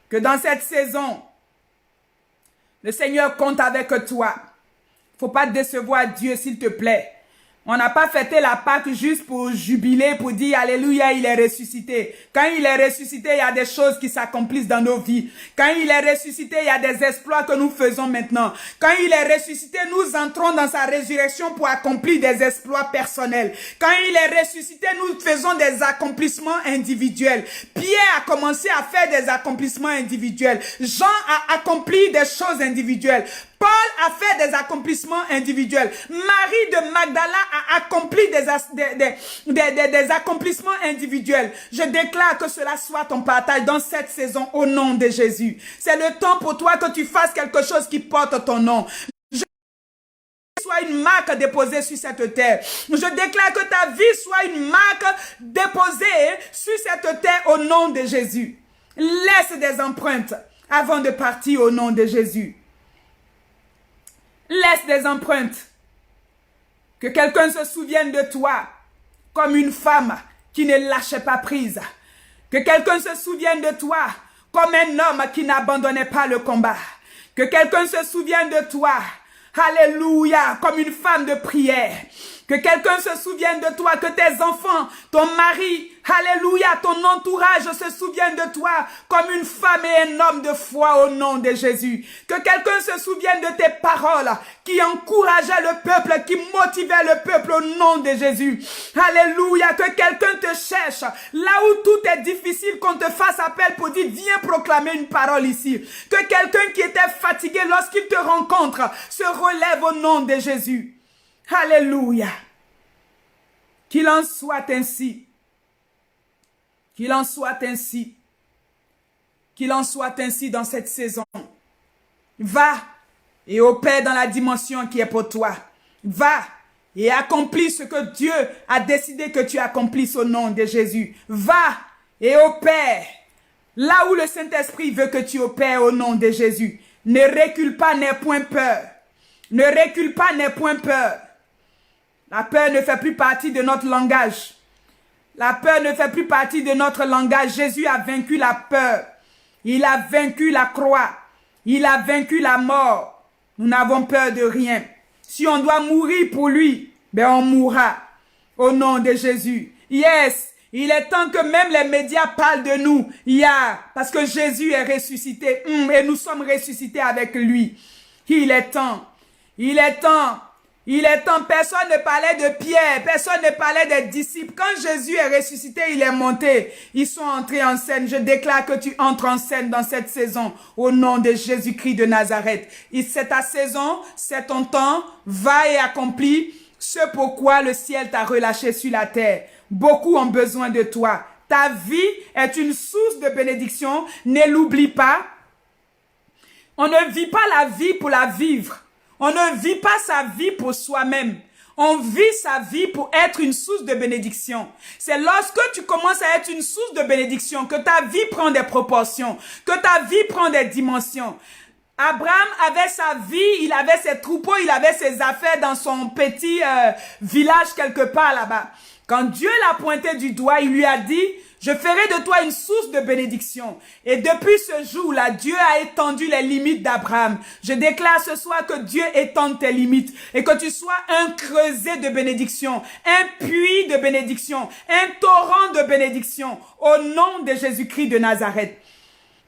Que dans cette saison, le Seigneur compte avec toi. Faut pas décevoir Dieu, s'il te plaît. On n'a pas fêté la Pâque juste pour jubiler, pour dire alléluia, il est ressuscité. Quand il est ressuscité, il y a des choses qui s'accomplissent dans nos vies. Quand il est ressuscité, il y a des exploits que nous faisons maintenant. Quand il est ressuscité, nous entrons dans sa résurrection pour accomplir des exploits personnels. Quand il est ressuscité, nous faisons des accomplissements individuels. Pierre a commencé à faire des accomplissements individuels. Jean a accompli des choses individuelles. Paul a fait des accomplissements individuels. Marie de Magdala a accompli des accomplissements individuels. Je déclare que cela soit ton partage dans cette saison au nom de Jésus. C'est le temps pour toi que tu fasses quelque chose qui porte ton nom. Soit une marque déposée sur cette terre. Je déclare que ta vie soit une marque déposée sur cette terre au nom de Jésus. Laisse des empreintes avant de partir au nom de Jésus. Laisse des empreintes. Que quelqu'un se souvienne de toi comme une femme qui ne lâchait pas prise. Que quelqu'un se souvienne de toi comme un homme qui n'abandonnait pas le combat. Que quelqu'un se souvienne de toi, alléluia, comme une femme de prière. Que quelqu'un se souvienne de toi, que tes enfants, ton mari, alléluia, ton entourage se souvienne de toi comme une femme et un homme de foi au nom de Jésus. Que quelqu'un se souvienne de tes paroles qui encourageaient le peuple, qui motivaient le peuple au nom de Jésus. Alléluia, que quelqu'un te cherche là où tout est difficile, qu'on te fasse appel pour dire viens proclamer une parole ici. Que quelqu'un qui était fatigué lorsqu'il te rencontre se relève au nom de Jésus. Alléluia. Qu'il en soit ainsi. Qu'il en soit ainsi. Qu'il en soit ainsi dans cette saison. Va et opère dans la dimension qui est pour toi. Va et accomplis ce que Dieu a décidé que tu accomplisses au nom de Jésus. Va et opère là où le Saint-Esprit veut que tu opères au nom de Jésus. Ne recule pas, n'aie point peur. Ne recule pas, n'aie point peur. La peur ne fait plus partie de notre langage. La peur ne fait plus partie de notre langage. Jésus a vaincu la peur. Il a vaincu la croix. Il a vaincu la mort. Nous n'avons peur de rien. Si on doit mourir pour lui, ben on mourra. Au nom de Jésus. Yes, il est temps que même les médias parlent de nous. Parce que Jésus est ressuscité. Et nous sommes ressuscités avec lui. Il est temps. Il est temps. Il est temps. Personne ne parlait de Pierre. Personne ne parlait des disciples. Quand Jésus est ressuscité, il est monté. Ils sont entrés en scène. Je déclare que tu entres en scène dans cette saison. Au nom de Jésus-Christ de Nazareth. C'est ta saison. C'est ton temps. Va et accomplis ce pourquoi le ciel t'a relâché sur la terre. Beaucoup ont besoin de toi. Ta vie est une source de bénédiction. Ne l'oublie pas. On ne vit pas la vie pour la vivre. On ne vit pas sa vie pour soi-même. On vit sa vie pour être une source de bénédiction. C'est lorsque tu commences à être une source de bénédiction que ta vie prend des proportions, que ta vie prend des dimensions. Abraham avait sa vie, il avait ses troupeaux, il avait ses affaires dans son petit village quelque part là-bas. Quand Dieu l'a pointé du doigt, il lui a dit, je ferai de toi une source de bénédiction. Et depuis ce jour-là, Dieu a étendu les limites d'Abraham. Je déclare ce soir que Dieu étende tes limites et que tu sois un creuset de bénédiction, un puits de bénédiction, un torrent de bénédiction au nom de Jésus-Christ de Nazareth.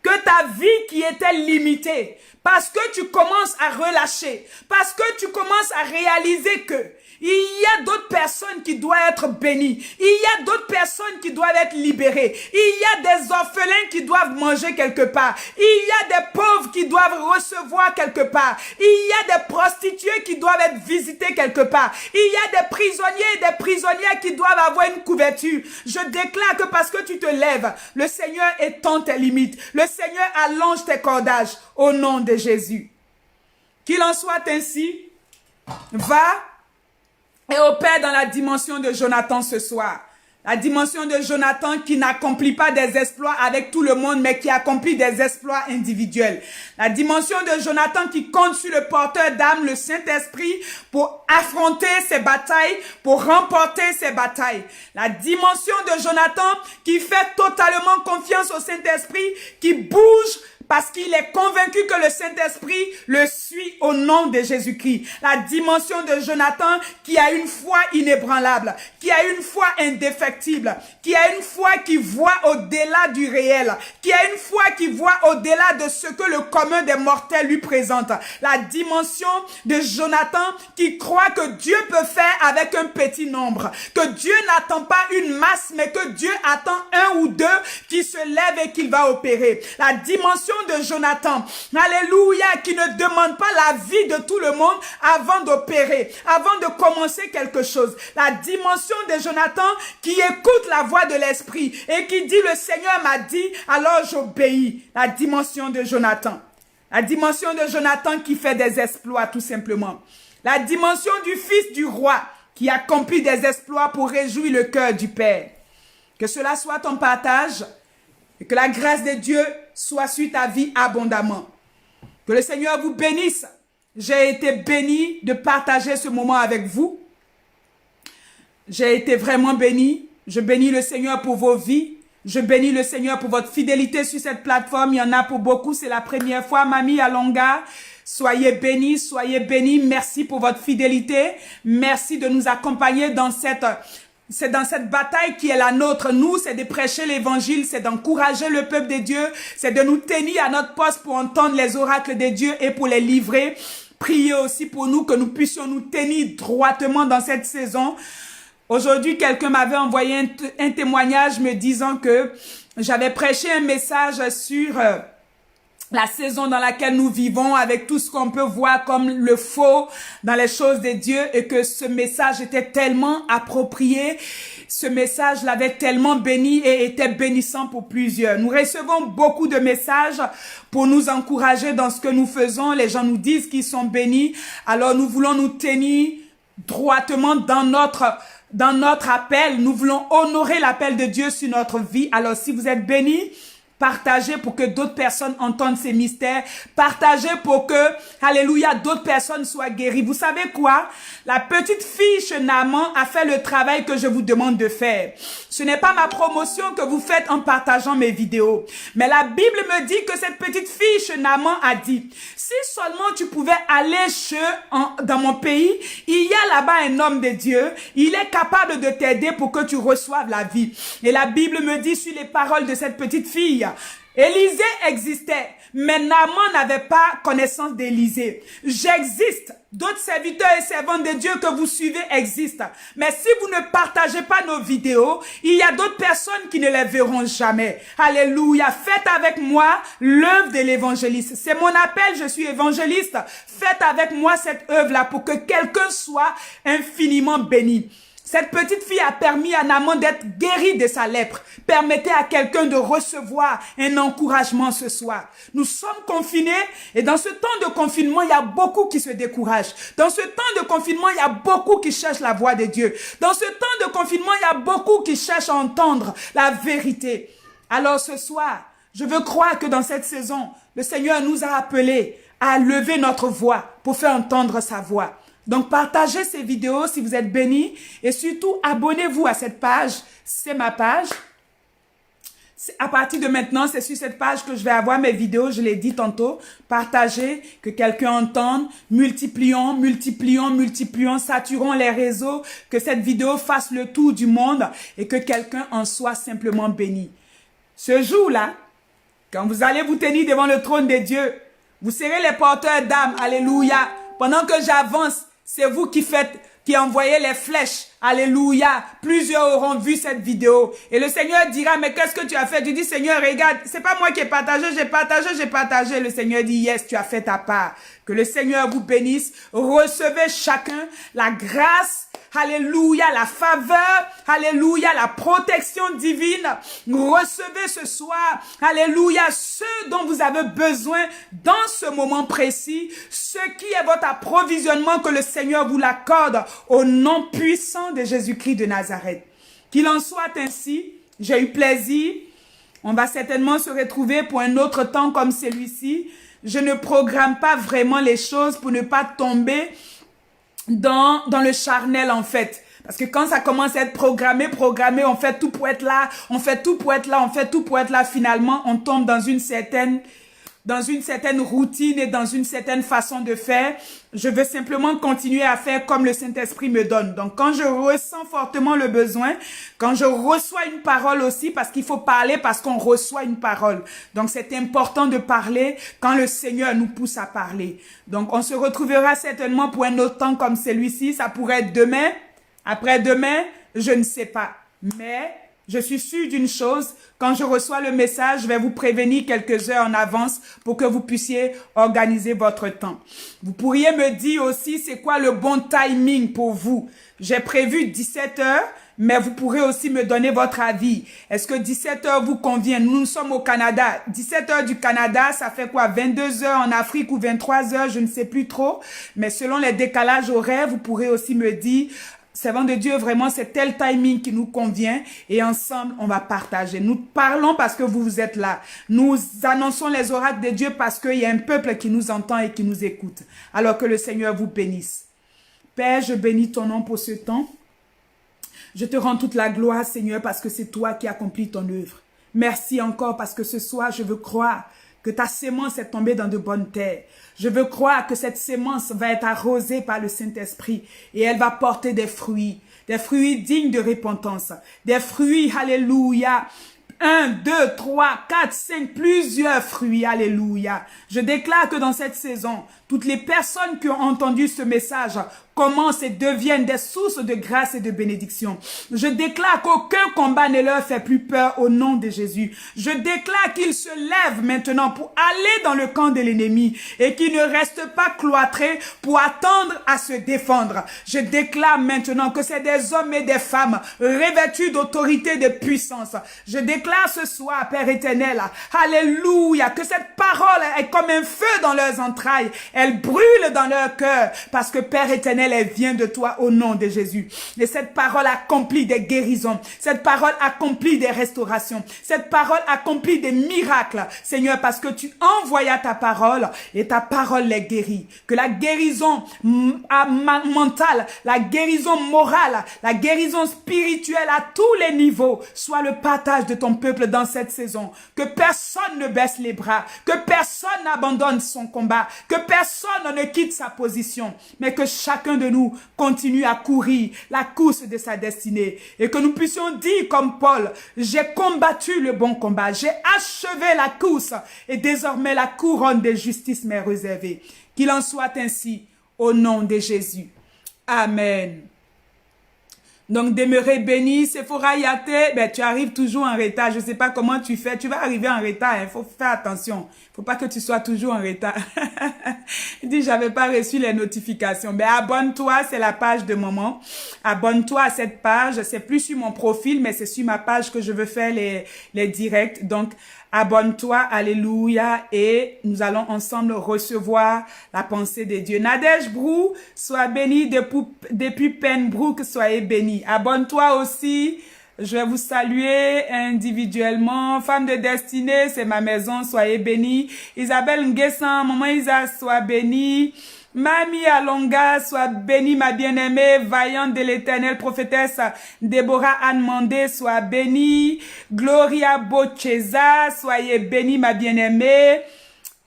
Que ta vie qui était limitée, parce que tu commences à relâcher, parce que tu commences à réaliser que il y a d'autres personnes qui doivent être bénies. Il y a d'autres personnes qui doivent être libérées. Il y a des orphelins qui doivent manger quelque part. Il y a des pauvres qui doivent recevoir quelque part. Il y a des prostituées qui doivent être visitées quelque part. Il y a des prisonniers et des prisonnières qui doivent avoir une couverture. Je déclare que parce que tu te lèves, le Seigneur étend tes limites. Le Seigneur allonge tes cordages au nom de Jésus. Qu'il en soit ainsi. Va et opère dans la dimension de Jonathan ce soir. La dimension de Jonathan qui n'accomplit pas des exploits avec tout le monde, mais qui accomplit des exploits individuels. La dimension de Jonathan qui compte sur le porteur d'âme, le Saint-Esprit, pour affronter ses batailles, pour remporter ses batailles. La dimension de Jonathan qui fait totalement confiance au Saint-Esprit, qui bouge parce qu'il est convaincu que le Saint-Esprit le suit au nom de Jésus-Christ. La dimension de Jonathan qui a une foi inébranlable, qui a une foi indéfectible, qui a une foi qui voit au-delà du réel, qui a une foi qui voit au-delà de ce que le commun des mortels lui présente. La dimension de Jonathan qui croit que Dieu peut faire avec un petit nombre, que Dieu n'attend pas une masse, mais que Dieu attend un ou deux qui se lèvent et qu'il va opérer. La dimension de Jonathan, alléluia, qui ne demande pas la vie de tout le monde avant d'opérer, avant de commencer quelque chose. La dimension de Jonathan qui écoute la voix de l'Esprit et qui dit le Seigneur m'a dit, alors j'obéis. La dimension de Jonathan. La dimension de Jonathan qui fait des exploits tout simplement. La dimension du fils du roi qui accomplit des exploits pour réjouir le cœur du Père. Que cela soit ton partage et que la grâce de Dieu soit sur ta vie abondamment. Que le Seigneur vous bénisse. J'ai été béni de partager ce moment avec vous. J'ai été vraiment béni. Je bénis le Seigneur pour vos vies. Je bénis le Seigneur pour votre fidélité sur cette plateforme. Il y en a pour beaucoup. C'est la première fois. Mamie Alonga, soyez bénis, soyez bénis. Merci pour votre fidélité. Merci de nous accompagner dans c'est dans cette bataille qui est la nôtre. Nous, c'est de prêcher l'évangile, c'est d'encourager le peuple de Dieu, c'est de nous tenir à notre poste pour entendre les oracles de Dieu et pour les livrer. Priez aussi pour nous, que nous puissions nous tenir droitement dans cette saison. Aujourd'hui, quelqu'un m'avait envoyé un témoignage me disant que j'avais prêché un message sur la saison dans laquelle nous vivons, avec tout ce qu'on peut voir comme le faux dans les choses de Dieu, et que ce message était tellement approprié. ce message l'avait tellement béni et était bénissant pour plusieurs. Nous recevons beaucoup de messages pour nous encourager dans ce que nous faisons. Les gens nous disent qu'ils sont bénis. Alors nous voulons nous tenir droitement dans notre appel. Nous voulons honorer l'appel de Dieu sur notre vie. Alors si vous êtes bénis, partagez pour que d'autres personnes entendent ces mystères. Partagez pour que, alléluia, d'autres personnes soient guéries. Vous savez quoi? La petite fille chez Naaman a fait le travail que je vous demande de faire. Ce n'est pas ma promotion que vous faites en partageant mes vidéos. Mais la Bible me dit que cette petite fille chez Naaman a dit, si seulement tu pouvais aller dans mon pays, il y a là-bas un homme de Dieu, il est capable de t'aider pour que tu reçoives la vie. Et la Bible me dit sur les paroles de cette petite fille, Élisée existait, mais Naaman n'avait pas connaissance d'Élisée. J'existe. D'autres serviteurs et servantes de Dieu que vous suivez existent. Mais si vous ne partagez pas nos vidéos, il y a d'autres personnes qui ne les verront jamais. Alléluia. Faites avec moi l'œuvre de l'évangéliste. C'est mon appel, je suis évangéliste. Faites avec moi cette œuvre-là pour que quelqu'un soit infiniment béni. Cette petite fille a permis à Naaman d'être guéri de sa lèpre. Permettez à quelqu'un de recevoir un encouragement ce soir. Nous sommes confinés et dans ce temps de confinement, il y a beaucoup qui se découragent. Dans ce temps de confinement, il y a beaucoup qui cherchent la voix de Dieu. Dans ce temps de confinement, il y a beaucoup qui cherchent à entendre la vérité. Alors ce soir, je veux croire que dans cette saison, le Seigneur nous a appelés à lever notre voix pour faire entendre sa voix. Donc, partagez ces vidéos si vous êtes bénis et surtout, abonnez-vous à cette page. C'est ma page. À partir de maintenant, c'est sur cette page que je vais avoir mes vidéos, je l'ai dit tantôt. Partagez, que quelqu'un entende, multiplions, saturons les réseaux, que cette vidéo fasse le tour du monde et que quelqu'un en soit simplement béni. Ce jour-là, quand vous allez vous tenir devant le trône de Dieu, vous serez les porteurs d'âme. Alléluia. Pendant que j'avance, c'est vous qui envoyez les flèches. Alléluia. Plusieurs auront vu cette vidéo. Et le Seigneur dira, mais qu'est-ce que tu as fait? Tu dis, Seigneur, regarde, c'est pas moi qui ai partagé, j'ai partagé. Le Seigneur dit, yes, tu as fait ta part. Que le Seigneur vous bénisse. Recevez chacun la grâce. Alléluia, la faveur, alléluia, la protection divine. Recevez ce soir, alléluia, ce dont vous avez besoin dans ce moment précis, ce qui est votre approvisionnement, que le Seigneur vous l'accorde au nom puissant de Jésus-Christ de Nazareth. Qu'il en soit ainsi, j'ai eu plaisir. On va certainement se retrouver pour un autre temps comme celui-ci. Je ne programme pas vraiment les choses pour ne pas tomber dans le charnel en fait. Parce que quand ça commence à être programmé, on fait tout pour être là, finalement on tombe dans une certaine routine et dans une certaine façon de faire. Je veux simplement continuer à faire comme le Saint-Esprit me donne. Donc, quand je ressens fortement le besoin, quand je reçois une parole aussi, parce qu'il faut parler parce qu'on reçoit une parole. Donc, c'est important de parler quand le Seigneur nous pousse à parler. Donc, on se retrouvera certainement pour un autre temps comme celui-ci. Ça pourrait être demain, après-demain, je ne sais pas. Mais je suis sûre d'une chose, quand je reçois le message, je vais vous prévenir quelques heures en avance pour que vous puissiez organiser votre temps. Vous pourriez me dire aussi c'est quoi le bon timing pour vous. J'ai prévu 17 heures, mais vous pourrez aussi me donner votre avis. Est-ce que 17 heures vous convient? Nous sommes au Canada. 17 heures du Canada, ça fait quoi? 22 heures en Afrique ou 23 heures, je ne sais plus trop. Mais selon les décalages horaires, vous pourrez aussi me dire... Servant de Dieu, vraiment, c'est tel timing qui nous convient et ensemble, on va partager. Nous parlons parce que vous êtes là. Nous annonçons les oracles de Dieu parce qu'il y a un peuple qui nous entend et qui nous écoute. Alors que le Seigneur vous bénisse. Père, je bénis ton nom pour ce temps. Je te rends toute la gloire, Seigneur, parce que c'est toi qui accomplis ton œuvre. Merci encore parce que ce soir, je veux croire que ta sémence est tombée dans de bonnes terres. Je veux croire que cette sémence va être arrosée par le Saint-Esprit et elle va porter des fruits dignes de repentance, des fruits, alléluia, 1, 2, 3, 4, 5, plusieurs fruits, alléluia. Je déclare que dans cette saison, toutes les personnes qui ont entendu ce message commencent et deviennent des sources de grâce et de bénédiction. Je déclare qu'aucun combat ne leur fait plus peur au nom de Jésus. Je déclare qu'ils se lèvent maintenant pour aller dans le camp de l'ennemi et qu'ils ne restent pas cloîtrés pour attendre à se défendre. Je déclare maintenant que c'est des hommes et des femmes revêtus d'autorité et de puissance. Je déclare ce soir, Père éternel, alléluia, que cette parole est comme un feu dans leurs entrailles. Elle brûle dans leur cœur parce que Père éternel, elle vient de toi au nom de Jésus. Et cette parole accomplit des guérisons. Cette parole accomplit des restaurations. Cette parole accomplit des miracles. Seigneur, parce que tu envoyas ta parole et ta parole les guérit. Que la guérison mentale, la guérison morale, la guérison spirituelle à tous les niveaux soit le partage de ton peuple dans cette saison. Que personne ne baisse les bras. Que personne n'abandonne son combat. Que personne ne quitte sa position. Mais que chacun de nous continue à courir la course de sa destinée. Et que nous puissions dire comme Paul, j'ai combattu le bon combat. J'ai achevé la course. Et désormais la couronne de justice m'est réservée. Qu'il en soit ainsi au nom de Jésus. Amen. Donc, demeurer béni, Sephora Yaté, ben, tu arrives toujours en retard. Je ne sais pas comment tu fais. Tu vas arriver en retard. Il faut faire attention. Il ne faut pas que tu sois toujours en retard. Il dit, j'avais pas reçu les notifications. Ben, abonne-toi, c'est la page de maman. Abonne-toi à cette page. C'est plus sur mon profil, mais c'est sur ma page que je veux faire les directs. Donc, abonne-toi, alléluia, et nous allons ensemble recevoir la pensée de Dieu. Nadège Brou, sois béni depuis Pembroke, soyez béni. Abonne-toi aussi, je vais vous saluer individuellement. Femme de destinée, c'est ma maison, soyez béni. Isabelle Nguessan, maman Isa, sois bénie. Mamie Alonga, sois bénie, ma bien-aimée, vaillante de l'éternel, prophétesse Déborah Anne Mandé, sois bénie. Gloria Bocheza, soyez bénie, ma bien-aimée.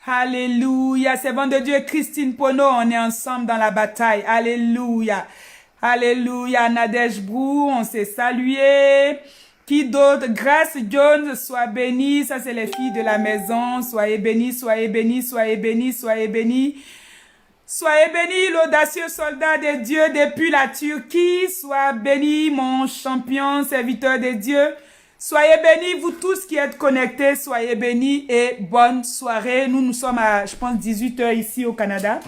Alléluia. Servante de Dieu, Christine Pono, on est ensemble dans la bataille. Alléluia. Alléluia. Nadège Brou, on s'est salué. Qui d'autre? Grace Jones, sois bénie. Ça, c'est les filles de la maison. Soyez bénis, soyez bénis, soyez bénis, soyez bénis. Soyez béni, l'audacieux soldat de Dieu depuis la Turquie. Sois béni, mon champion, serviteur de Dieu. Soyez bénis, vous tous qui êtes connectés. Soyez bénis et bonne soirée. Nous sommes à, je pense, 18 h ici au Canada.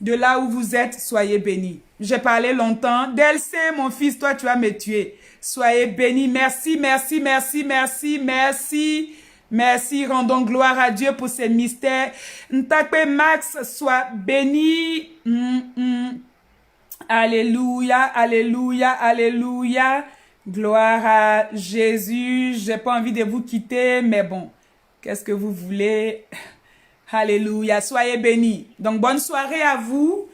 De là où vous êtes, soyez bénis. J'ai parlé longtemps. Delcin, mon fils, toi, tu vas me tuer. Soyez bénis. Merci, merci, merci, merci, merci. Merci, rendons gloire à Dieu pour ces mystères. Ntakwe Max, sois béni. Alléluia, alléluia, alléluia. Gloire à Jésus. J'ai pas envie de vous quitter, mais bon, qu'est-ce que vous voulez? Alléluia, soyez bénis. Donc, bonne soirée à vous.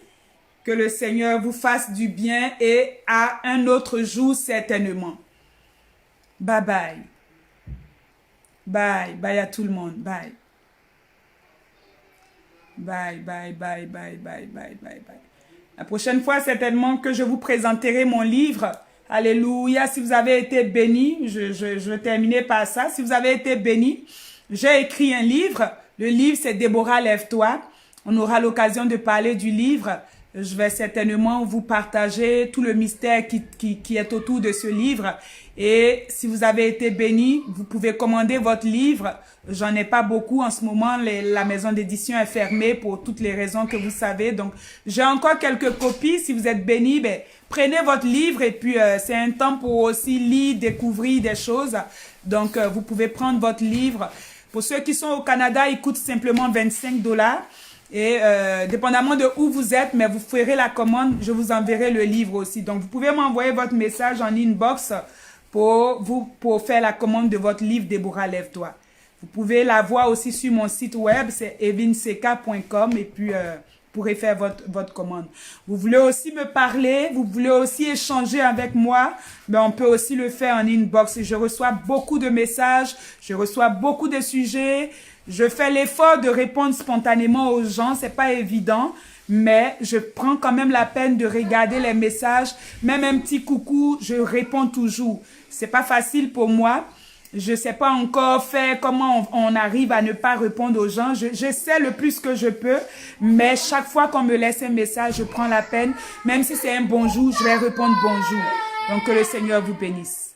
Que le Seigneur vous fasse du bien et à un autre jour certainement. Bye bye. Bye, bye à tout le monde. Bye. Bye, bye, bye, bye, bye, bye, bye, bye. La prochaine fois, certainement que je vous présenterai mon livre. Alléluia. Si vous avez été bénis, je vais terminer par ça. Si vous avez été bénis, j'ai écrit un livre. Le livre, c'est Déborah, lève-toi. On aura l'occasion de parler du livre. Je vais certainement vous partager tout le mystère qui est autour de ce livre. Et si vous avez été bénis, vous pouvez commander votre livre. J'en ai pas beaucoup en ce moment. La maison d'édition est fermée pour toutes les raisons que vous savez. Donc, j'ai encore quelques copies. Si vous êtes bénis, ben, prenez votre livre et puis c'est un temps pour aussi lire, découvrir des choses. Donc, vous pouvez prendre votre livre. Pour ceux qui sont au Canada, il coûte simplement 25 $. Et dépendamment de où vous êtes, mais vous ferez la commande, je vous enverrai le livre aussi. Donc, vous pouvez m'envoyer votre message en inbox pour faire la commande de votre livre Déborah, lève-toi. Vous pouvez la voir aussi sur mon site web, c'est evinseka.com et puis vous pourrez faire votre commande. Vous voulez aussi me parler, vous voulez aussi échanger avec moi, mais on peut aussi le faire en inbox. Je reçois beaucoup de messages, je reçois beaucoup de sujets. Je fais l'effort de répondre spontanément aux gens, c'est pas évident, mais je prends quand même la peine de regarder les messages. Même un petit coucou, je réponds toujours. C'est pas facile pour moi, Je ne sais pas encore faire comment on arrive à ne pas répondre aux gens. Je sais le plus que je peux, mais chaque fois qu'on me laisse un message, je prends la peine. Même si c'est un bonjour, je vais répondre bonjour. Donc que le Seigneur vous bénisse.